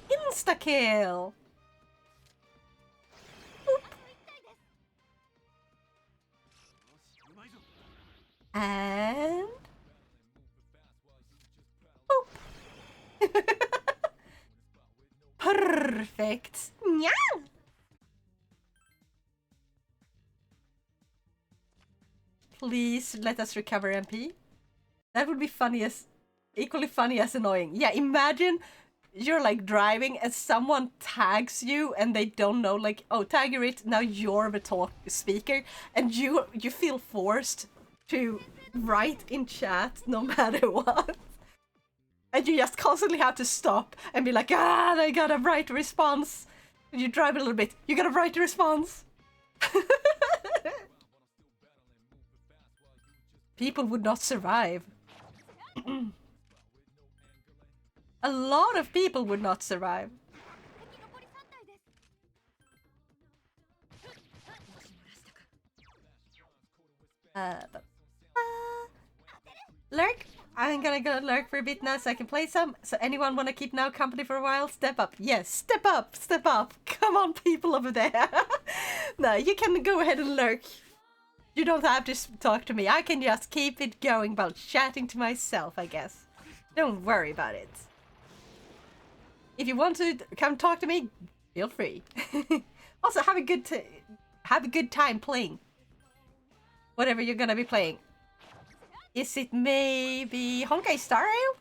insta-kill! And... boop! Perfect! Nyan! Please let us recover MP. That would be funny as... equally funny as annoying. Yeah, imagine you're like driving and someone tags you and they don't know, like, oh, tagger it, now you're the speaker, and you feel forced to write in chat no matter what. And you just constantly have to stop and be like, ah, I gotta write a response. And you drive a little bit, you gotta write a response. People would not survive. A lot of people would not survive. Lurk? I'm gonna go lurk for a bit now so I can play some. So anyone wanna keep Nao company for a while? Step up. Yes, step up, step up. Come on, people over there. No, you can go ahead and lurk. You don't have to talk to me. I can just keep it going while chatting to myself, I guess. Don't worry about it. If you want to come talk to me, feel free. Also, have a good time playing. Whatever you're gonna be playing. Is it maybe Honkai Star Rail?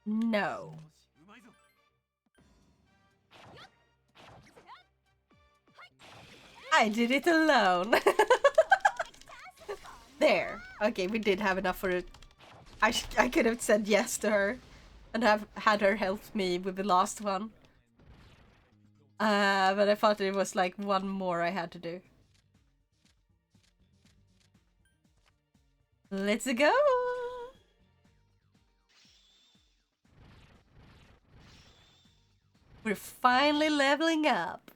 No. I did it alone. There. Okay, we did have enough for it. I could have said yes to her and have had her help me with the last one. But I thought it was like one more I had to do. Let's go! We're finally leveling up.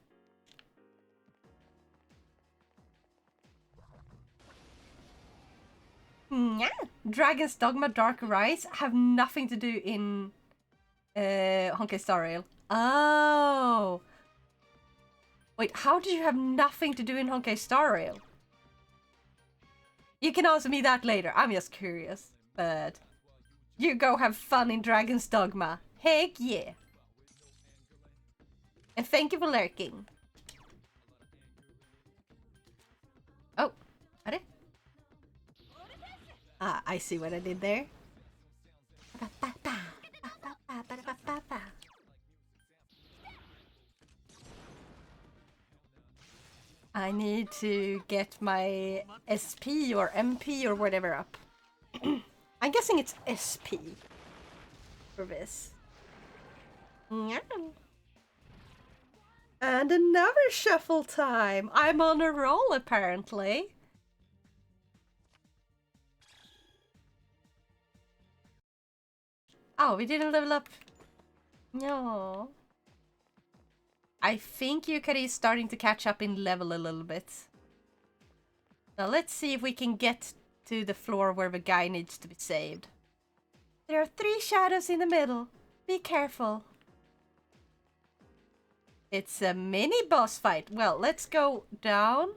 Yeah. Dragon's Dogma Dark Rise have nothing to do in Honkai Star Rail. Oh! Wait, how do you have nothing to do in Honkai Star Rail? You can answer me that later. I'm just curious. But you go have fun in Dragon's Dogma. Heck yeah! And thank you for lurking. Oh, are it? Ah, I see what I did there. I need to get my SP or MP or whatever up. I'm guessing it's SP for this. Yeah. And another shuffle time. I'm on a roll apparently. Oh, we didn't level up. No. I think Yukari is starting to catch up in level a little bit. Now let's see if we can get to the floor where the guy needs to be saved. There are 3 shadows in the middle. Be careful. It's a mini boss fight. Well, let's go down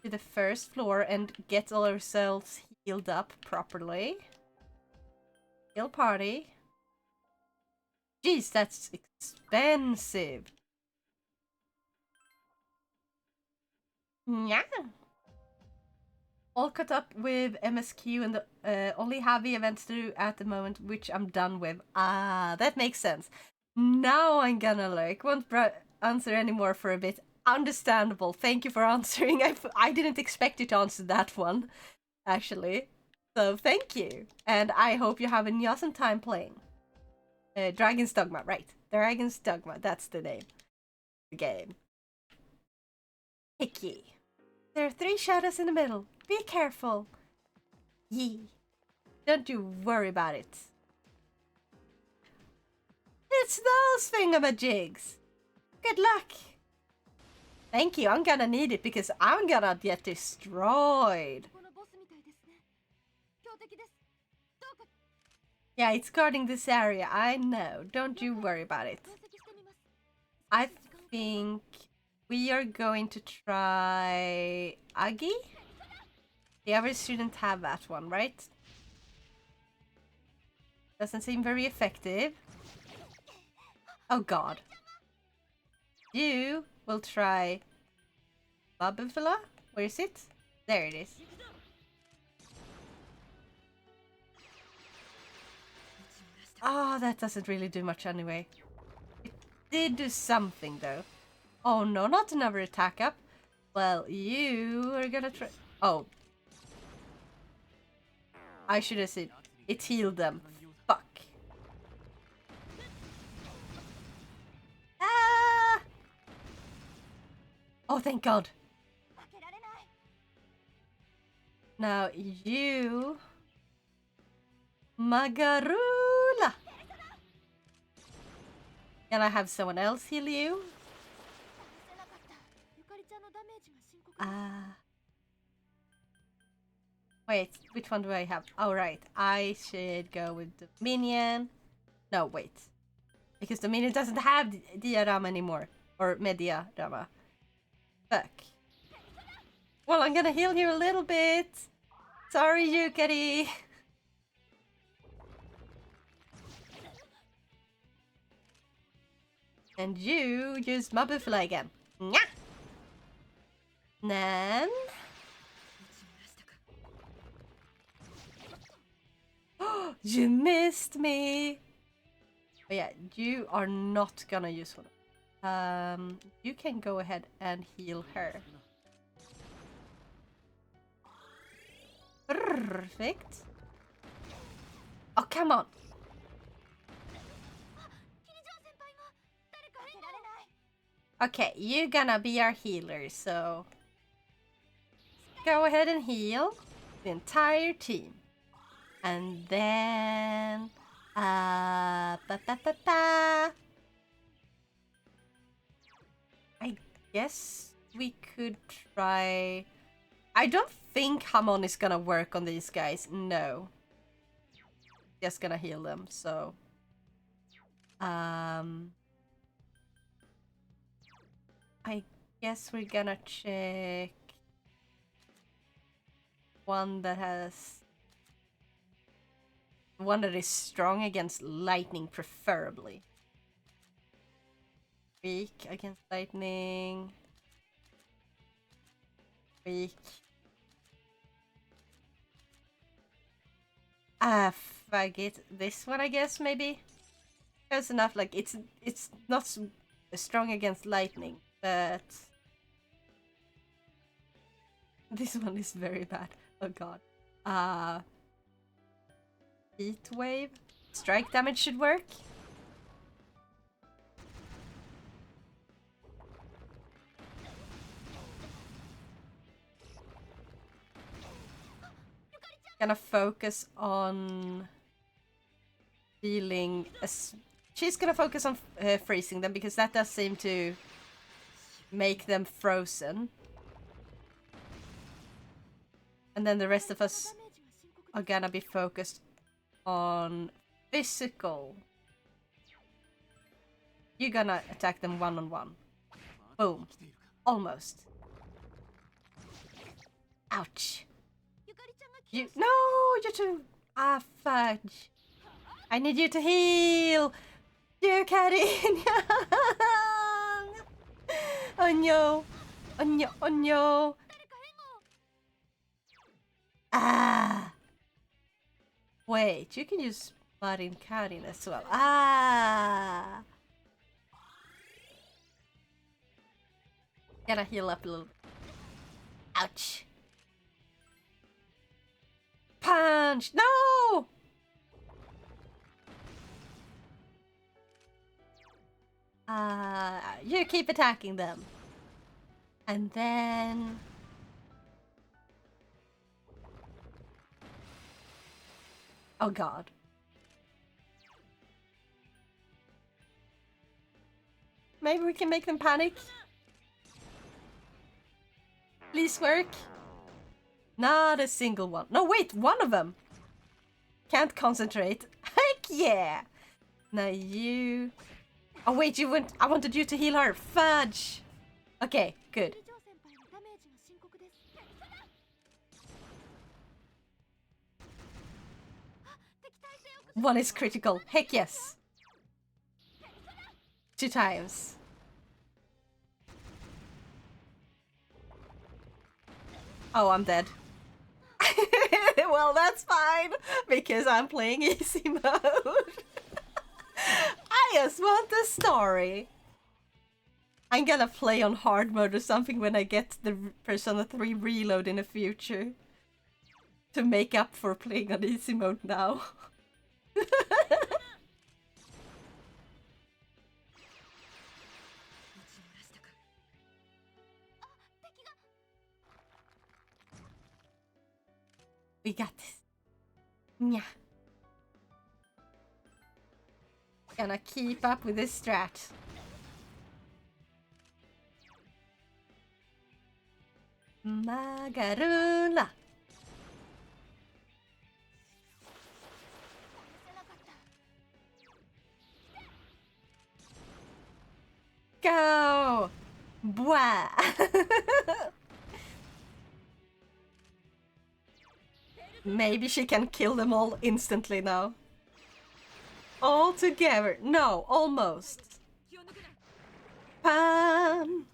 to the first floor and get ourselves healed up properly. Heal party. Jeez, that's expensive. Yeah. All caught up with MSQ and the only have the events to do at the moment, which I'm done with. Ah, that makes sense. Now I'm gonna lurk. Won't answer anymore for a bit. Understandable. Thank you for answering. I didn't expect you to answer that one, actually. So thank you. And I hope you have an awesome time playing. Dragon's Dogma, right. Dragon's Dogma, that's the name. The game. Hickey. There are 3 shadows in the middle. Be careful. Yee. Don't you worry about it. It's those thingamajigs. Good luck. Thank you, I'm gonna need it because I'm gonna get destroyed. Yeah, it's guarding this area, I know. Don't you worry about it. I think we are going to try Agi. The average student have that one, right? Doesn't seem very effective. Oh god. You will try Babufala? Where is it? There it is. Oh, that doesn't really do much anyway. It did do something though. Oh no, not another attack up. Well, you are gonna try... Oh. I should have said it healed them. Fuck. Ah! Oh, thank God. Now you... Magarula! Can I have someone else heal you? Wait, which one do I have? Oh, right. I should go with the minion. No, wait. Because the minion doesn't have diorama anymore. Or mediarama. Fuck. Well, I'm gonna heal you a little bit. Sorry, Yukari. And you use Mabufla again. Nya! Nan. You missed me. But yeah, you are not gonna use one. You can go ahead and heal her. Perfect. Oh, come on. Okay, you're gonna be our healer, so go ahead and heal the entire team. And then I guess we could try... I don't think Hamon is gonna work on these guys, no. Just gonna heal them, so... I guess we're gonna check one that has... One that is strong against lightning, preferably. Weak against lightning. Weak. Fuck it. This one, I guess, maybe? Close enough, like, it's not strong against lightning, but... This one is very bad. Oh god. Heat wave. Strike damage should work. Gonna focus on dealing. She's gonna focus on freezing them because that does seem to make them frozen. And then the rest of us are gonna be focused on physical. You're gonna attack them one-on-one. Boom. Almost. Ouch. You no, you're too fudge. I need you to heal. You Karin. Oh no. Oh no. Oh no. Ah. Wait, you can use Marin Karin as well. Ah. Gotta heal up a little bit. Ouch. Punch! No! You keep attacking them. And then... Oh god. Maybe we can make them panic? Please work. Not a single one. No, wait, one of them. Can't concentrate. Heck yeah. Now you... Oh wait, you went... I wanted you to heal her. Fudge. Okay, good. One is critical. Heck yes. 2 times. Oh, I'm dead. Well, that's fine, because I'm playing easy mode. I just want the story. I'm gonna play on hard mode or something when I get the Persona 3 reload in the future. To make up for playing on easy mode now. We got this. Yeah. Gonna keep up with this strat. Magarula. Go! Bwah! Maybe she can kill them all instantly now. All together. No, almost. Pam!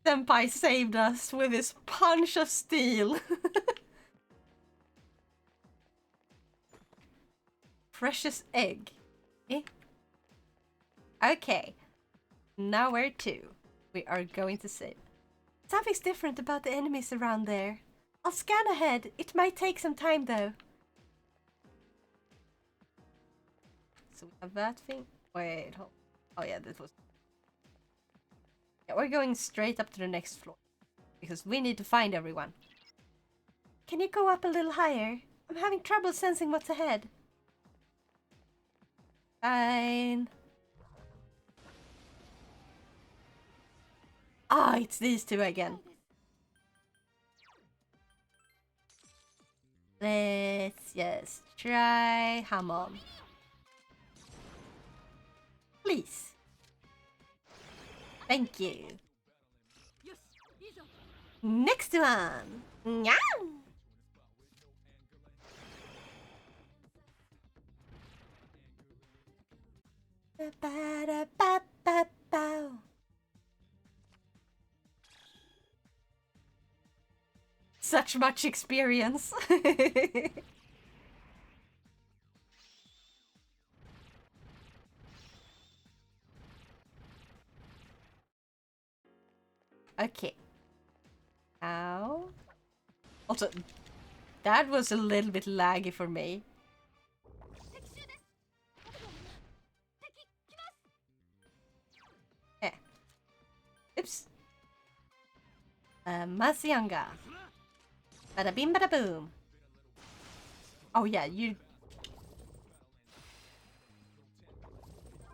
Senpai saved us with his punch of steel. Precious egg. Eh? Okay. Now where to? We are going to save. Something's different about the enemies around there. I'll scan ahead. It might take some time though. So we have that thing. Wait, hold. Oh yeah, this was... Yeah, we're going straight up to the next floor. Because we need to find everyone. Can you go up a little higher? I'm having trouble sensing what's ahead. Fine. Ah, it's these two again. Let's just try Hamon. Please. Thank you. Next one. Nyan. Such much experience. Okay. Now. Also, that was a little bit laggy for me. Eh. Oops. Masianga. Bada bim bada boom. Oh yeah, you...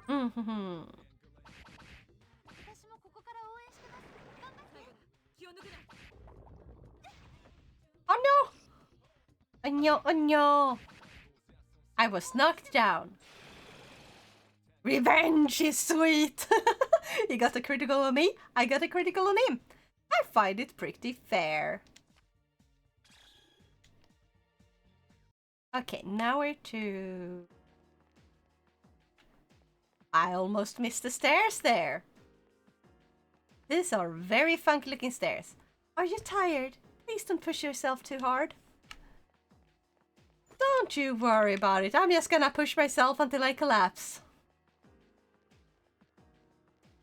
Mm-hmm. no, oh no. I was knocked down. Revenge is sweet. He got a critical on me, I got a critical on him. I find it pretty fair. Okay, now where to... I almost missed the stairs there. These are very funky looking stairs. Are you tired? Please don't push yourself too hard. Don't you worry about it. I'm just gonna push myself until I collapse.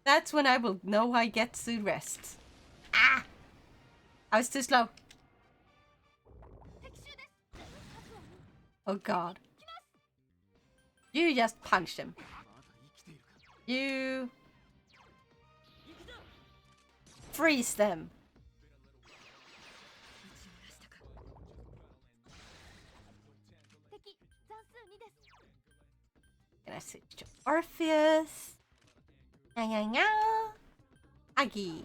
That's when I will know I get to rest. Ah! I was too slow. Oh god. You just punched him. You... freeze them. Can I switch to Orpheus? Nya. Agi.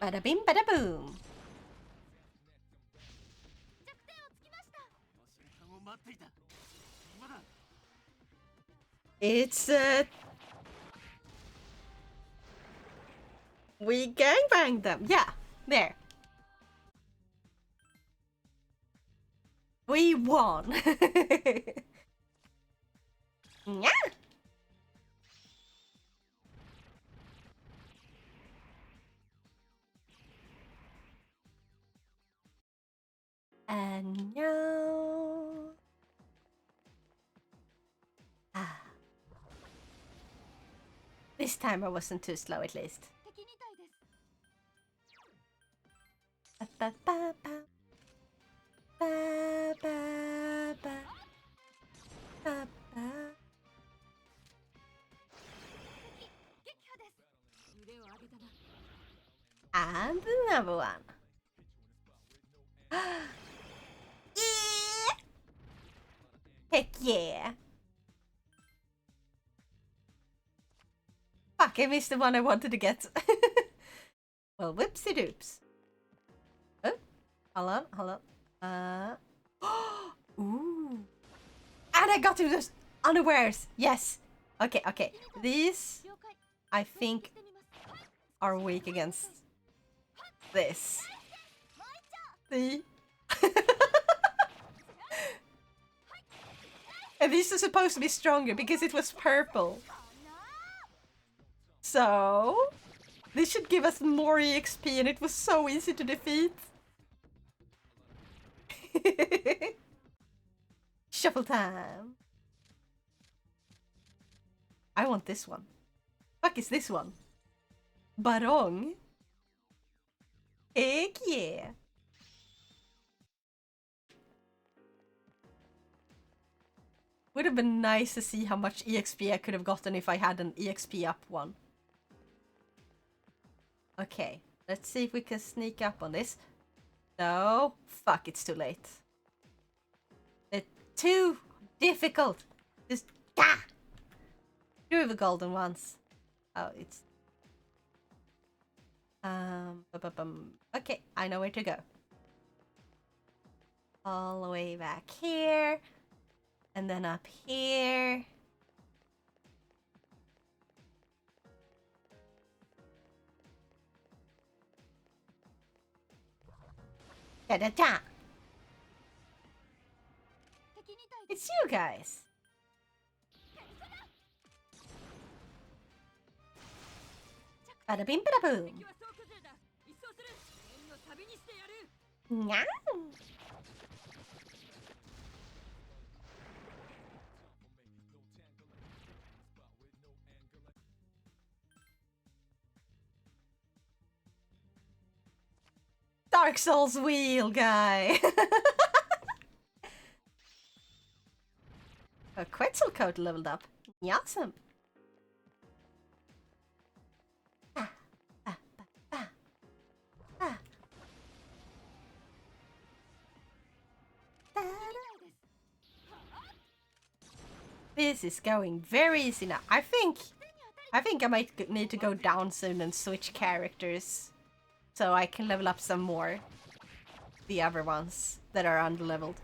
Bada bim, bada boom. It's we gangbanged them. Yeah, there. We won. Yeah. And no. Ah. This time I wasn't too slow at least. Ba, ba, ba, ba. Ba, ba, ba. Ba, ba. And another one. Yeah! Heck yeah! Fuck, I missed the one I wanted to get. Well, whoopsie doops. Oh, hold on. Ooh. And I got to those unawares. Yes. Okay. These, I think, are weak against this. See? And these are supposed to be stronger because it was purple. So, this should give us more EXP and it was so easy to defeat. Shuffle time. I want this one. Fuck is this one? Barong? Heck yeah. Would have been nice to see how much EXP I could have gotten if I had an EXP up one. Okay, let's see if we can sneak up on this. No, fuck, it's too late. It's too difficult. Just do the golden ones. Oh, it's okay, I know where to go. All the way back here. And then up here. Da-da-da! It's you guys! Bada bim bada boom! Nyan! Dark Souls wheel guy! A Quetzalcoatl leveled up. Awesome! This is going very easy now. I think I think I might need to go down soon and switch characters. So I can level up some more. The other ones that are underleveled.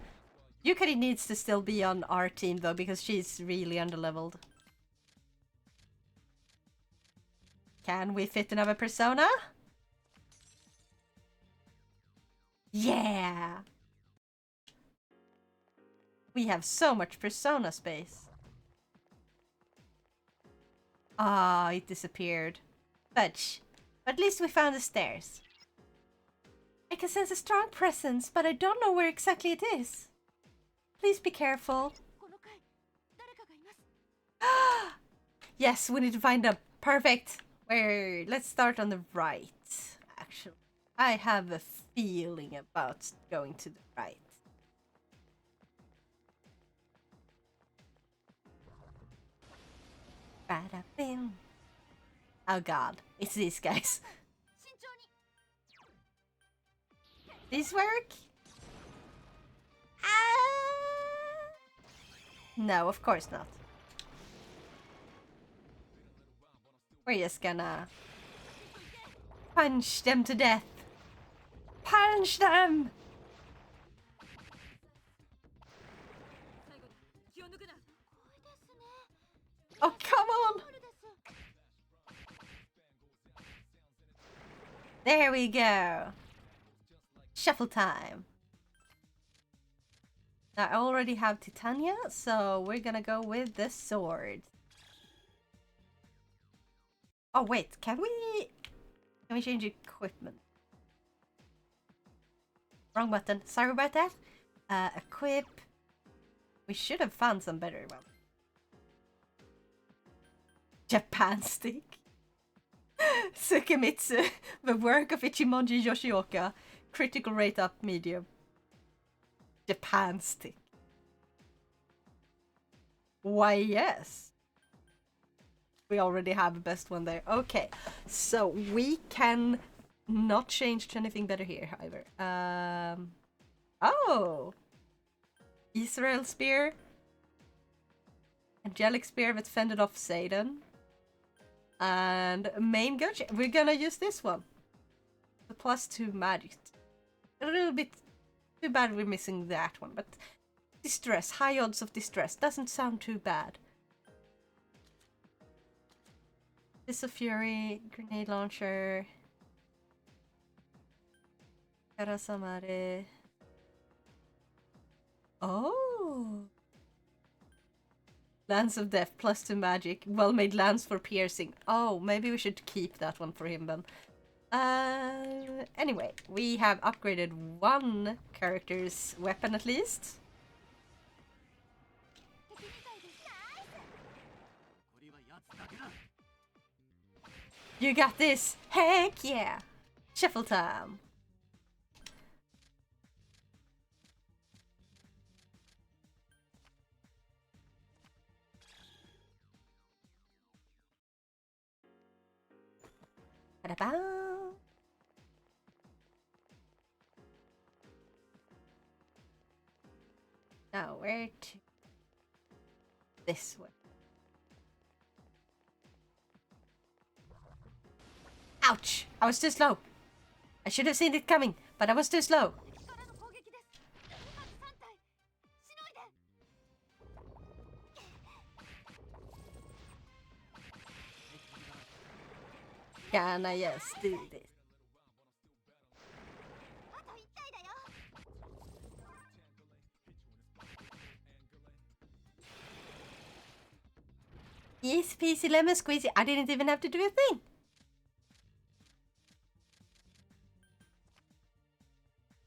Yukari needs to still be on our team though, because she's really underleveled. Can we fit another persona? Yeah! We have so much persona space. Ah, it disappeared. Fudge. But at least we found the stairs. I can sense a strong presence, but I don't know where exactly it is. Please be careful. この階誰かがいます Yes, we need to find them. Perfect. Where? Let's start on the right. Actually, I have a feeling about going to the right. Ba-da-bim. Oh god, it's these guys. 慎重に These work? No, of course not. We're just gonna punch them to death. Punch them! 最後だ気を抜くな Oh, come on! There we go. Shuffle time. Now, I already have Titania, so we're gonna go with the sword. Oh wait, can we change equipment? Wrong button. Sorry about that. Equip. We should have found some better one. Japan stick. Sukemitsu, the work of Ichimonji Yoshioka. Critical rate up medium. Japan stick. Why, yes. We already have the best one there. Okay, so we can not change to anything better here, however. Oh! Israel Spear. Angelic Spear that fended off Satan. And main gun. We're gonna use this one. The +2 magic. A little bit too bad we're missing that one, but distress, high odds of distress, doesn't sound too bad. This of Fury, grenade launcher. Karasamare. Oh! Lance of Death, +2 magic. Well-made lance for piercing. Oh, maybe we should keep that one for him then. Anyway, we have upgraded one character's weapon at least. You got this! Heck yeah! Shuffle time! Ba-da-ba. Now, where to? This way. Ouch! I was too slow. I should have seen it coming, but I was too slow. 敵からの攻撃ですまず3体しのいで Can I just do this? あと1体だよ Easy peasy lemon squeezy. I didn't even have to do a thing.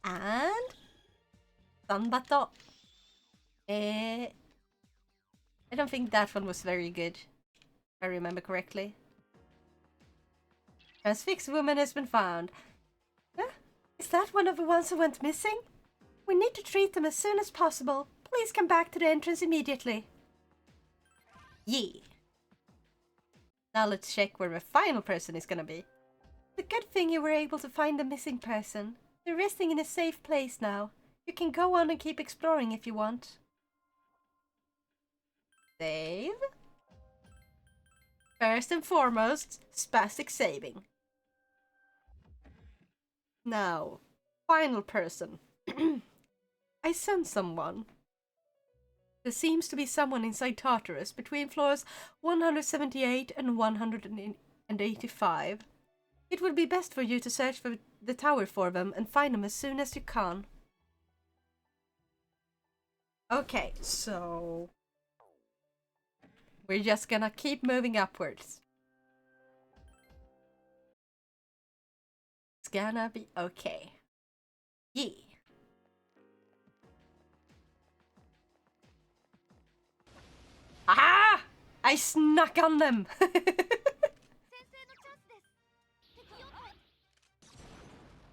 And Sanbato. I don't think that one was very good, if I remember correctly. Transfixed woman has been found. Huh? Is that one of the ones who went missing? We need to treat them as soon as possible. Please come back to the entrance immediately. Yeah. Now let's check where the final person is gonna be. The good thing you were able to find the missing person. They're resting in a safe place now. You can go on and keep exploring if you want. Save. First and foremost, spastic saving. Now, final person. I sense someone. There seems to be someone inside Tartarus between floors 178 and 185. It would be best for you to search for the tower for them and find them as soon as you can. Okay, so we're just gonna keep moving upwards. It's gonna be okay. Yeah. Ah! I snuck on them!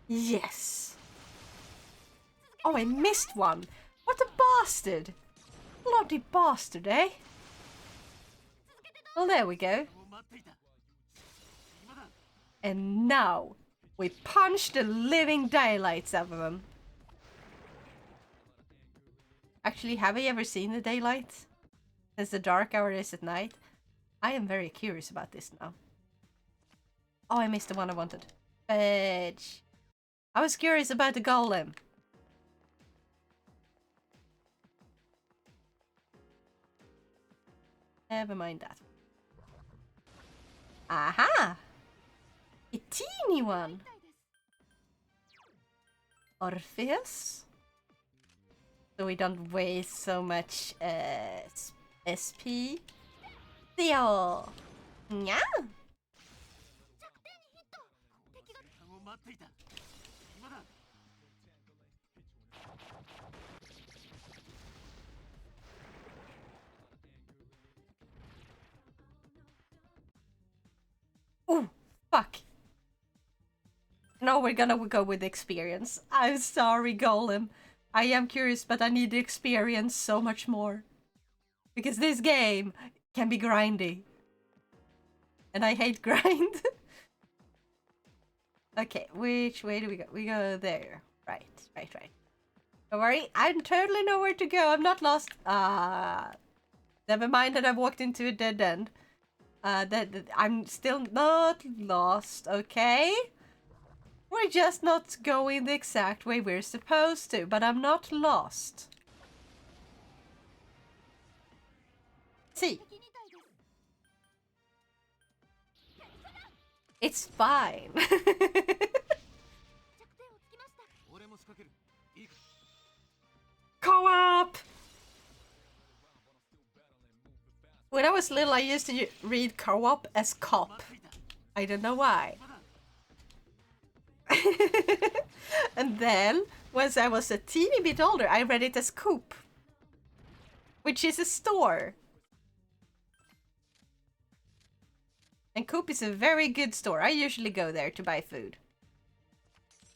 Yes. Oh, I missed one. What a bastard. Bloody bastard, eh? Well, there we go. And now, we punch the living daylights out of them. Actually, have I ever seen the daylight? Since the dark hour is at night? I am very curious about this now. Oh, I missed the one I wanted. Fudge. I was curious about the golem. Never mind that. Aha! A teeny one. Orpheus? So we don't waste so much SP. Theo! Yeah! Oh, fuck. No, we're gonna go with experience. I'm sorry, Golem. I am curious, but I need the experience so much more. Because this game can be grindy. And I hate grind. Okay, which way do we go? We go there. Right. Don't worry, I totally know where to go. I'm not lost. Never mind that I've walked into a dead end. I'm still not lost, okay? We're just not going the exact way we're supposed to, but I'm not lost. See? It's fine. Co-op! When I was little, I used to read co-op as cop. I don't know why. And then, once I was a teeny bit older, I read it as Coop. Which is a store. And Coop is a very good store. I usually go there to buy food.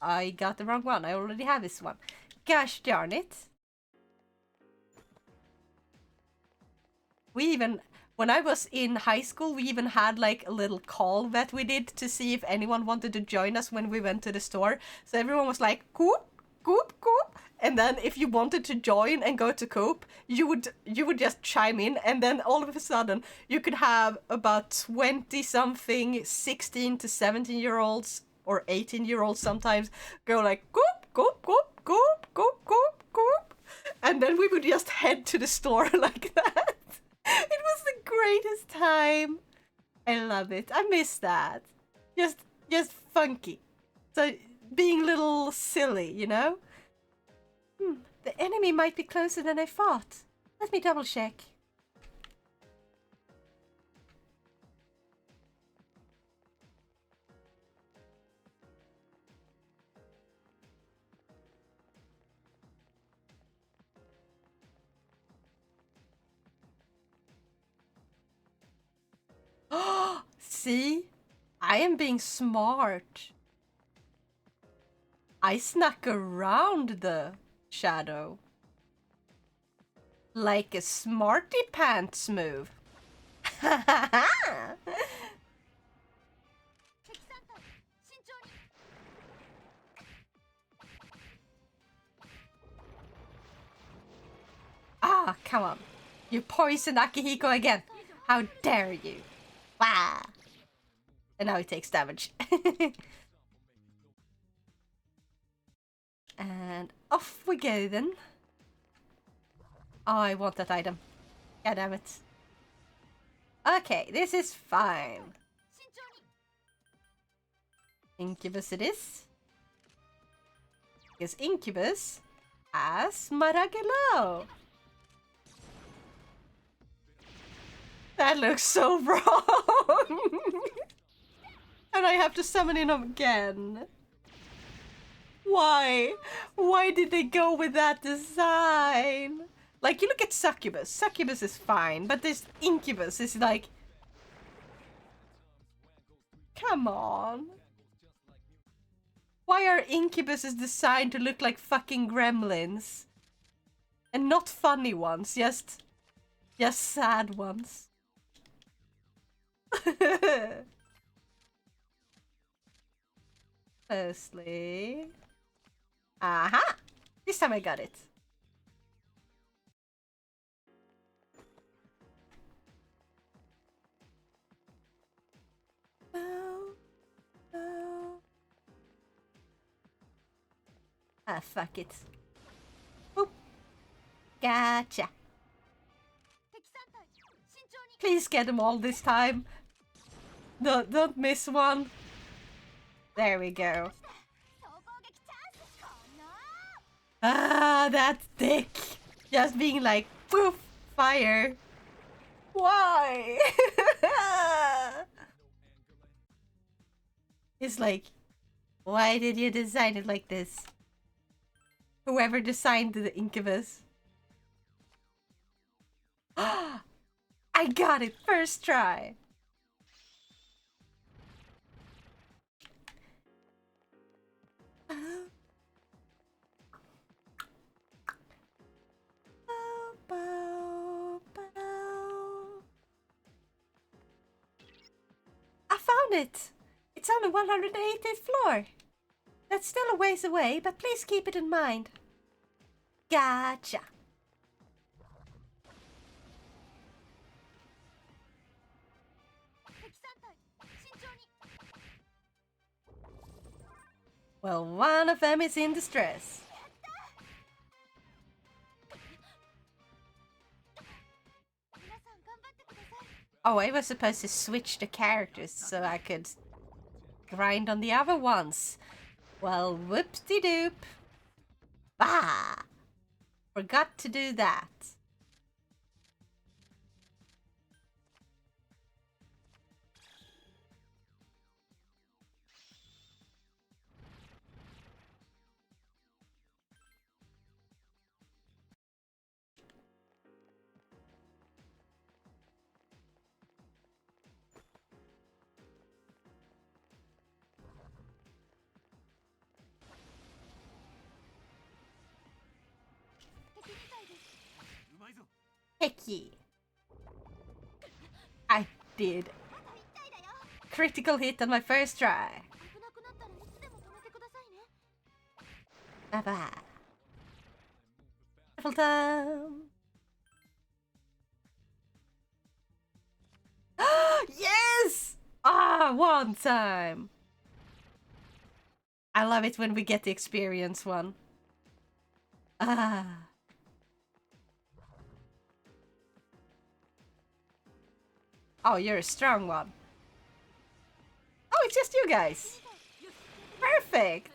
I got the wrong one. I already have this one. Gosh darn it. When I was in high school, we even had like a little call that we did to see if anyone wanted to join us when we went to the store. So everyone was like, Coop, Coop, Coop. And then if you wanted to join and go to Coop, you would just chime in. And then all of a sudden, you could have about 20-something 16 to 17-year-olds or 18-year-olds sometimes go like, Coop, Coop, Coop, Coop, Coop, Coop, Coop. And then we would just head to the store like that. It was the greatest time. I love it. I miss that. Just funky. So being a little silly, you know? The enemy might be closer than I thought. Let me double check. See? I am being smart. I snuck around the shadow. Like a smarty pants move. Ah, come on. You poisoned Akihiko again. How dare you? Wow. And now he takes damage. And off we go then. Oh, I want that item. God damn it. Okay, this is fine. Incubus it is. Because Incubus has Maragelo. That looks so wrong. And I have to summon him again. Why? Why did they go with that design? Like, you look at Succubus. Succubus is fine, but this Incubus is like... Come on. Why are Incubuses designed to look like fucking gremlins? And not funny ones, just sad ones. Firstly... Aha! This time I got it. Ah, fuck it. Boop. Gotcha. Please get them all this time. No, don't miss one. There we go. Ah, that dick. Just being like, poof, fire. Why? It's like, why did you design it like this? Whoever designed the Incubus. I got it first try. I found it! It's on the 180th floor. That's still a ways away, but please keep it in mind. Gotcha. Well, one of them is in distress. Oh, I was supposed to switch the characters so I could grind on the other ones. Well, whoop-de-doop. Bah! Forgot to do that. Hecky. I did. Critical hit on my first try. Bye-bye. Full time. Yes! Ah, one time. I love it when we get the experience one. Ah. Oh, you're a strong one. Oh, it's just you guys. Perfect.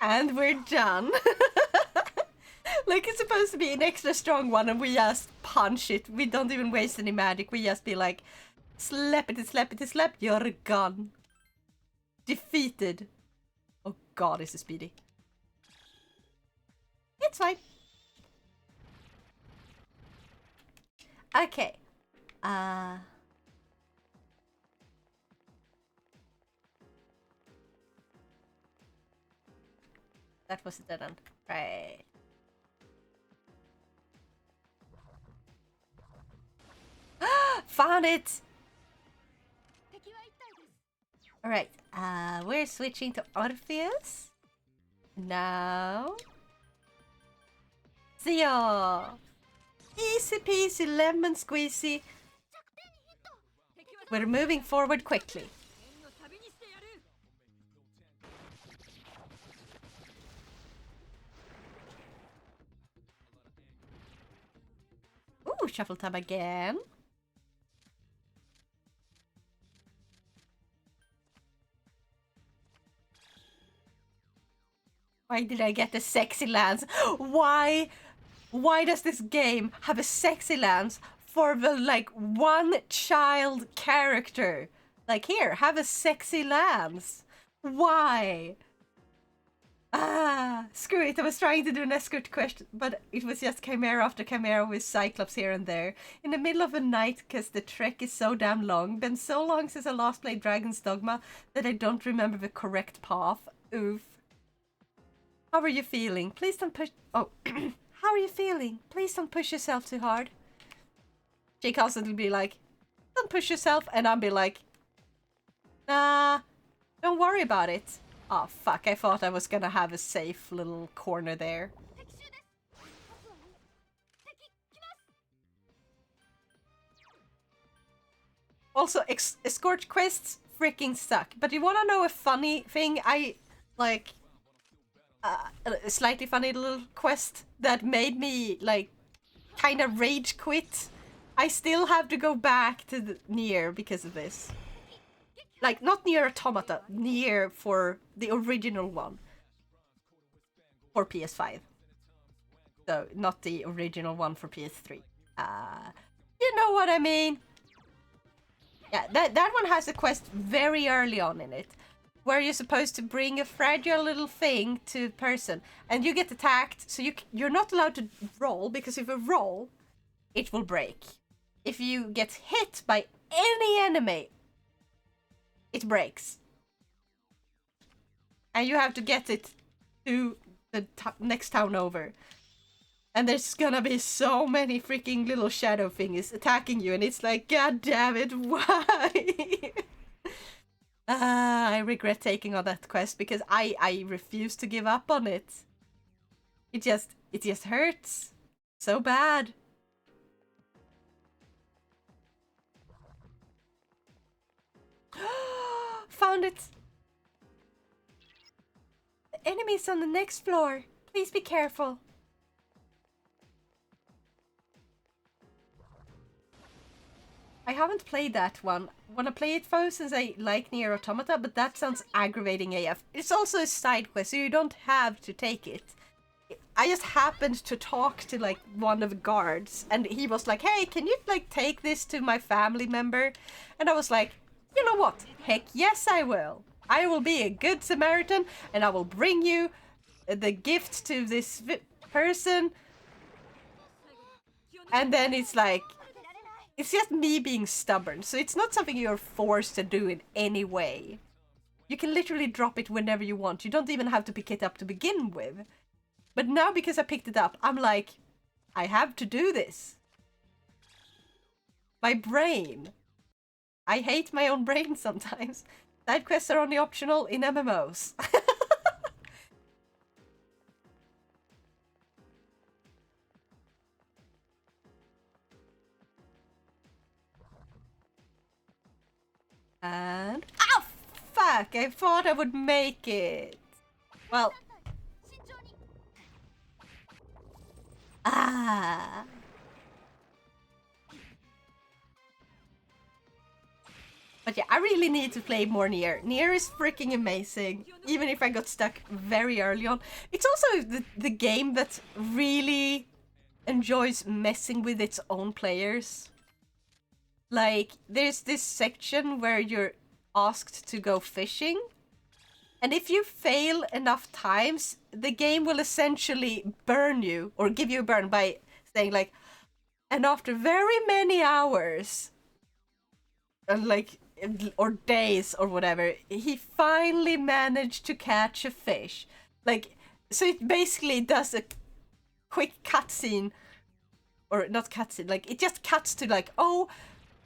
And we're done. Like, it's supposed to be an extra strong one and we just punch it. We don't even waste any magic. We just be like, slap it, slap it, slap. You're gone. Defeated. Oh god, this is speedy. It's fine. Okay. That was a dead end. Right. Found it! Alright, we're switching to Orpheus. Now... See ya! Easy peasy, lemon squeezy. We're moving forward quickly. Ooh, shuffle tab again. Why did I get the sexy lance? Why does this game have a sexy lance for the like one child character? Like here, have a sexy lance. Why? Ah, screw it. I was trying to do an escort quest, but it was just chimera after chimera with Cyclops here and there. In the middle of the night, because the trek is so damn long. Been so long since I last played Dragon's Dogma that I don't remember the correct path. Oof. How are you feeling? Please don't push... Oh, how are you feeling? Please don't push yourself too hard. She constantly be like, don't push yourself. And I'll be like, nah, don't worry about it. Oh, fuck. I thought I was gonna have a safe little corner there. Also, escort quests freaking suck. But you wanna know a funny thing? I, like... a slightly funny little quest that made me, like, kind of rage quit. I still have to go back to the Nier because of this. Like, not Nier Automata, Nier for the original one. For PS5. So, not the original one for PS3. You know what I mean? Yeah, that one has a quest very early on in it, where you're supposed to bring a fragile little thing to a person, and you get attacked, so you're not allowed to roll, because if you roll, it will break. If you get hit by any enemy, it breaks. And you have to get it to the next town over. And there's gonna be so many freaking little shadow thingies attacking you, and it's like, god damn it, why? I regret taking on that quest because I refuse to give up on it. It just hurts so bad. Found it. The enemy's on the next floor. Please be careful. I haven't played that one. Wanna play it though, since I like Nier Automata, but that sounds aggravating AF. It's also a side quest, so you don't have to take it. I just happened to talk to like one of the guards, and he was like, hey, can you like take this to my family member? And I was like, you know what? Heck yes I will. I will be a good Samaritan, and I will bring you the gift to this person. And then it's like, it's just me being stubborn, so it's not something you're forced to do in any way. You can literally drop it whenever you want. You don't even have to pick it up to begin with. But now, because I picked it up, I'm like, I have to do this. My brain. I hate my own brain sometimes. Side quests are only optional in MMOs. And... oh, fuck! I thought I would make it. Well... ah... But yeah, I really need to play more Nier. Nier is freaking amazing, even if I got stuck very early on. It's also the game that really enjoys messing with its own players. Like, there's this section where you're asked to go fishing, and if you fail enough times, the game will essentially burn you, or give you a burn by saying like, and after very many hours, and like, or days or whatever, he finally managed to catch a fish. Like, so it basically does a quick cutscene, or not cutscene, like it just cuts to like, oh,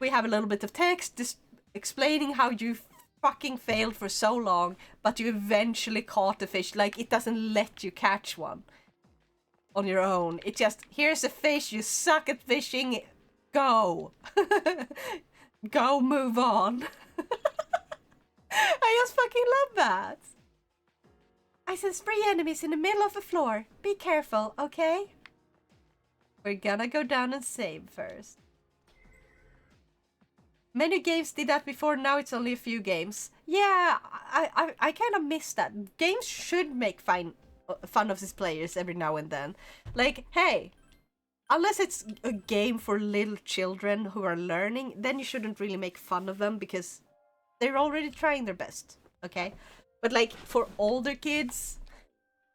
we have a little bit of text just explaining how you fucking failed for so long, but you eventually caught a fish. Like, it doesn't let you catch one. on your own. It just, here's a fish, you suck at fishing, go. Go, move on. I just fucking love that. I sense 3 enemies in the middle of the floor. Be careful, okay? We're gonna go down and save first. Many games did that before, now it's only a few games. Yeah, I kind of miss that. Games should make fun of these players every now and then. Like, hey, unless it's a game for little children who are learning, then you shouldn't really make fun of them because they're already trying their best, okay? But like, for older kids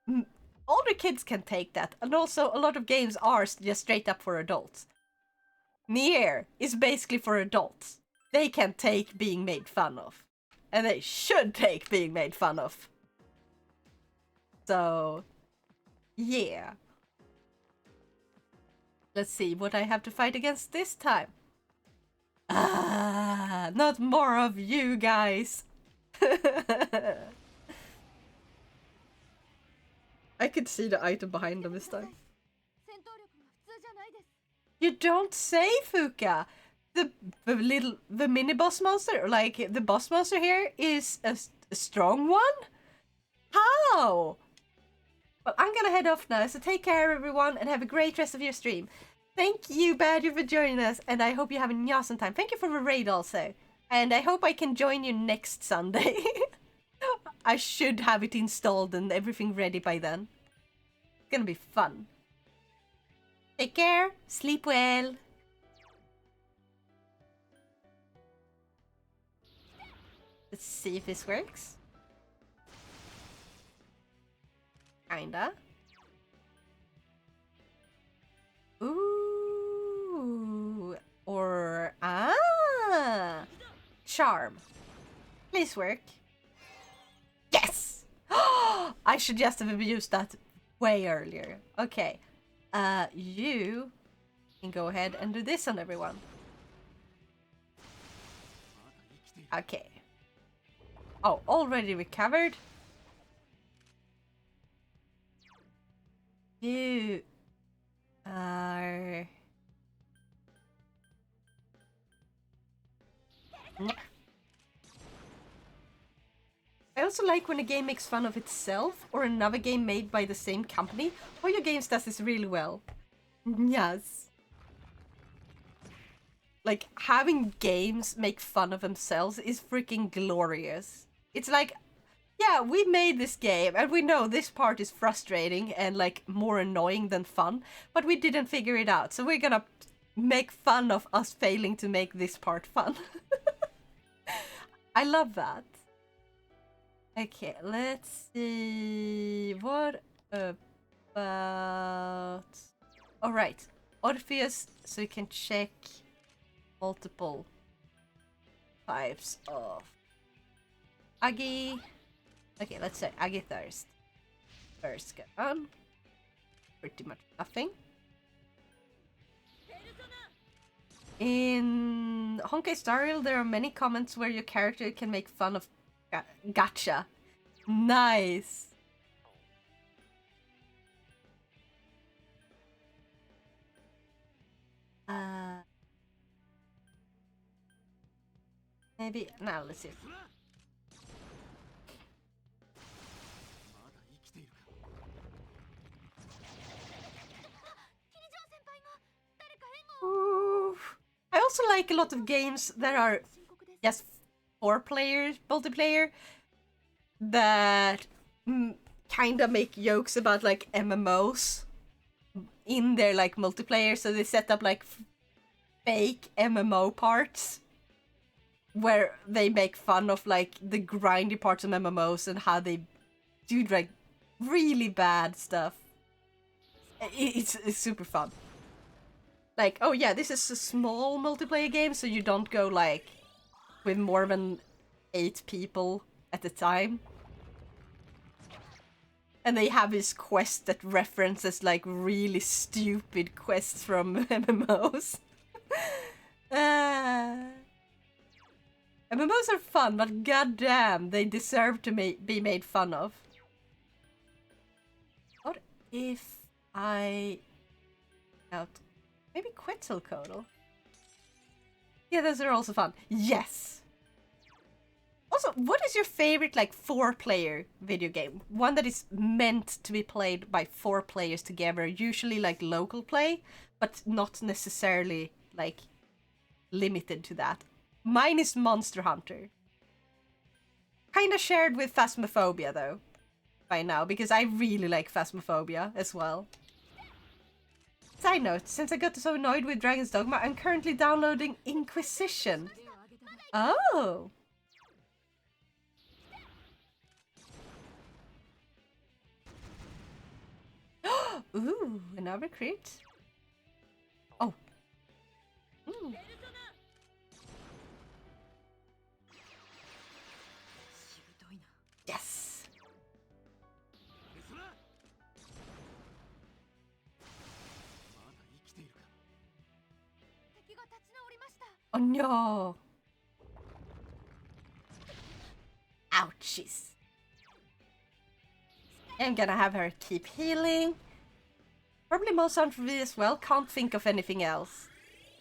can take that. And also, a lot of games are just straight up for adults. Nier is basically for adults. They can take being made fun of. And they should take being made fun of. So, yeah. Let's see what I have to fight against this time. Ah, not more of you guys. I could see the item behind them this time. You don't say, Fuka. The mini boss monster, like the boss monster here, is a strong one? How? Well, I'm gonna head off now, so take care everyone and have a great rest of your stream. Thank you, Badger, for joining us, and I hope you have an awesome time. Thank you for the raid also. And I hope I can join you next Sunday. I should have it installed and everything ready by then. It's gonna be fun. Take care, sleep well. Let's see if this works. Kinda. Ooh. Or... Ah! Charm. Please work. Yes! I should just have used that way earlier. Okay. You can go ahead and do this on everyone. Okay. Oh, already recovered? You are... Nah. I also like when a game makes fun of itself or another game made by the same company. Your Games does this really well. Yes. Like, having games make fun of themselves is freaking glorious. It's like, yeah, we made this game and we know this part is frustrating and like more annoying than fun, but we didn't figure it out. So we're gonna make fun of us failing to make this part fun. I love that. Okay, let's see. What about... Alright, Orpheus, so you can check multiple types of Agi. Okay, let's say Agi Thirst. First go on. Pretty much nothing. In Honkai Star Rail, there are many comments where your character can make fun of gacha. Nice. Maybe now let's see. Ooh. I also like a lot of games that are just 4-player multiplayer that kind of make jokes about like MMOs in their like multiplayer, so they set up like fake MMO parts where they make fun of like the grindy parts of MMOs and how they do like really bad stuff. It's super fun. Like, oh yeah, this is a small multiplayer game, so you don't go like with more than 8 people at a time. And they have this quest that references like really stupid quests from MMOs. MMOs are fun, but goddamn, they deserve to be made fun of. What if I out maybe Quetzalcoatl. Yeah, those are also fun. Yes. Also, what is your favorite like 4-player video game? One that is meant to be played by 4 players together, usually like local play, but not necessarily like limited to that. Mine is Monster Hunter. Kinda shared with Phasmophobia though, by now, because I really like Phasmophobia as well. Side note, since I got so annoyed with Dragon's Dogma, I'm currently downloading Inquisition. Oh! Ooh, another crit. Oh. Mm. Yes! Oh no! Ouchies. I'm gonna have her keep healing. Probably Monster Hunter V as well. Can't think of anything else.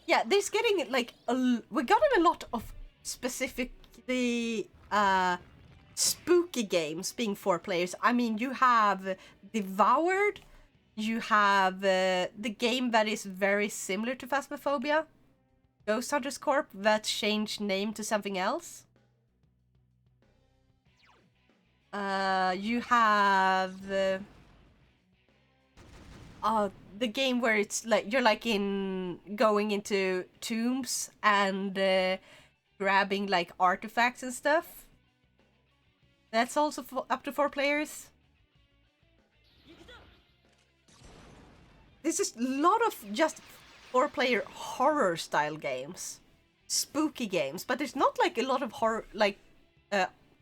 Yeah, there's getting like we got a lot of specifically spooky games being 4 players. I mean, you have Devoured. You have the game that is very similar to Phasmophobia, Ghost Hunters Corp, that changed name to something else. You have the game where it's like you're like in going into tombs and grabbing like artifacts and stuff. That's also up to 4 players. This is a lot of just 4-player horror style games, spooky games, but there's not like a lot of horror like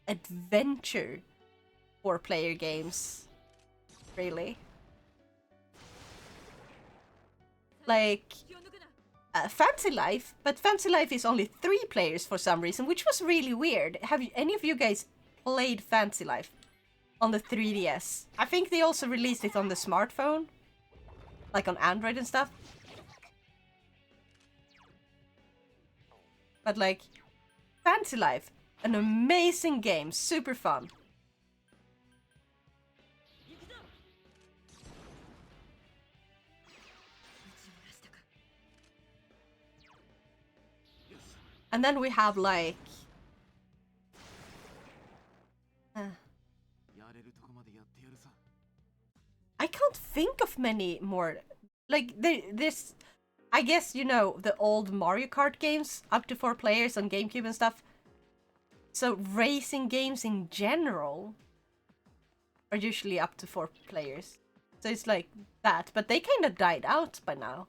adventure 4-player games, really. Like Fancy Life, but Fancy Life is only 3 players for some reason, which was really weird. Have any of you guys played Fancy Life on the 3DS? I think they also released it on the smartphone, like on Android and stuff. But like, Fancy Life, an amazing game, super fun. And then we have like I can't think of many more. Like there's I guess, you know, the old Mario Kart games up to 4 players on GameCube and stuff. So racing games in general are usually up to 4 players. So it's like that, but they kind of died out by now.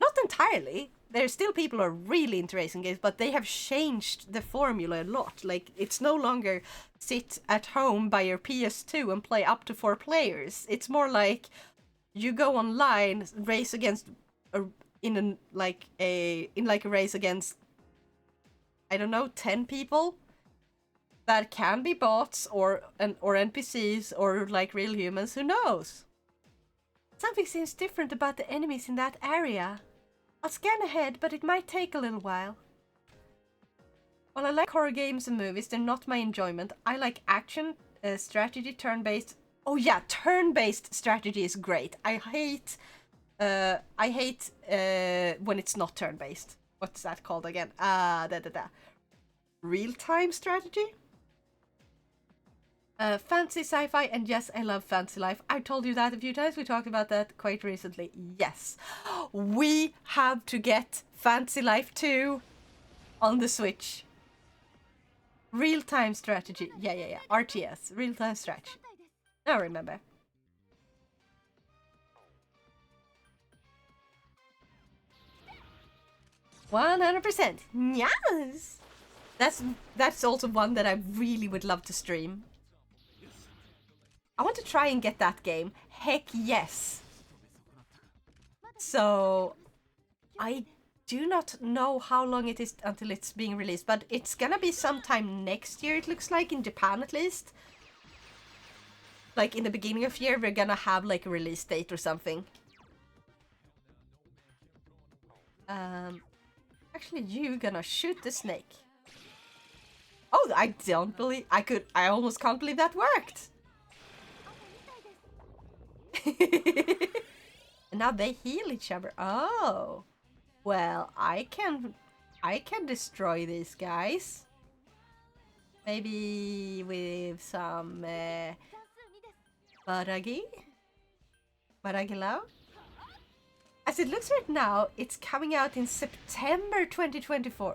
Not entirely. There's still people who are really into racing games, but they have changed the formula a lot. Like, it's no longer sit at home by your PS2 and play up to 4 players. It's more like you go online, race against in a race against, I don't know, 10 people. That can be bots or NPCs or like real humans, who knows? Something seems different about the enemies in that area. I'll scan ahead, but it might take a little while. While I like horror games and movies, they're not my enjoyment. I like action, strategy, turn-based. Oh yeah, turn-based strategy is great. I hate when it's not turn-based. What's that called again? Real-time strategy? Fancy sci-fi, and yes, I love Fancy Life. I've told you that a few times. We talked about that quite recently. Yes, we have to get Fancy Life 2 on the Switch. Real-time strategy. Yeah. RTS. Real-time strategy. Now remember. $100%. Yes! That's also one that I really would love to stream. I want to try and get that game. Heck yes. So, I do not know how long it is until it's being released, but it's gonna be sometime next year, it looks like, in Japan at least. like in the beginning of year, we're gonna have like a release date or something. Actually, you gonna shoot the snake. Oh, I don't believe I almost can't believe that worked. And now they heal each other. Oh, well, I can destroy these guys. Maybe with some Baragi Love. As it looks right now, it's coming out in September 2024.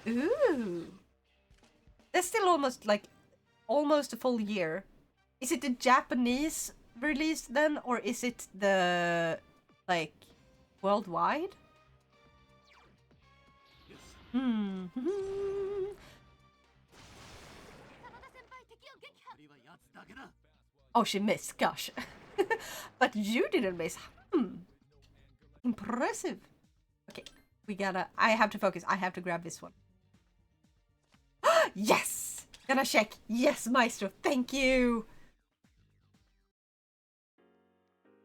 Ooh. That's still almost a full year. Is it the Japanese release then, or is it the like worldwide? Hmm. Oh, she missed. Gosh. But you didn't miss. Impressive. Okay, I have to focus. I have to grab this one. Yes! Gonna check. Yes, Maestro. Thank you.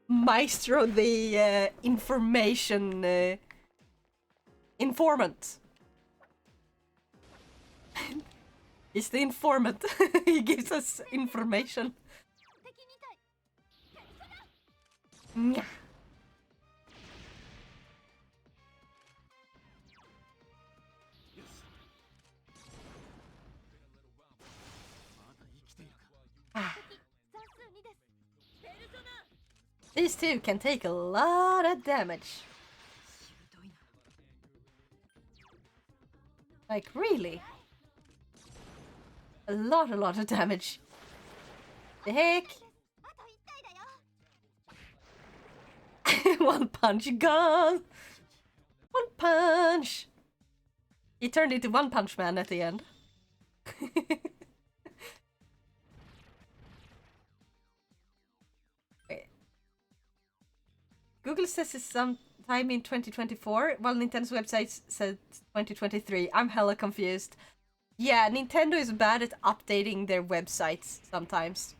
Maestro, the information informant. He's the informant. He gives us information. Yeah. These two can take a lot of damage. Like, really? A lot of damage. The heck? One punch gone! One punch! He turned into One Punch Man at the end. Wait. Google says it's sometime in 2024, while Nintendo's website said 2023. I'm hella confused. Yeah, Nintendo is bad at updating their websites sometimes.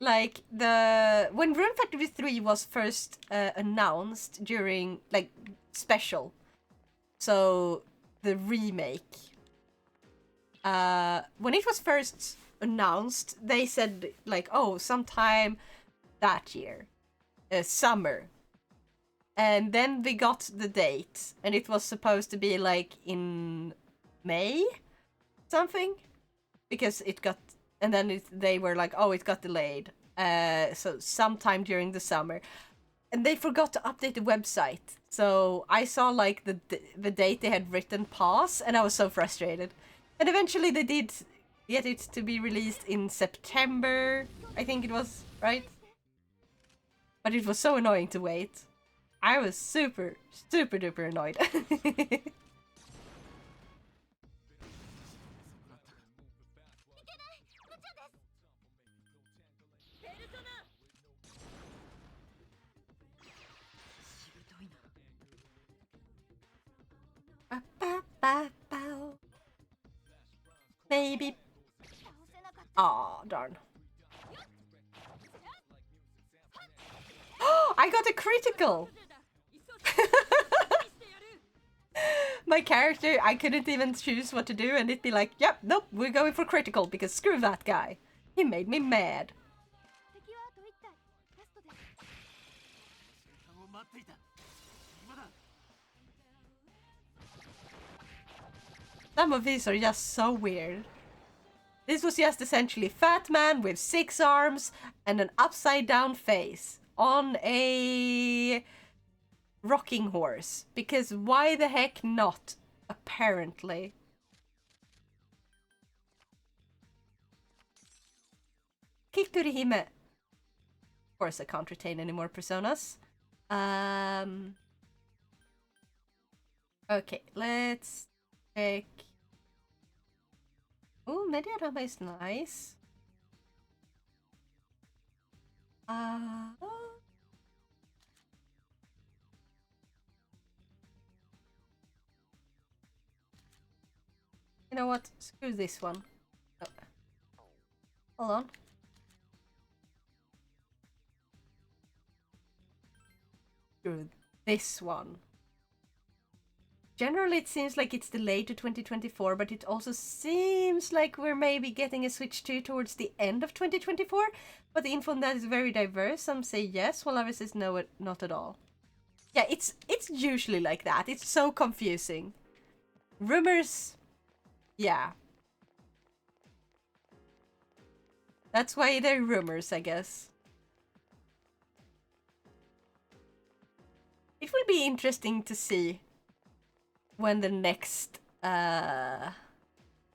Like, when Rune Factory 3 was first announced during, like, special, so the remake, when it was first announced, they said, like, oh, sometime that year, summer. And then we got the date, and it was supposed to be, like, in May? Something? Because it got... And then they were like, oh, it got delayed. So sometime during the summer. And they forgot to update the website. So I saw like the date they had written pass, and I was so frustrated. And eventually they did get it to be released in September, I think it was, right? But it was so annoying to wait. I was super duper annoyed. Maybe. Aw, darn. I got a critical! My character, I couldn't even choose what to do, and it'd be like, yep, nope, we're going for critical, because screw that guy. He made me mad. Some of these are just so weird. This was just essentially fat man with 6 arms and an upside down face on a rocking horse. Because why the heck not? Apparently. Kikurihime. Of course I can't retain any more personas. Okay, let's check. Oh, Mediarama is nice. You know what? Screw this one. Oh. Hold on. through this one. Generally, it seems like it's delayed to 2024, but it also seems like we're maybe getting a Switch 2 towards the end of 2024. But the info on that is very diverse. Some say yes, while others says no, not at all. Yeah, it's usually like that. It's so confusing. Rumors, yeah. That's why they're rumors, I guess. It will be interesting to see when the next,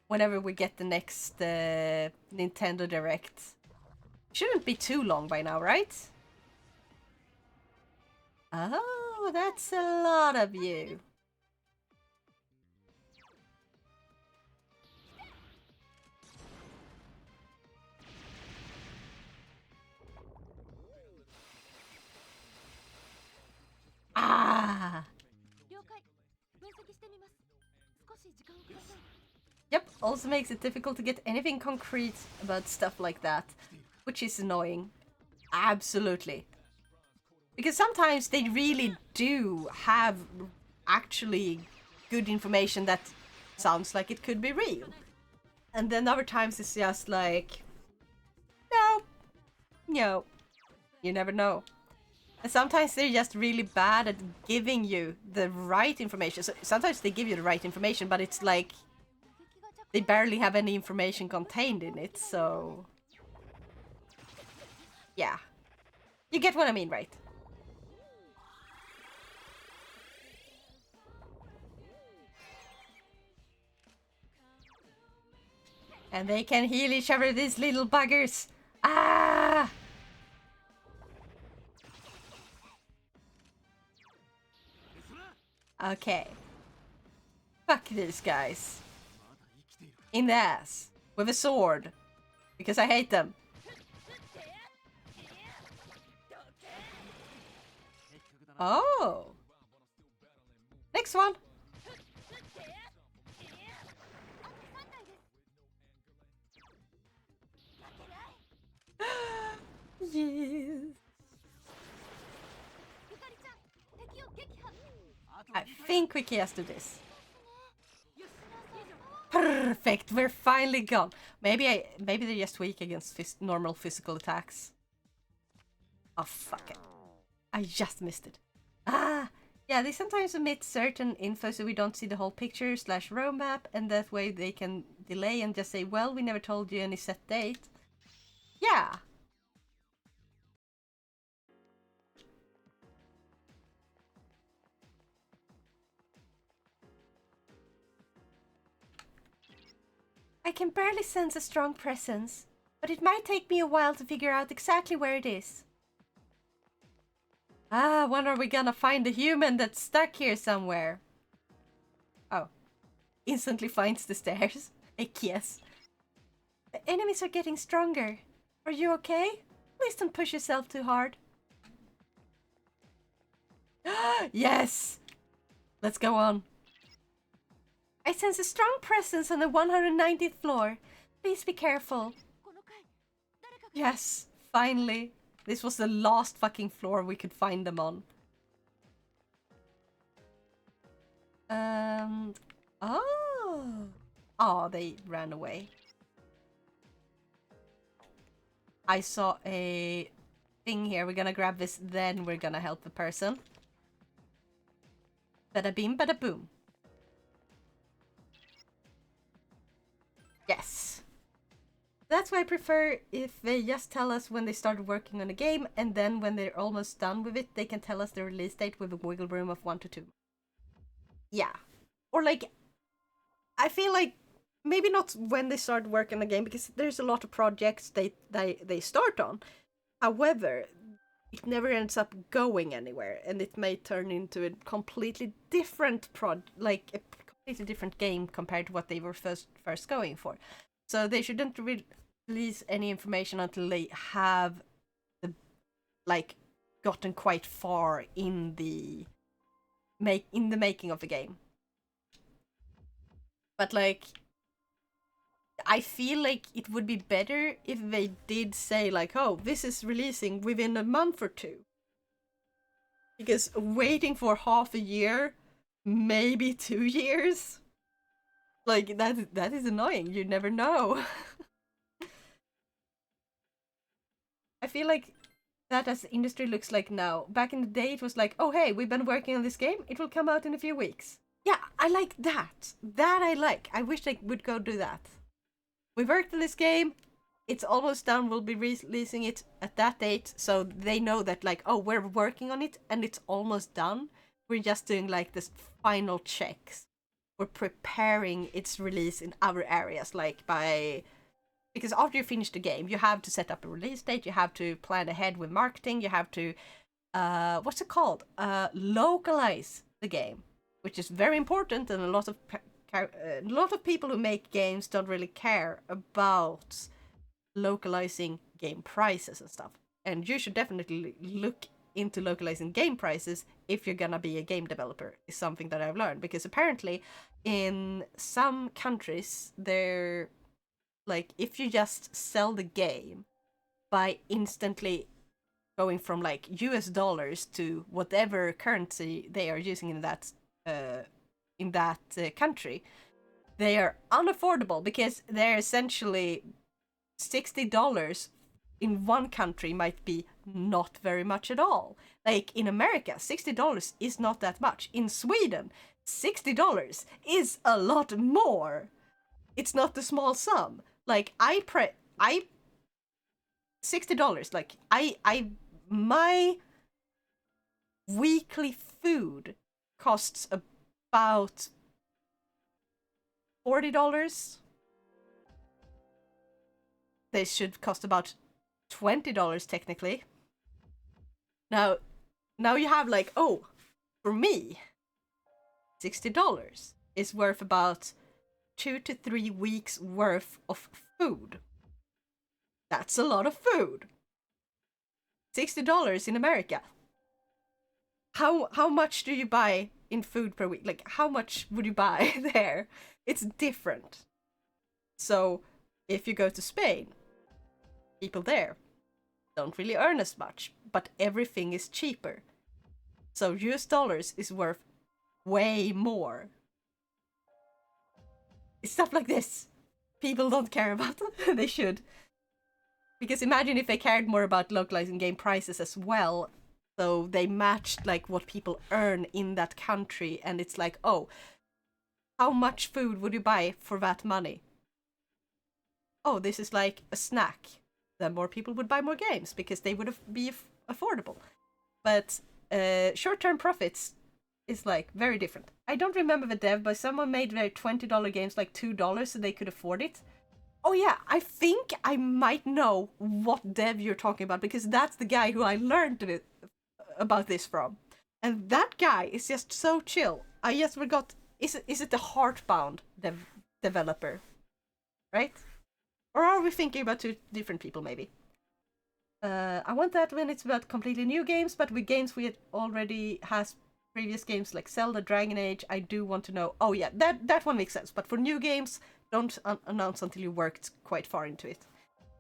whenever we get the next Nintendo Direct. Shouldn't be too long by now, right? Oh, that's a lot of you. Ah! 了解。分析してみます。少し時間をください。 Yep, also makes it difficult to get anything concrete about stuff like that, which is annoying. Absolutely. Because sometimes they really do have actually good information that sounds like it could be real. And then other times it's just like, no, you never know. And sometimes they're just really bad at giving you the right information. So sometimes they give you the right information, but it's like they barely have any information contained in it, so... Yeah. You get what I mean, right? And they can heal each other, these little buggers! Ah! Okay. Fuck these guys. In the ass. With a sword. Because I hate them. Oh. Next one. Yes. I think we can just do this. Perfect, we're finally gone. Maybe they're just weak against normal physical attacks. Oh, fuck it. I just missed it. Ah! Yeah, they sometimes omit certain info so we don't see the whole picture / roadmap, and that way they can delay and just say, well, we never told you any set date. Yeah! I can barely sense a strong presence, but it might take me a while to figure out exactly where it is. Ah, when are we gonna find the human that's stuck here somewhere? Oh. Instantly finds the stairs. Heck yes. The enemies are getting stronger. Are you okay? Please don't push yourself too hard. Yes! Let's go on. I sense a strong presence on the 190th floor. Please be careful. Yes, finally. This was the last fucking floor we could find them on. Oh. Oh, they ran away. I saw a thing here. We're gonna grab this, then we're gonna help the person. Bada bing, bada boom. Yes. That's why I prefer if they just tell us when they started working on a game, and then when they're almost done with it, they can tell us the release date with a wiggle room of 1 to 2. Yeah. Or like, I feel like maybe not when they start working on a game, because there's a lot of projects they start on. However, it never ends up going anywhere, and it may turn into a completely different like a completely different game compared to what they were first going for. So they shouldn't release any information until they have gotten quite far in the making of the game. But like, I feel like it would be better if they did say like, oh, this is releasing within a month or two. Because waiting for half a year, maybe 2 years, like that is annoying. You never know. I feel like that as the industry looks like now. Back in the day, it was like, oh hey, we've been working on this game. It will come out in a few weeks. Yeah, I like that. That I like. I wish they would go do that. We worked on this game. It's almost done. We'll be releasing it at that date, so they know that like, oh, we're working on it and it's almost done. We're just doing like this final checks. We're preparing its release in other areas, like by because after you finish the game, you have to set up a release date. You have to plan ahead with marketing. You have to what's it called? Localize the game, which is very important, and a lot of people who make games don't really care about localizing game prices and stuff. And you should definitely look into localizing game prices if you're gonna be a game developer, is something that I've learned. Because apparently in some countries, they're like, if you just sell the game by instantly going from like US dollars to whatever currency they are using in that country, they are unaffordable, because they're essentially $60 in one country might be not very much at all. Like in America, $60 is not that much. In Sweden, $60 is a lot more. It's not a small sum. Like $60. Like my weekly food costs about $40. They should cost about $20 technically. Now you have like, oh, for me, $60 is worth about 2 to 3 weeks worth of food. That's a lot of food. $60 in America. How much do you buy in food per week? Like, how much would you buy there? It's different. So if you go to Spain, people there don't really earn as much, but everything is cheaper. So US dollars is worth way more. It's stuff like this people don't care about. They should. Because imagine if they cared more about localizing game prices as well, so they matched like what people earn in that country, and it's like, oh, how much food would you buy for that money? Oh, this is like a snack. Then more people would buy more games because they would be affordable. But short-term profits is like very different. I don't remember the dev, but someone made their $20 games like $2 so they could afford it. Oh yeah, I think I might know what dev you're talking about, because that's the guy who I learned about this from. And that guy is just so chill. I just forgot, is it the Heartbound developer? Right? Or are we thinking about two different people, maybe? I want that when it's about completely new games, but with games we already has previous games like Zelda, Dragon Age, I do want to know. Oh yeah, that one makes sense. But for new games, don't announce until you worked quite far into it.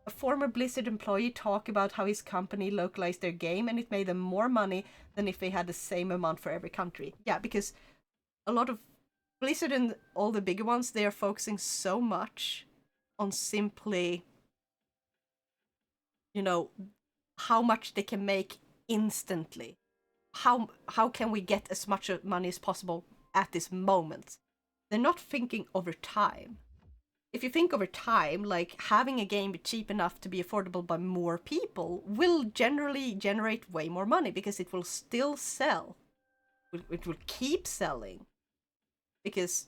A former Blizzard employee talked about how his company localized their game and it made them more money than if they had the same amount for every country. Yeah, because a lot of Blizzard and all the bigger ones, they are focusing so much on simply, you know, how much they can make instantly. How can we get as much money as possible at this moment? They're not thinking over time. If you think over time, like having a game be cheap enough to be affordable by more people will generally generate way more money, because it will still sell. It will keep selling. Because,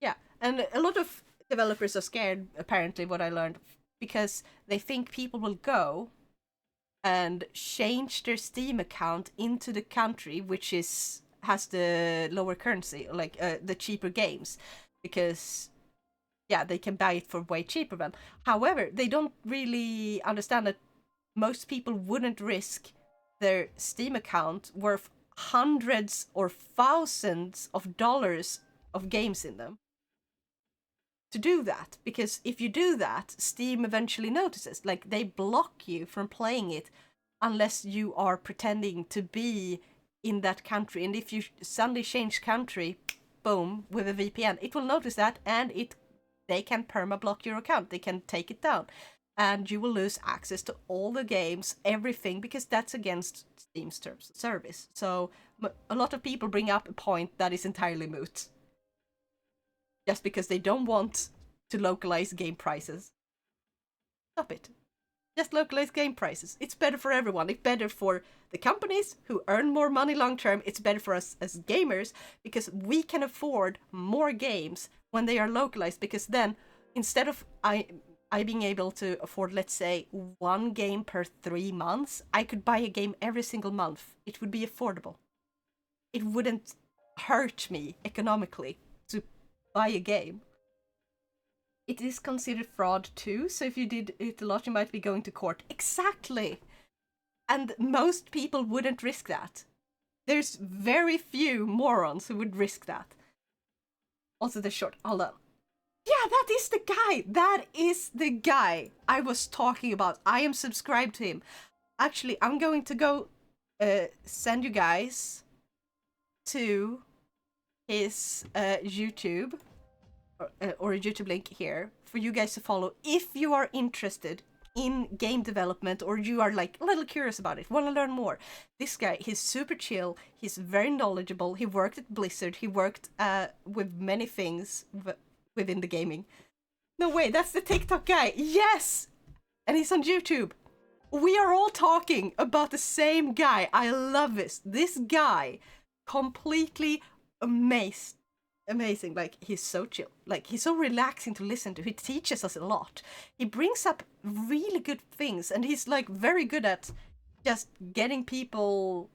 yeah, and a lot of developers are scared, apparently, what I learned, because they think people will go and change their Steam account into the country which has the lower currency, like the cheaper games, because yeah, they can buy it for way cheaper then. However, they don't really understand that most people wouldn't risk their Steam account worth hundreds or thousands of dollars of games in them to do that, because if you do that, Steam eventually notices. Like, they block you from playing it unless you are pretending to be in that country. And if you suddenly change country, boom, with a VPN, it will notice that, and they can perma-block your account. They can take it down. And you will lose access to all the games, everything, because that's against Steam's terms of service. So a lot of people bring up a point that is entirely moot. Just because they don't want to localize game prices. Stop it. Just localize game prices. It's better for everyone. It's better for the companies who earn more money long term. It's better for us as gamers because we can afford more games when they are localized. Because then, instead of I being able to afford, let's say, 1 game per 3 months, I could buy a game every single month. It would be affordable. It wouldn't hurt me economically to buy a game. It is considered fraud too, so if you did it a lot, you might be going to court. Exactly! And most people wouldn't risk that. There's very few morons who would risk that. Also the short, hold on. Yeah, that is the guy! That is the guy I was talking about. I am subscribed to him. Actually, I'm going to go send you guys to his YouTube. Or a YouTube link here for you guys to follow if you are interested in game development or you are like a little curious about it, want to learn more. This guy, he's super chill, he's very knowledgeable, he worked at Blizzard, he worked with many things within the gaming. No way, that's the TikTok guy, yes! And he's on YouTube. We are all talking about the same guy. I love this. This guy, completely amazing. Like, he's so chill. Like, he's so relaxing to listen to. He teaches us a lot. He brings up really good things, and he's like very good at just getting people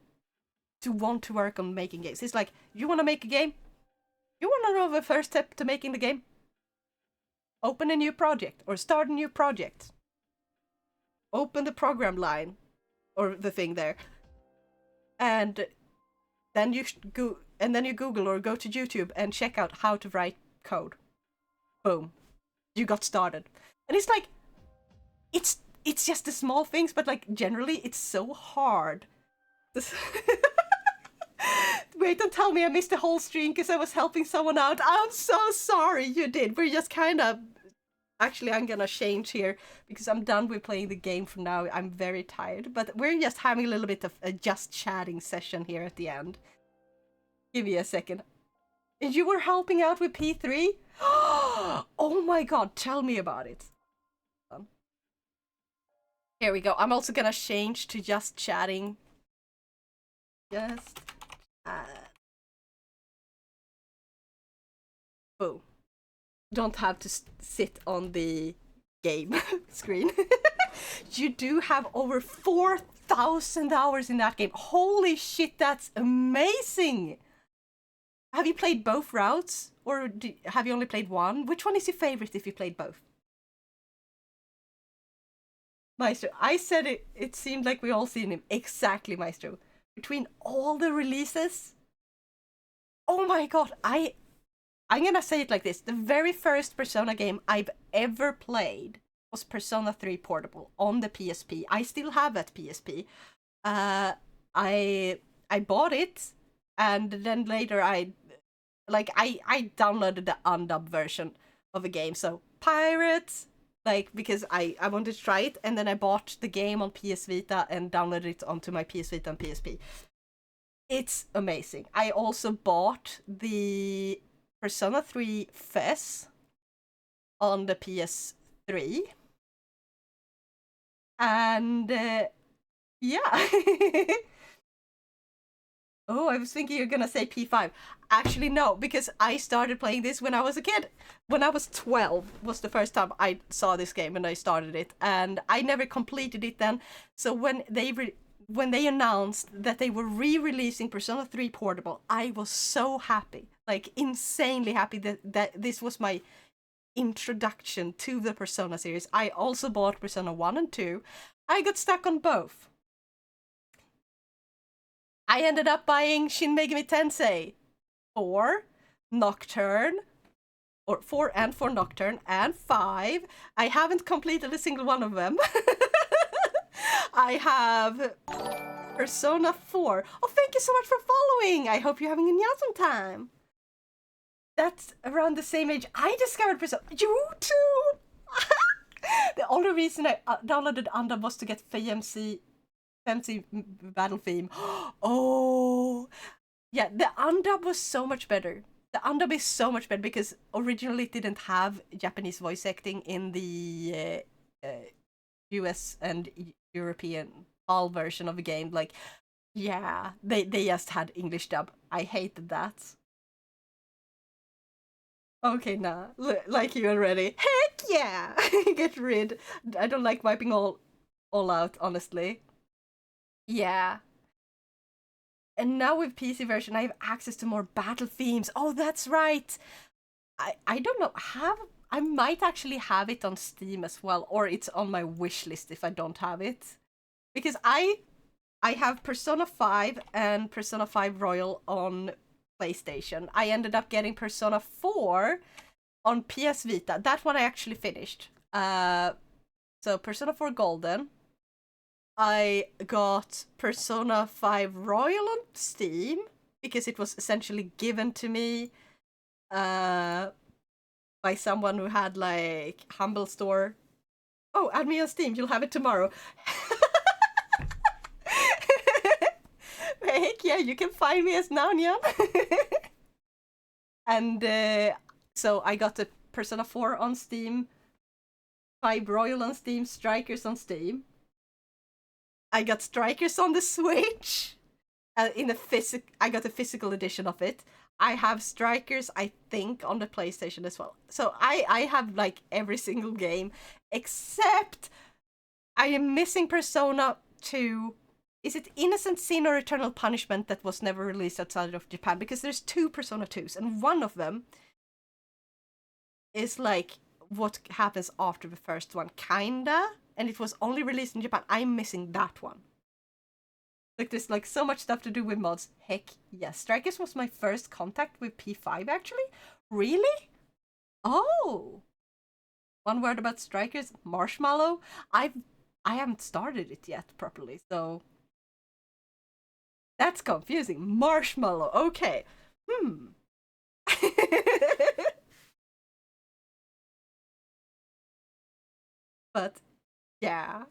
to want to work on making games. He's like, you want to make a game? You want to know the first step to making the game? Open a new project or start a new project. Open the program line or the thing there, and then you go. And then you Google or go to YouTube and check out how to write code. Boom. You got started. And it's like, it's just the small things, but like generally it's so hard. Wait, don't tell me I missed the whole stream because I was helping someone out. I'm so sorry you did. We're just kind of... Actually, I'm gonna change here because I'm done with playing the game for now. I'm very tired. But we're just having a little bit of a just chatting session here at the end. Give me a second. You were helping out with P3? Oh my god, tell me about it. Here we go. I'm also gonna change to just chatting. Just boom. Don't have to sit on the game screen. You do have over 4,000 hours in that game. Holy shit, that's amazing! Have you played both routes? Or have you only played one? Which one is your favorite if you played both? Maestro, I said it seemed like we all seen him. Exactly, Maestro. Between all the releases? Oh my god, I'm gonna say it like this. The very first Persona game I've ever played was Persona 3 Portable on the PSP. I still have that PSP. I bought it, and then later I downloaded the undubbed version of the game. So Pirates, like, because I wanted to try it, and then I bought the game on PS Vita and downloaded it onto my PS Vita and PSP. It's amazing. I also bought the Persona 3 FES on the PS3. And yeah. Oh, I was thinking you're gonna say P5. Actually, no, because I started playing this when I was a kid. When I was 12 was the first time I saw this game and I started it. And I never completed it then. So when they announced that they were re-releasing Persona 3 Portable, I was so happy. Like, insanely happy that this was my introduction to the Persona series. I also bought Persona 1 and 2. I got stuck on both. I ended up buying Shin Megami Tensei 4, Nocturne, or 4 and 4 Nocturne, and 5. I haven't completed a single one of them. I have Persona 4. Oh, thank you so much for following. I hope you're having an awesome time. That's around the same age I discovered Persona. You too! The only reason I downloaded Anda was to get Fancy Battle Theme. Oh! Yeah, the Undub was so much better. The Undub is so much better because originally it didn't have Japanese voice acting in the US and European all version of the game. Like, yeah, they just had English dub. I hated that. Okay, nah, like you already. Heck yeah! Get rid. I don't like wiping all out, honestly. Yeah. And now with PC version, I have access to more battle themes. Oh, that's right. I don't know. I might actually have it on Steam as well, or it's on my wish list if I don't have it, because I have Persona 5 and Persona 5 Royal on PlayStation. I ended up getting Persona 4 on PS Vita. That one I actually finished. So Persona 4 Golden. I got Persona 5 Royal on Steam because it was essentially given to me by someone who had like Humble Store. Oh, add me on Steam, you'll have it tomorrow. Heck yeah, you can find me as Nyan. And so I got the Persona 4 on Steam, 5 Royal on Steam, Strikers on Steam. I got Strikers on the Switch. I got a physical edition of it. I have Strikers, I think, on the PlayStation as well. So I have like every single game except I am missing Persona 2. Is it Innocent Sin or Eternal Punishment that was never released outside of Japan? Because there's 2 Persona 2s, and one of them is like what happens after the first one, kinda, and it was only released in Japan. I'm missing that one. Like, there's like so much stuff to do with mods. Heck yes. Strikers was my first contact with P5, actually. Really? Oh! One word about Strikers, Marshmallow. I haven't started it yet properly, so that's confusing. Marshmallow, okay. But yeah,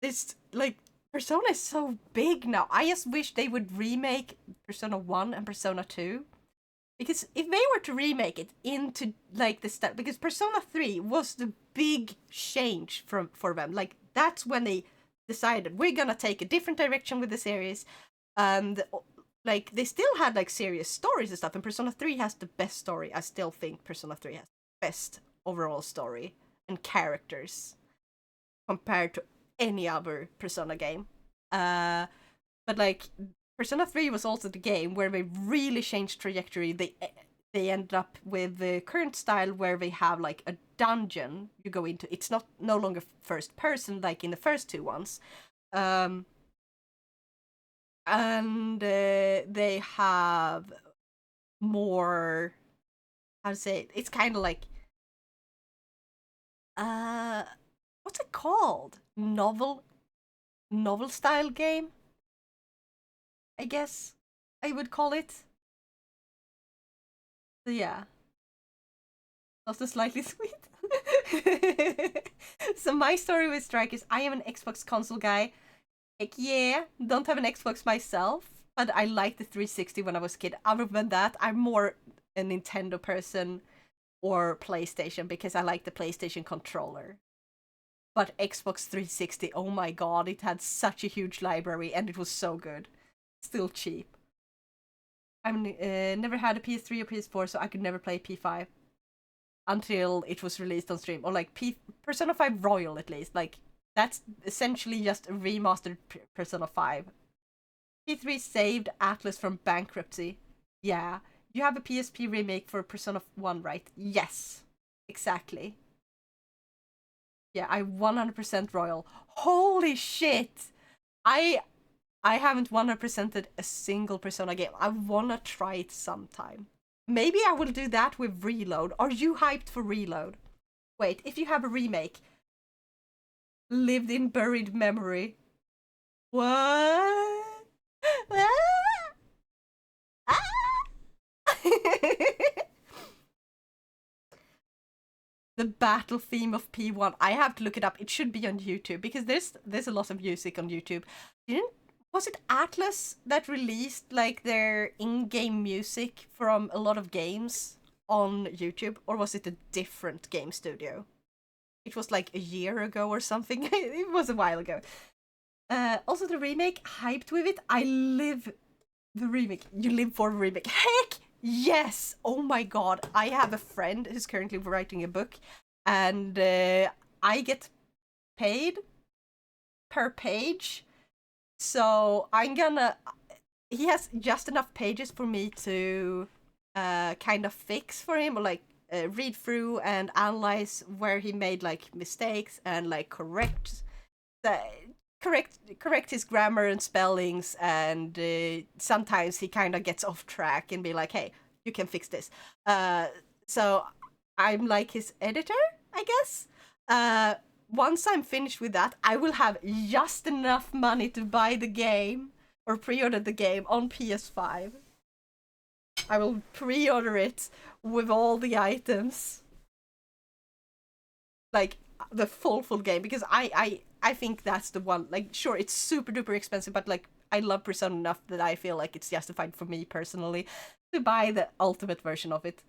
it's like Persona is so big now. I just wish they would remake Persona 1 and Persona 2. Because if they were to remake it into like the style, because Persona 3 was the big change for them. Like, that's when they decided we're gonna take a different direction with the series. And like, they still had like serious stories and stuff, and Persona 3 has the best story. I still think Persona 3 has the best overall story and characters compared to any other Persona game. But like, Persona 3 was also the game where they really changed trajectory. They ended up with the current style where they have like a dungeon you go into. It's no longer first person like in the first 2 ones. And they have more, how to say it? It's kind of like what's it called? Novel style game, I guess I would call it. So yeah, also slightly sweet. So my story with Strikers, I am an Xbox console guy. Heck yeah, don't have an Xbox myself, but I liked the 360 when I was a kid. Other than that, I'm more a Nintendo person or PlayStation because I like the PlayStation controller. But Xbox 360, oh my god, it had such a huge library and it was so good. Still cheap. I've never had a PS3 or PS4, so I could never play P5 until it was released on stream. Or like Persona 5 Royal, at least. Like, that's essentially just a remastered Persona 5. P3 saved Atlas from bankruptcy. Yeah. You have a PSP remake for Persona 1, right? Yes. Exactly. Yeah, I 100% Royal. Holy shit! I haven't 100%ed a single Persona game. I wanna try it sometime. Maybe I will do that with Reload. Are you hyped for Reload? Wait, if you have a remake, Lived in Buried Memory, What? Ah! The battle theme of P1. I have to look it up. It should be on YouTube because there's a lot of music on YouTube. Was it Atlas that released like their in-game music from a lot of games on YouTube, or was it a different game studio? It was like a year ago or something. It was a while ago. Also the remake, hyped with it. I live the remake. You live for the remake. Heck yes! Oh my god. I have a friend who's currently writing a book, and I get paid per page. So I'm gonna... He has just enough pages for me to kind of fix for him, or like read through and analyze where he made like mistakes and like correct his grammar and spellings, and sometimes he kind of gets off track and be like, hey, you can fix this. So I'm like his editor, I guess. Once I'm finished with that, I will have just enough money to buy the game or pre-order the game on PS5. I will pre-order it with all the items, like the full game, because I think that's the one. Like, sure, it's super duper expensive, but like I love Persona enough that I feel like it's justified for me personally to buy the ultimate version of it.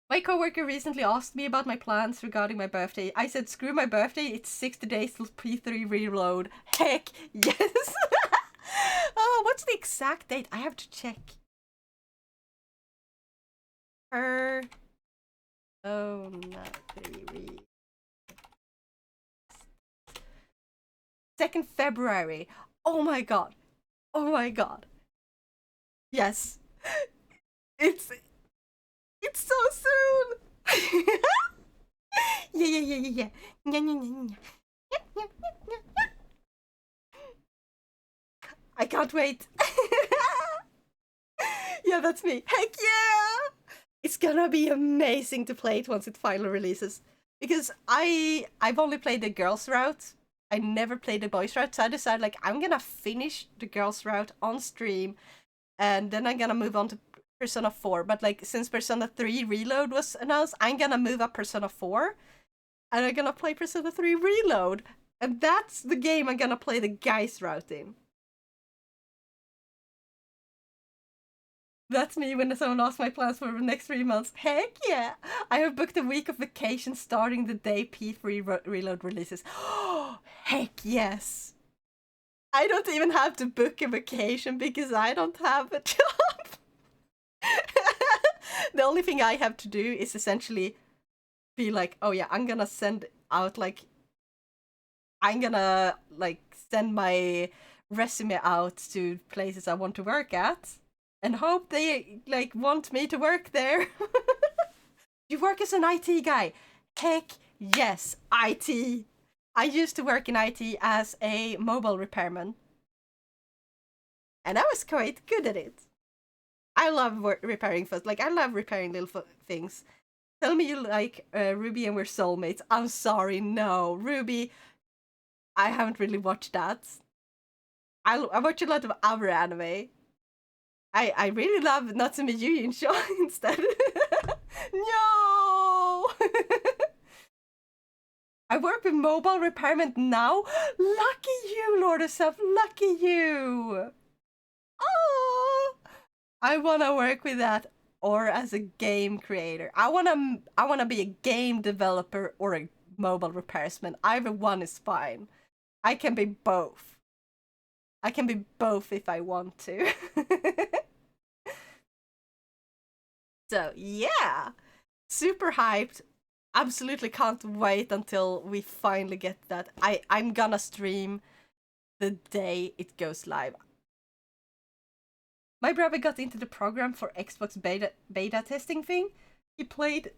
My coworker recently asked me about my plans regarding my birthday. I said, screw my birthday, it's 60 days till P3 reload. Heck yes! Oh, what's the exact date? I have to check. Oh, not 2nd February. Oh my god. Oh my god. Yes. It's so soon. Yeah. I can't wait. Yeah, that's me. Heck yeah! It's gonna be amazing to play it once it finally releases. Because I've only played the girls route. I never played the boys route, so I decided like I'm gonna finish the girls route on stream, and then I'm gonna move on to Persona 4. But like since Persona 3 Reload was announced, I'm gonna move up Persona 4, and I'm gonna play Persona 3 Reload, and that's the game I'm gonna play the guys route in. That's me when someone asks my plans for the next 3 months. Heck yeah! I have booked a week of vacation starting the day P3 Reload releases. Heck yes! I don't even have to book a vacation because I don't have a job. The only thing I have to do is essentially be like, oh yeah, I'm gonna send out like... I'm gonna like send my resume out to places I want to work at. And hope they, like, want me to work there. You work as an IT guy? Heck yes, IT. I used to work in IT as a mobile repairman. And I was quite good at it. I love repairing things. Like, I love repairing little things. Tell me you like Ruby and we're soulmates. I'm sorry, no. Ruby, I haven't really watched that. I watch a lot of other anime. I really love Natsume Yuyin show instead. No! I work with mobile repairment now. Lucky you, Lord of Self. Lucky you. Oh, I wanna work with that, or as a game creator. I wanna be a game developer or a mobile repairman. Either one is fine. I can be both. I can be both if I want to. So yeah, super hyped. Absolutely can't wait until we finally get that. I'm gonna stream the day it goes live. My brother got into the program for Xbox beta testing thing. He played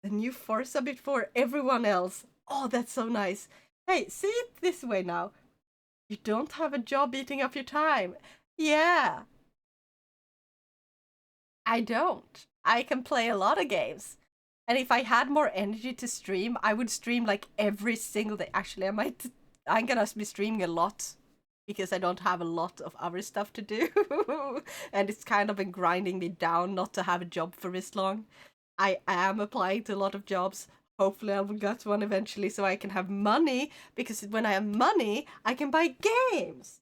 the new Forza before everyone else. Oh, that's so nice. Hey, see it this way now. You don't have a job eating up your time. Yeah. I don't. I can play a lot of games. And if I had more energy to stream, I would stream like every single day. Actually, I'm gonna be streaming a lot because I don't have a lot of other stuff to do. And it's kind of been grinding me down not to have a job for this long. I am applying to a lot of jobs. Hopefully I will get one eventually so I can have money, because when I have money, I can buy games.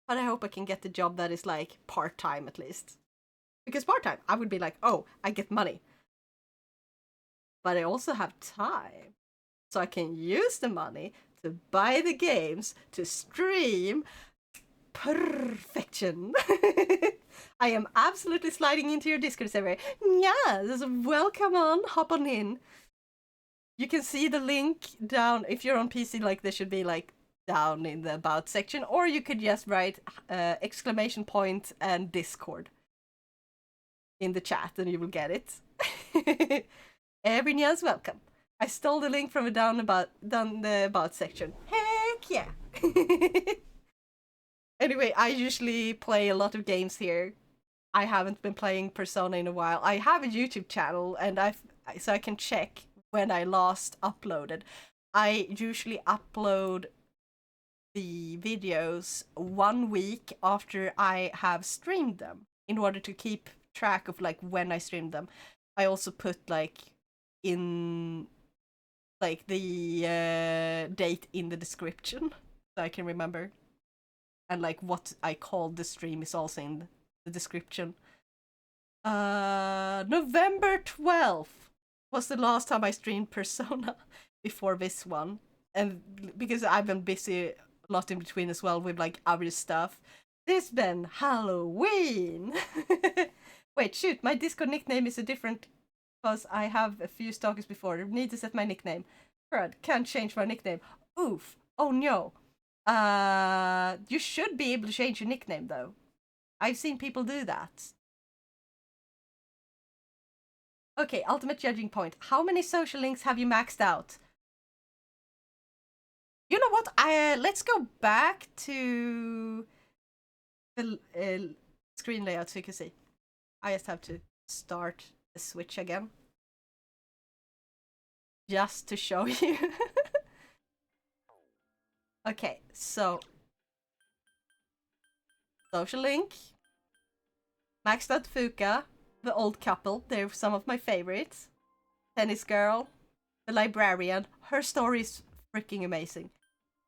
But I hope I can get the job that is like part-time at least. Because part-time, I would be like, oh, I get money. But I also have time. So I can use the money to buy the games, to stream. Perfection. I am absolutely sliding into your Discord server. Yes, welcome on, hop on in. You can see the link down. If you're on PC, like there should be like down in the about section, or you could just write exclamation point and Discord in the chat and you will get it. Everyone's welcome. I stole the link from the down the about section. Heck yeah. Anyway, I usually play a lot of games here. I haven't been playing Persona in a while. I have a YouTube channel, and so I can check when I last uploaded. I usually upload the videos 1 week after I have streamed them, in order to keep track of like when I streamed them. I also put like in like the date in the description so I can remember. And like what I called the stream is also in the description. November 12th was the last time I streamed Persona before this one. And because I've been busy a lot in between as well with like other stuff. This been Halloween! Wait, shoot, my Discord nickname is a different, because I have a few stalkers before. I need to set my nickname. Crud, can't change my nickname. Oof. Oh no. You should be able to change your nickname though. I've seen people do that. Okay, ultimate judging point. How many social links have you maxed out? You know what? Let's go back to the screen layout so you can see. I just have to start the switch again. Just to show you. Okay, so social link, maxed out Fuka, the old couple, they're some of my favorites. Tennis girl, the librarian, her story is freaking amazing.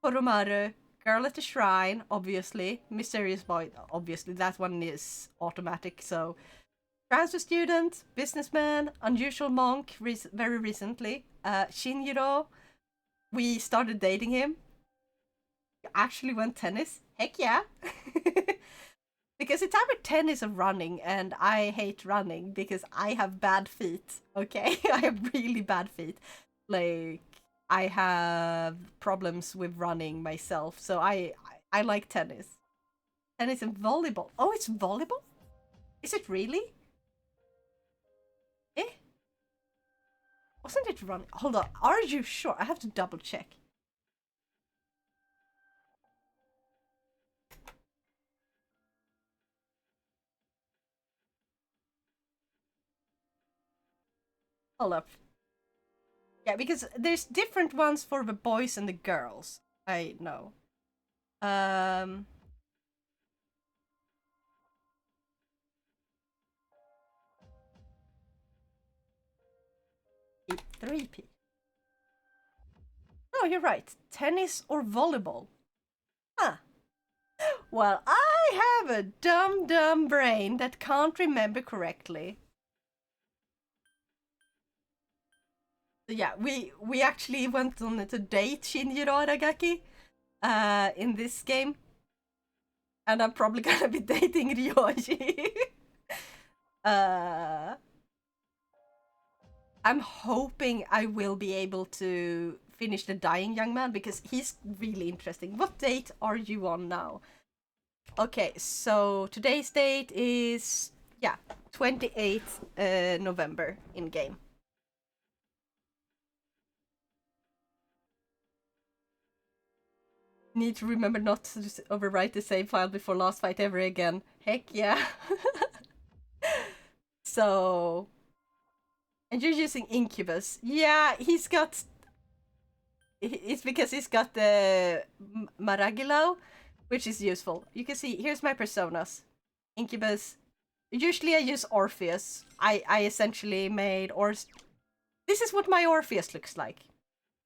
Horomaru, girl at the shrine, obviously. Mysterious boy, obviously, that one is automatic, so. Transfer student, businessman, unusual monk, very recently. Shinjiro, we started dating him. Actually went tennis. Heck yeah. Because it's either tennis or running, and I hate running because I have bad feet. Okay? I have really bad feet. Like, I have problems with running myself, so I like tennis. Tennis and volleyball. Oh, it's volleyball? Is it really? Eh? Wasn't it running? Hold on. Are you sure? I have to double check. Hold up. Yeah, because there's different ones for the boys and the girls. I know. 3P. No, you're right. Tennis or volleyball. Huh. Well, I have a dumb brain that can't remember correctly. Yeah, we actually went on to date Shinjiro Aragaki in this game. And I'm probably gonna be dating Ryoji. I'm hoping I will be able to finish The Dying Young Man because he's really interesting. What date are you on now? Okay, so today's date is, yeah, 28th November in game. Need to remember not to overwrite the save file before last fight ever again. Heck yeah. So, and you're using Incubus. Yeah, he's got, it's because he's got the Maragilo, which is useful. You can see, here's my personas. Incubus. Usually I use Orpheus. I essentially made this is what my Orpheus looks like.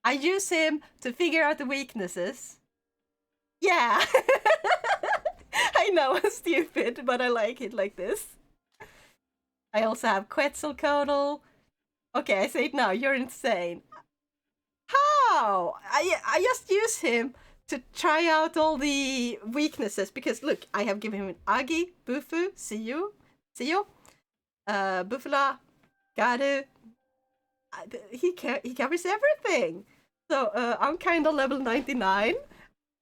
I use him to figure out the weaknesses. Yeah! I know, I'm stupid, but I like it like this. I also have Quetzalcoatl. Okay, I say it now, you're insane. How? I just use him to try out all the weaknesses, because look, I have given him Agi, Bufu, Siyo, Bufula, Garu. He covers everything. So I'm kind of level 99.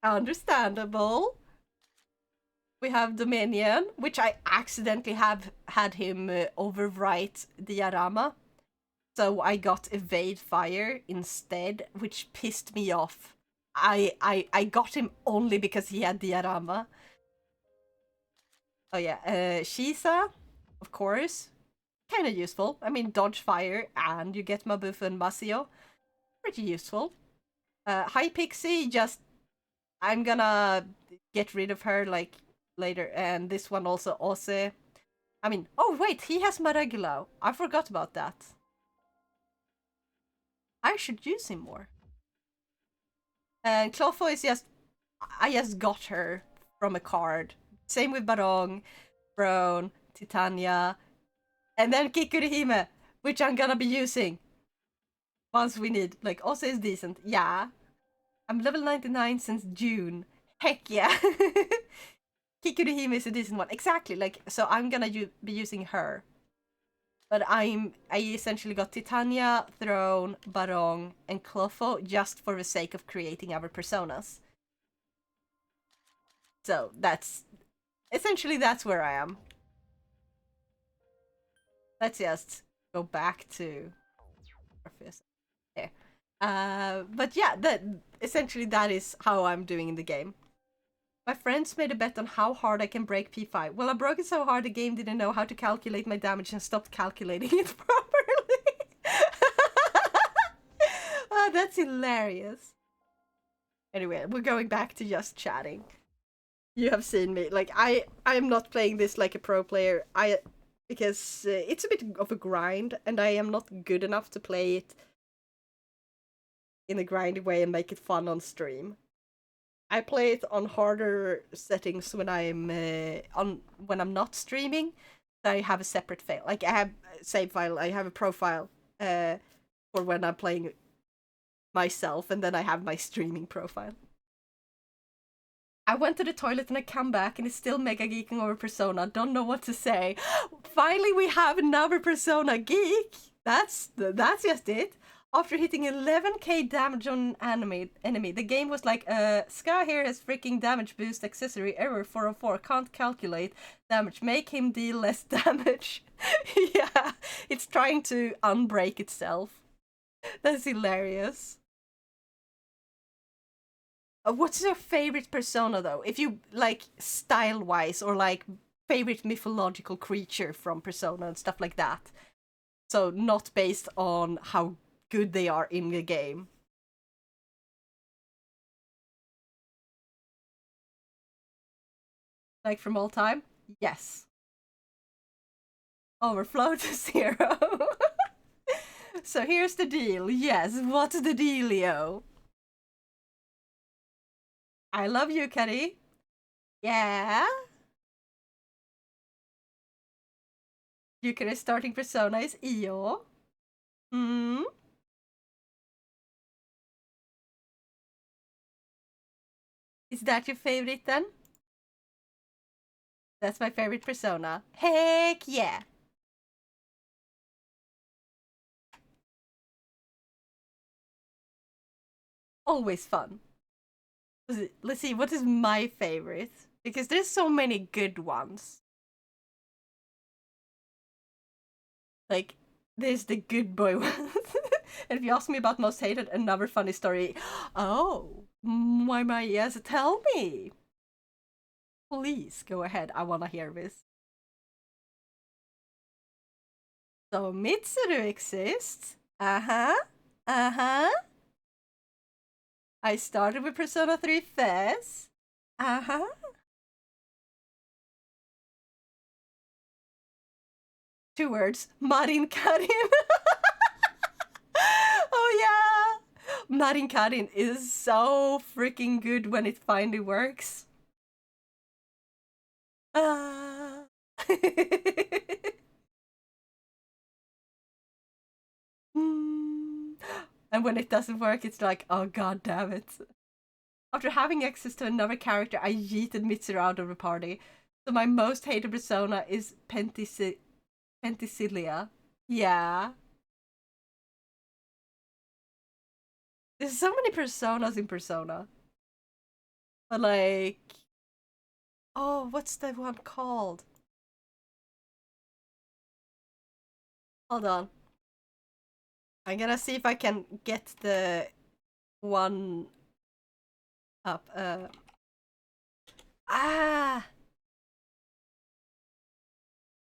Understandable. We have Dominion, which I accidentally have had him overwrite Diorama. So I got Evade Fire instead, which pissed me off. I got him only because he had Diorama. Oh yeah, Shisa, of course. Kind of useful. I mean, dodge fire and you get Mabufu and Masio. Pretty useful. High Pixie, just... I'm gonna get rid of her, like, later. And this one also, Ose. I mean, oh wait, he has Maragulao. I forgot about that. I should use him more. And Clotho is just... I just got her from a card. Same with Barong, Brown, Titania, and then Kikurihime, which I'm gonna be using once we need. Like, Ose is decent. Yeah. I'm level 99 since June. Heck yeah. Kikurihime is a decent one. Exactly. Like, so I'm gonna be using her. But I essentially got Titania, Throne, Barong, and Clotho just for the sake of creating our personas. So that's... essentially that's where I am. Let's just go back to Orpheus. There. But yeah, essentially that is how I'm doing in the game. My friends made a bet on how hard I can break P5. Well, I broke it so hard the game didn't know how to calculate my damage and stopped calculating it properly. Oh, that's hilarious. Anyway, we're going back to just chatting. You have seen me. Like, I am not playing this like a pro player. Because it's a bit of a grind, and I am not good enough to play it in a grindy way and make it fun on stream. I play it on harder settings when I'm not streaming. I have a separate file. Like, I have a save file. I have a profile for when I'm playing myself, and then I have my streaming profile. I went to the toilet and I come back and it's still mega geeking over Persona. Don't know what to say. Finally, we have another Persona geek. That's just it. After hitting 11k damage on an enemy, the game was like, Ska here has freaking damage boost accessory error 404. Can't calculate damage. Make him deal less damage. Yeah, it's trying to unbreak itself. That's hilarious. What's your favorite Persona, though? If you, like, style-wise, or, like, favorite mythological creature from Persona and stuff like that. So, not based on how good they are in the game. Like, from all time? Yes. Overflow to 0. So, here's the deal. Yes, what's the dealio? I love you, Kari. Yeah? Yukari's starting persona is Io. Hmm? Is that your favorite then? That's my favorite persona. Heck yeah! Always fun. Let's see, what is my favorite? Because there's so many good ones. Like, there's the good boy one. And if you ask me about most hated, another funny story. Oh, my yes, tell me. Please, go ahead, I wanna hear this. So, Mitsuru exists. Uh-huh. Uh-huh. I started with Persona 3 Fez. Uh-huh. Two words. Marin Karin. Oh yeah. Marin Karin is so freaking good when it finally works. Ah. Mm. And when it doesn't work, it's like, oh god damn it. After having access to another character, I yeeted Mitsuru out of the party. So my most hated persona is Penthesilea. Yeah. There's so many personas in Persona. But like... Oh, what's that one called? Hold on. I'm gonna see if I can get the one up. Ah!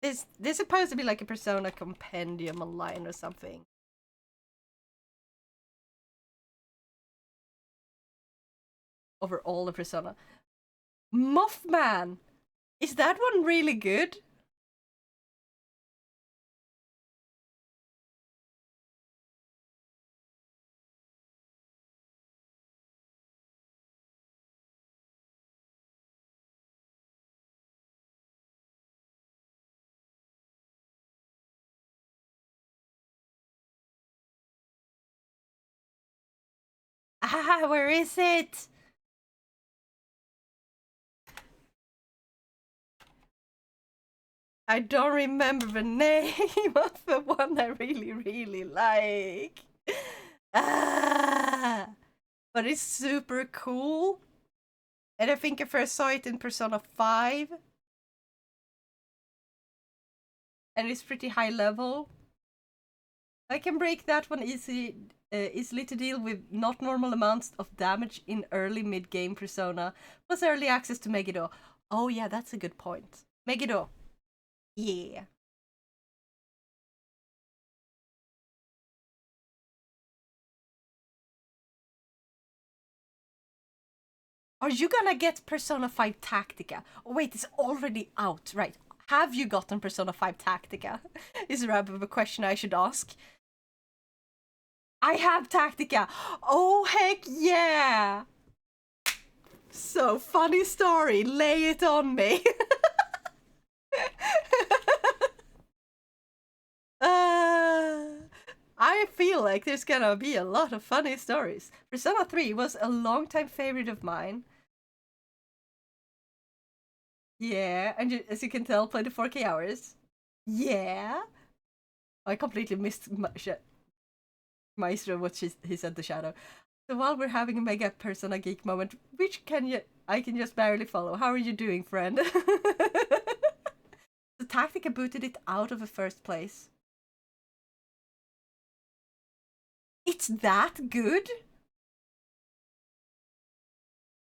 There's supposed to be like a Persona compendium online or something. Over all the Persona. Mothman! Is that one really good? Ah, where is it? I don't remember the name of the one I really, really like. Ah, but it's super cool. And I think I first saw it in Persona 5. And it's pretty high level. I can break that one easily to deal with not normal amounts of damage in early mid-game Persona, plus early access to Megiddo. Oh yeah, that's a good point. Megiddo. Yeah. Are you gonna get Persona 5 Tactica? Oh wait, it's already out, right? Have you gotten Persona 5 Tactica? Is rather a question I should ask. I have Tactica! Oh heck yeah! So funny story, lay it on me. I feel like there's gonna be a lot of funny stories. Persona 3 was a long-time favorite of mine. Yeah, and as you can tell, played it 4K hours. Yeah. I completely missed Maestro what he said, the shadow. So while we're having a mega Persona geek moment, I can just barely follow. How are you doing, friend? The Tactica booted it out of the first place. It's that good?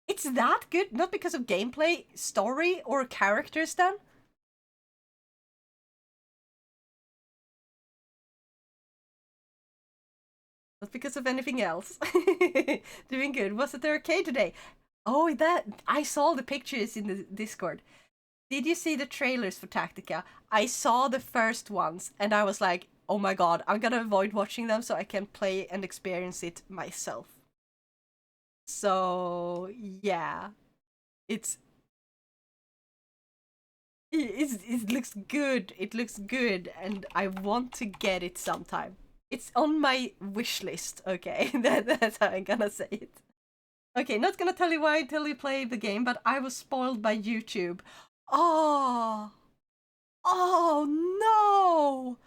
It's that good? Not because of gameplay, story, or characters then? Not because of anything else. Doing good. Was it the arcade today? Oh, that I saw the pictures in the Discord. Did you see the trailers for Tactica? I saw the first ones and I was like, oh my god, I'm gonna avoid watching them so I can play and experience it myself. So, yeah. It looks good. It looks good and I want to get it sometime. It's on my wish list, okay? That's how I'm gonna say it. Okay, not gonna tell you why until you play the game, but I was spoiled by YouTube. Oh! Oh no!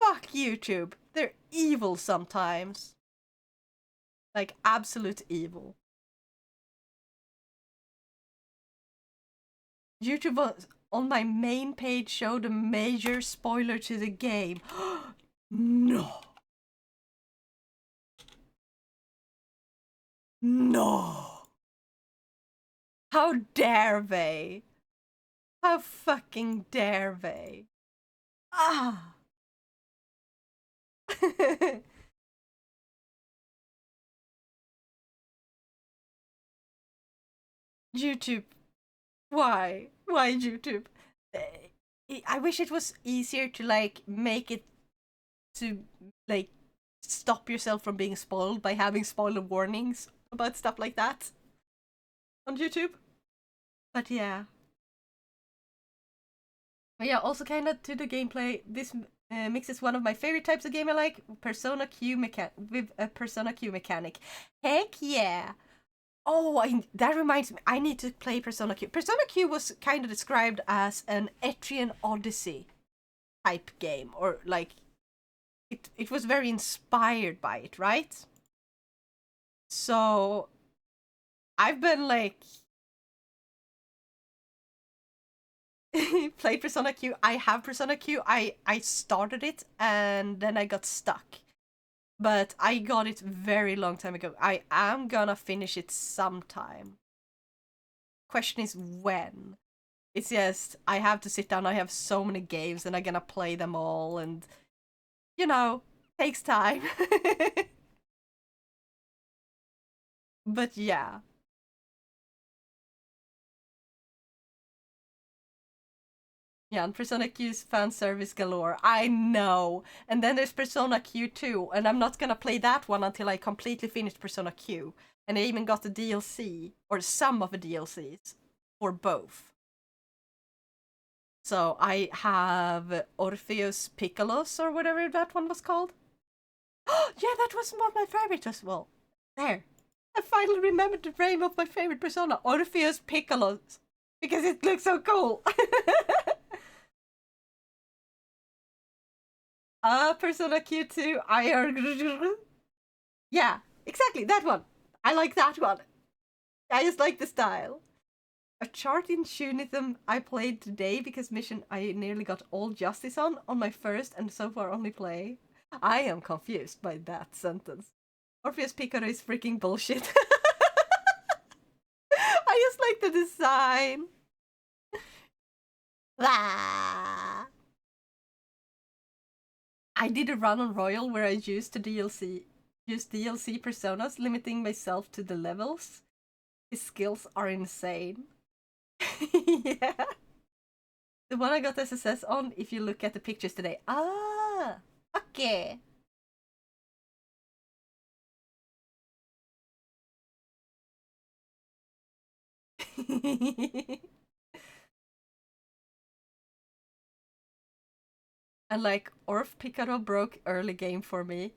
Fuck YouTube. They're evil sometimes. Like, absolute evil. YouTube was on my main page showed a major spoiler to the game. No! No! How dare they? How fucking dare they? Ah! YouTube. Why? Why YouTube? I wish it was easier to like make it to like stop yourself from being spoiled by having spoiler warnings about stuff like that on YouTube. But yeah. But yeah, also kind of to the gameplay. This mixes one of my favorite types of game I like, Persona Q with a Persona Q mechanic. Heck yeah! Oh, that reminds me, I need to play Persona Q. Persona Q was kind of described as an Etrian Odyssey type game, or like, it was very inspired by it, right? So, I've been like, played Persona Q. I have Persona Q. I started it and then I got stuck. But I got it very long time ago. I am gonna finish it sometime. Question is when. It's just, I have to sit down, I have so many games and I'm gonna play them all and, you know, takes time. But yeah. Yeah, and Persona Q's fan service galore. I know. And then there's Persona Q2, and I'm not gonna play that one until I completely finish Persona Q. And I even got the DLC, or some of the DLCs, for both. So I have Orpheus Piccolos, or whatever that one was called. Oh, yeah, that was one of my favorites as well. There. I finally remembered the name of my favorite Persona, Orpheus Piccolos. Because it looks so cool. Persona Q2, yeah, exactly, that one. I like that one. I just like the style. A chart in Tunism I played today because mission I nearly got all justice on my first and so far only play. I am confused by that sentence. Orpheus Piccolo is freaking bullshit. I just like the design. Ah. I did a run on Royal where I used DLC personas, limiting myself to the levels. His skills are insane. Yeah. The one I got SSS on, if you look at the pictures today. Ah, okay. And like, Orf Picaro broke early game for me.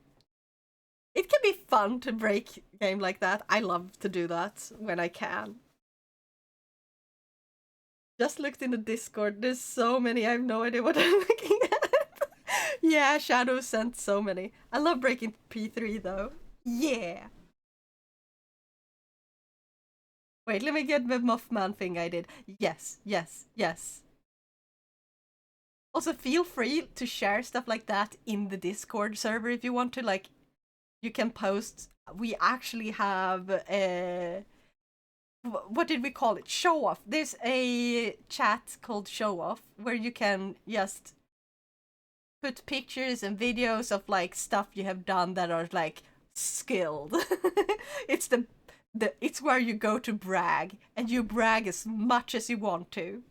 It can be fun to break game like that. I love to do that when I can. Just looked in the Discord. There's so many. I have no idea what I'm looking at. Yeah, Shadow sent so many. I love breaking P3 though. Yeah. Wait, let me get the Mothman thing I did. Yes, yes, yes. Also, feel free to share stuff like that in the Discord server if you want to. Like, you can post. We actually have a. What did we call it? Show off. There's a chat called Show Off where you can just put pictures and videos of like stuff you have done that are like skilled. It's it's where you go to brag, and you brag as much as you want to.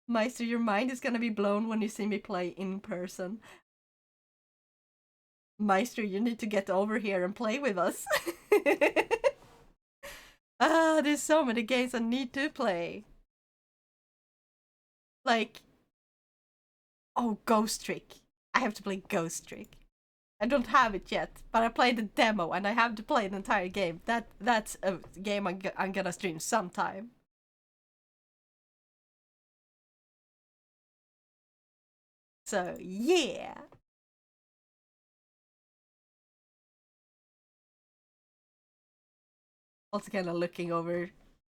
Meister, your mind is gonna be blown when you see me play in person. Meister, you need to get over here and play with us. There's so many games I need to play. Like, oh, Ghost Trick. I have to play Ghost Trick. I don't have it yet, but I played the demo and I have to play the entire game. That's a game I'm gonna stream sometime. So, yeah. Also kind of looking over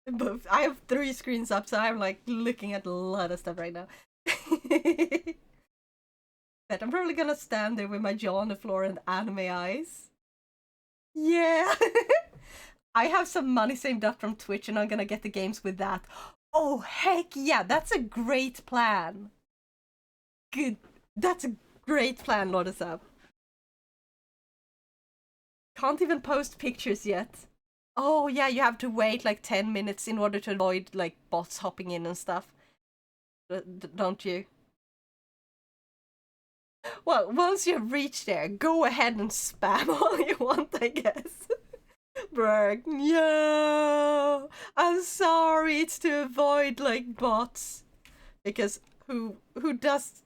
both. I have 3 screens up, so I'm like looking at a lot of stuff right now. But I'm probably gonna stand there with my jaw on the floor and anime eyes. Yeah. I have some money saved up from Twitch and I'm gonna get the games with that. Oh, heck yeah, that's a great plan. Good. That's a great plan, Lordisab. Can't even post pictures yet. Oh yeah, you have to wait like 10 minutes in order to avoid like bots hopping in and stuff. Don't you? Well, once you've reached there, go ahead and spam all you want, I guess. Brag, no, I'm sorry, it's to avoid like bots. Because who who doesn't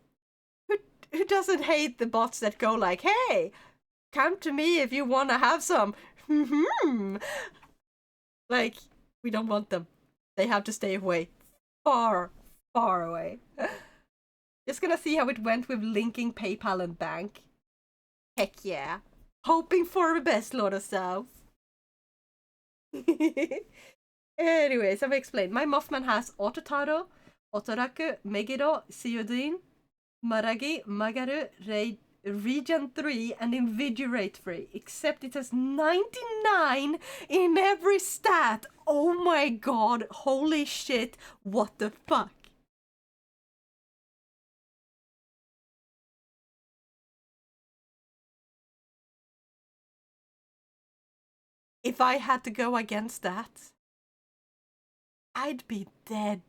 hate the bots that go like, hey, come to me if you wanna have some. Like, we don't want them. They have to stay away. Far, far away. Just gonna see how it went with linking PayPal and bank. Heck yeah. Hoping for the best, Lord of South. Anyways, I've explained. My Mothman has Ototaro, Otoraku, Megiddo, Seudin, Maragi, Magaru, Region 3, and Invigorate 3. Except it has 99 in every stat. Oh my god. Holy shit. What the fuck? If I had to go against that, I'd be dead.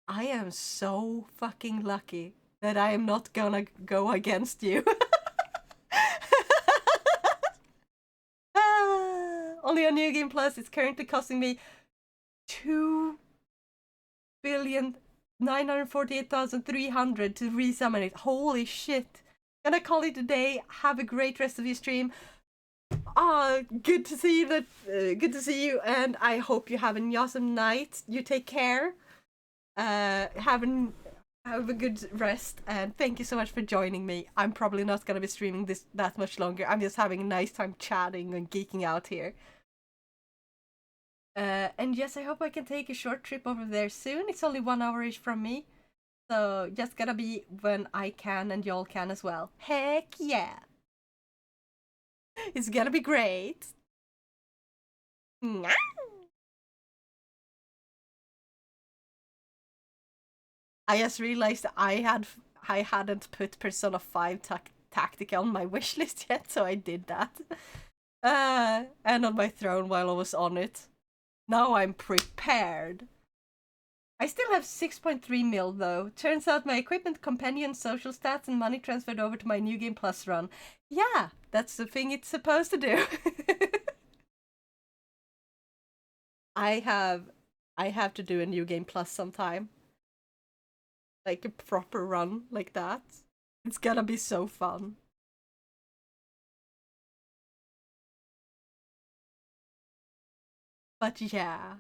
I am so fucking lucky that I am not gonna go against you. Only on New Game Plus, it's currently costing me 2,948,300 to resummon it. Holy shit. Gonna call it a day. Have a great rest of your stream. Good to see that. Good to see you, and I hope you have an awesome night. You take care. Have a good rest, and thank you so much for joining me. I'm probably not gonna be streaming this that much longer. I'm just having a nice time chatting and geeking out here. And yes, I hope I can take a short trip over there soon. It's only 1 hour-ish from me. So just gotta be when I can and y'all can as well. Heck yeah! It's gonna be great! I just realized I hadn't put Persona 5 Tactica on my wishlist yet, so I did that. And on my throne while I was on it. Now I'm prepared. I still have 6.3 mil though. Turns out my equipment, companion, social stats, and money transferred over to my New Game Plus run. Yeah, that's the thing it's supposed to do. I have to do a New Game Plus sometime. Like a proper run like that. It's gonna be so fun. But yeah.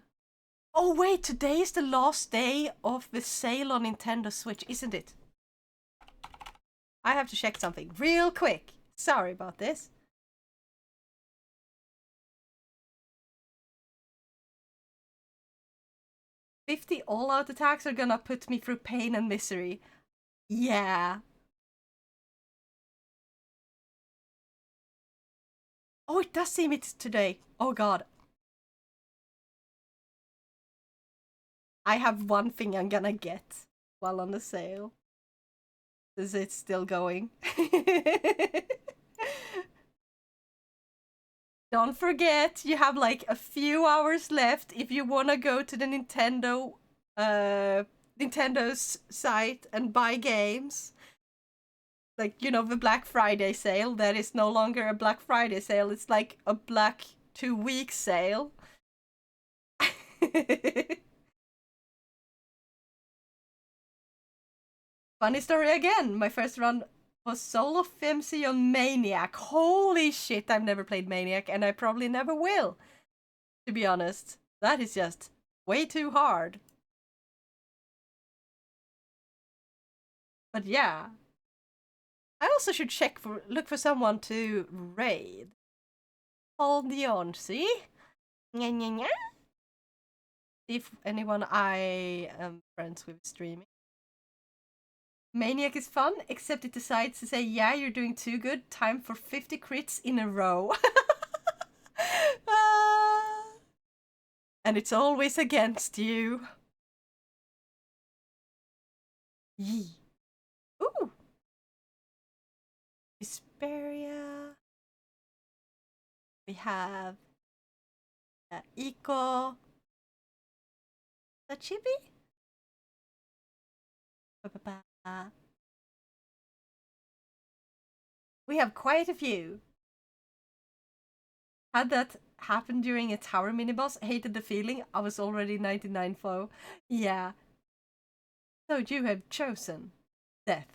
Oh wait, today is the last day of the sale on Nintendo Switch, isn't it? I have to check something real quick. Sorry about this. $50 all-out attacks are gonna put me through pain and misery. Yeah. Oh, it does seem it's today. Oh god. I have one thing I'm gonna get while on the sale. Is it still going? Don't forget, you have like a few hours left if you wanna go to the Nintendo's site and buy games. Like, you know, the Black Friday sale, that is no longer a Black Friday sale, it's like a Black 2-week sale. Funny story again, my first run was Soul of Fimsy on Maniac. Holy shit, I've never played Maniac, and I probably never will. To be honest, that is just way too hard. But yeah. I also should look for someone to raid. Hold the on, see? Nya, nya, nya. See if anyone I am friends with streaming. Maniac is fun, except it decides to say, yeah, you're doing too good. Time for 50 crits in a row. And it's always against you. Yee. Ooh. Vesperia. We have Iko Sachibi. We have quite a few. Had that happen during a tower miniboss. Hated the feeling. I was already 99 foe. Yeah. So you have chosen death.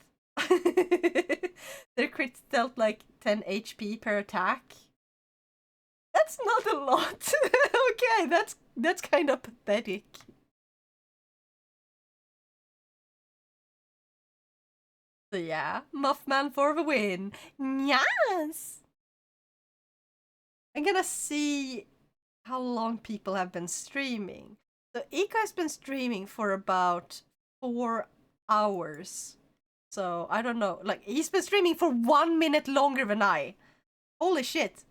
Their crits dealt like 10 HP per attack. That's not a lot. Okay, that's kind of pathetic. So yeah, Muffman for the win. Yes. I'm gonna see how long people have been streaming. So Ika has been streaming for about 4 hours. So I don't know, like he's been streaming for 1 minute longer than I. Holy shit.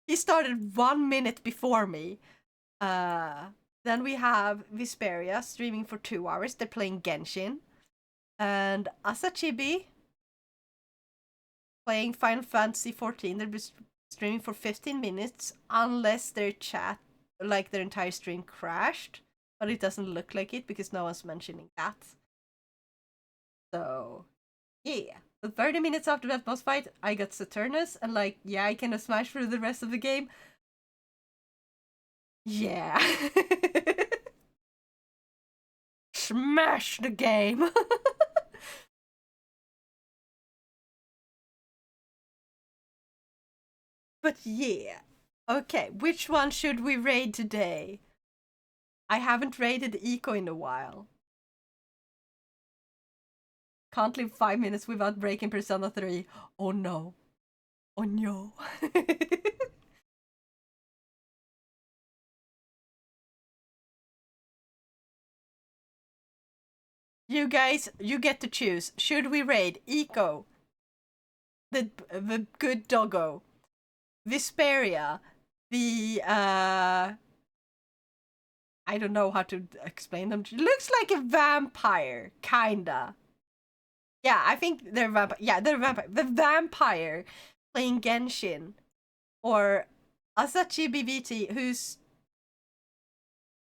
He started 1 minute before me. Then we have Visperia streaming for 2 hours. They're playing Genshin. And Asachibi playing Final Fantasy 14. They're streaming for 15 minutes unless their chat, like their entire stream crashed. But it doesn't look like it because no one's mentioning that. So, yeah. But 30 minutes after that boss fight, I got Saturnus and like, yeah, I can smash through the rest of the game. Yeah. Smash the game. But yeah. Okay, which one should we raid today? I haven't raided Eco in a while. Can't live 5 minutes without breaking Persona 3. Oh no. Oh no. You guys, you get to choose. Should we raid Eco, the good doggo, Visperia, the I don't know how to explain them. Looks like a vampire, kinda. Yeah, I think they're vampire. Yeah, they're vampire. The vampire playing Genshin, or Asachi BBT, who's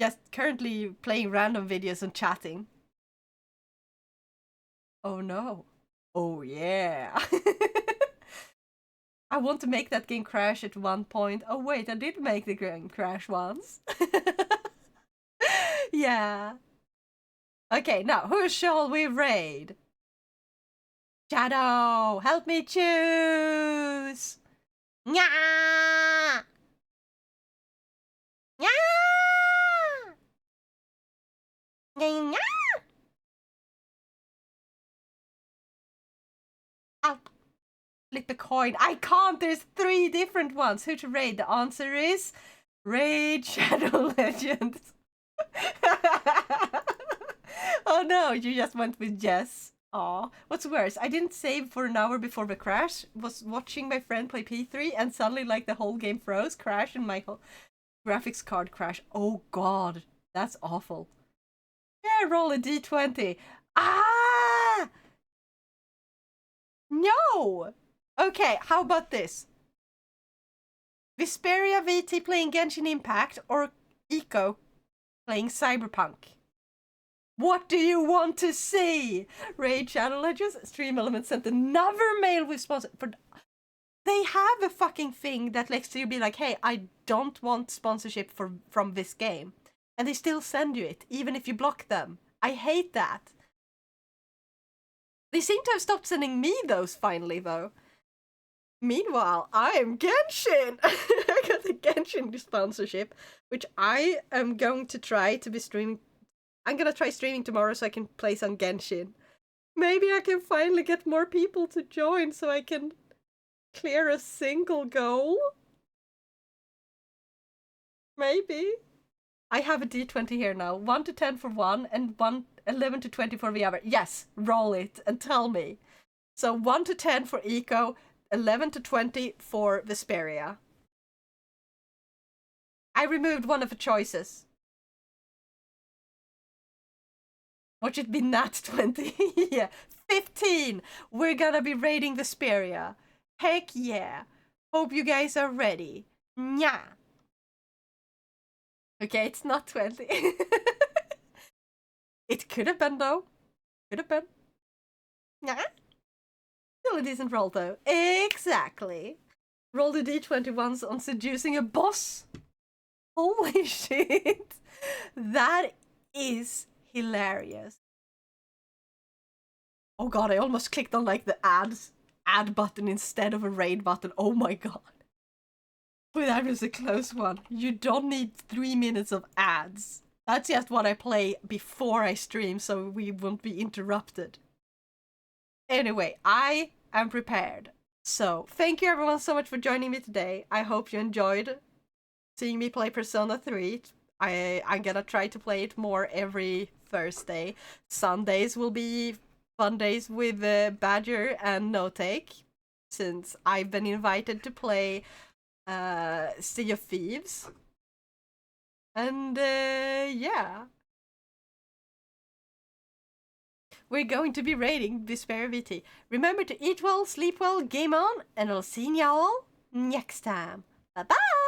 just currently playing random videos and chatting. Oh no. Oh yeah. I want to make that game crash at one point. Oh wait, I did make the game crash once. Yeah. Okay, now who shall we raid? Shadow, help me choose. Nya! Nya! Nya! I'll flip a coin. I can't. There's 3 different ones. Who to raid? The answer is raid Shadow Legends. Oh no, you just went with Jess. Aw, what's worse, I didn't save for an hour before the crash, was watching my friend play P3 and suddenly like the whole game froze, crashed and my whole graphics card crashed. Oh god, that's awful. Yeah, roll a d20. Ah! No! Okay, how about this? Visperia VT playing Genshin Impact or Eco playing Cyberpunk? What do you want to see? Raid Channel Legends Stream Elements sent another mail with sponsor for. They have a fucking thing that lets you be like, hey, I don't want sponsorship from this game. And they still send you it, even if you block them. I hate that. They seem to have stopped sending me those finally, though. Meanwhile, I am Genshin! I got a Genshin sponsorship, which I am going to try to be streaming. I'm gonna try streaming tomorrow so I can play some Genshin. Maybe I can finally get more people to join so I can clear a single goal? Maybe. I have a d20 here now. 1 to 10 for one and 11 to 20 for the other. Yes, roll it and tell me. So 1 to 10 for Eco, 11 to 20 for Vesperia. I removed one of the choices. What should be nat 20? Yeah. 15! We're gonna be raiding Vesperia. Heck yeah. Hope you guys are ready. Nyan. Okay, it's not 20. It could have been, though. Could have been. Nyan. Still a decent roll, though. Exactly. Roll the d20 once on seducing a boss. Holy shit. That is hilarious. Oh god, I almost clicked on like the ad button instead of a raid button. Oh my god. But that was a close one. You don't need 3 minutes of ads. That's just what I play before I stream so we won't be interrupted. Anyway, I am prepared. So, thank you everyone so much for joining me today. I hope you enjoyed seeing me play Persona 3. I'm gonna try to play it more every Thursday. Sundays will be fun days with Badger and No Take, since I've been invited to play Sea of Thieves. And yeah. We're going to be raiding Despair VT. Remember to eat well, sleep well, game on, and I'll see y'all next time. Bye bye!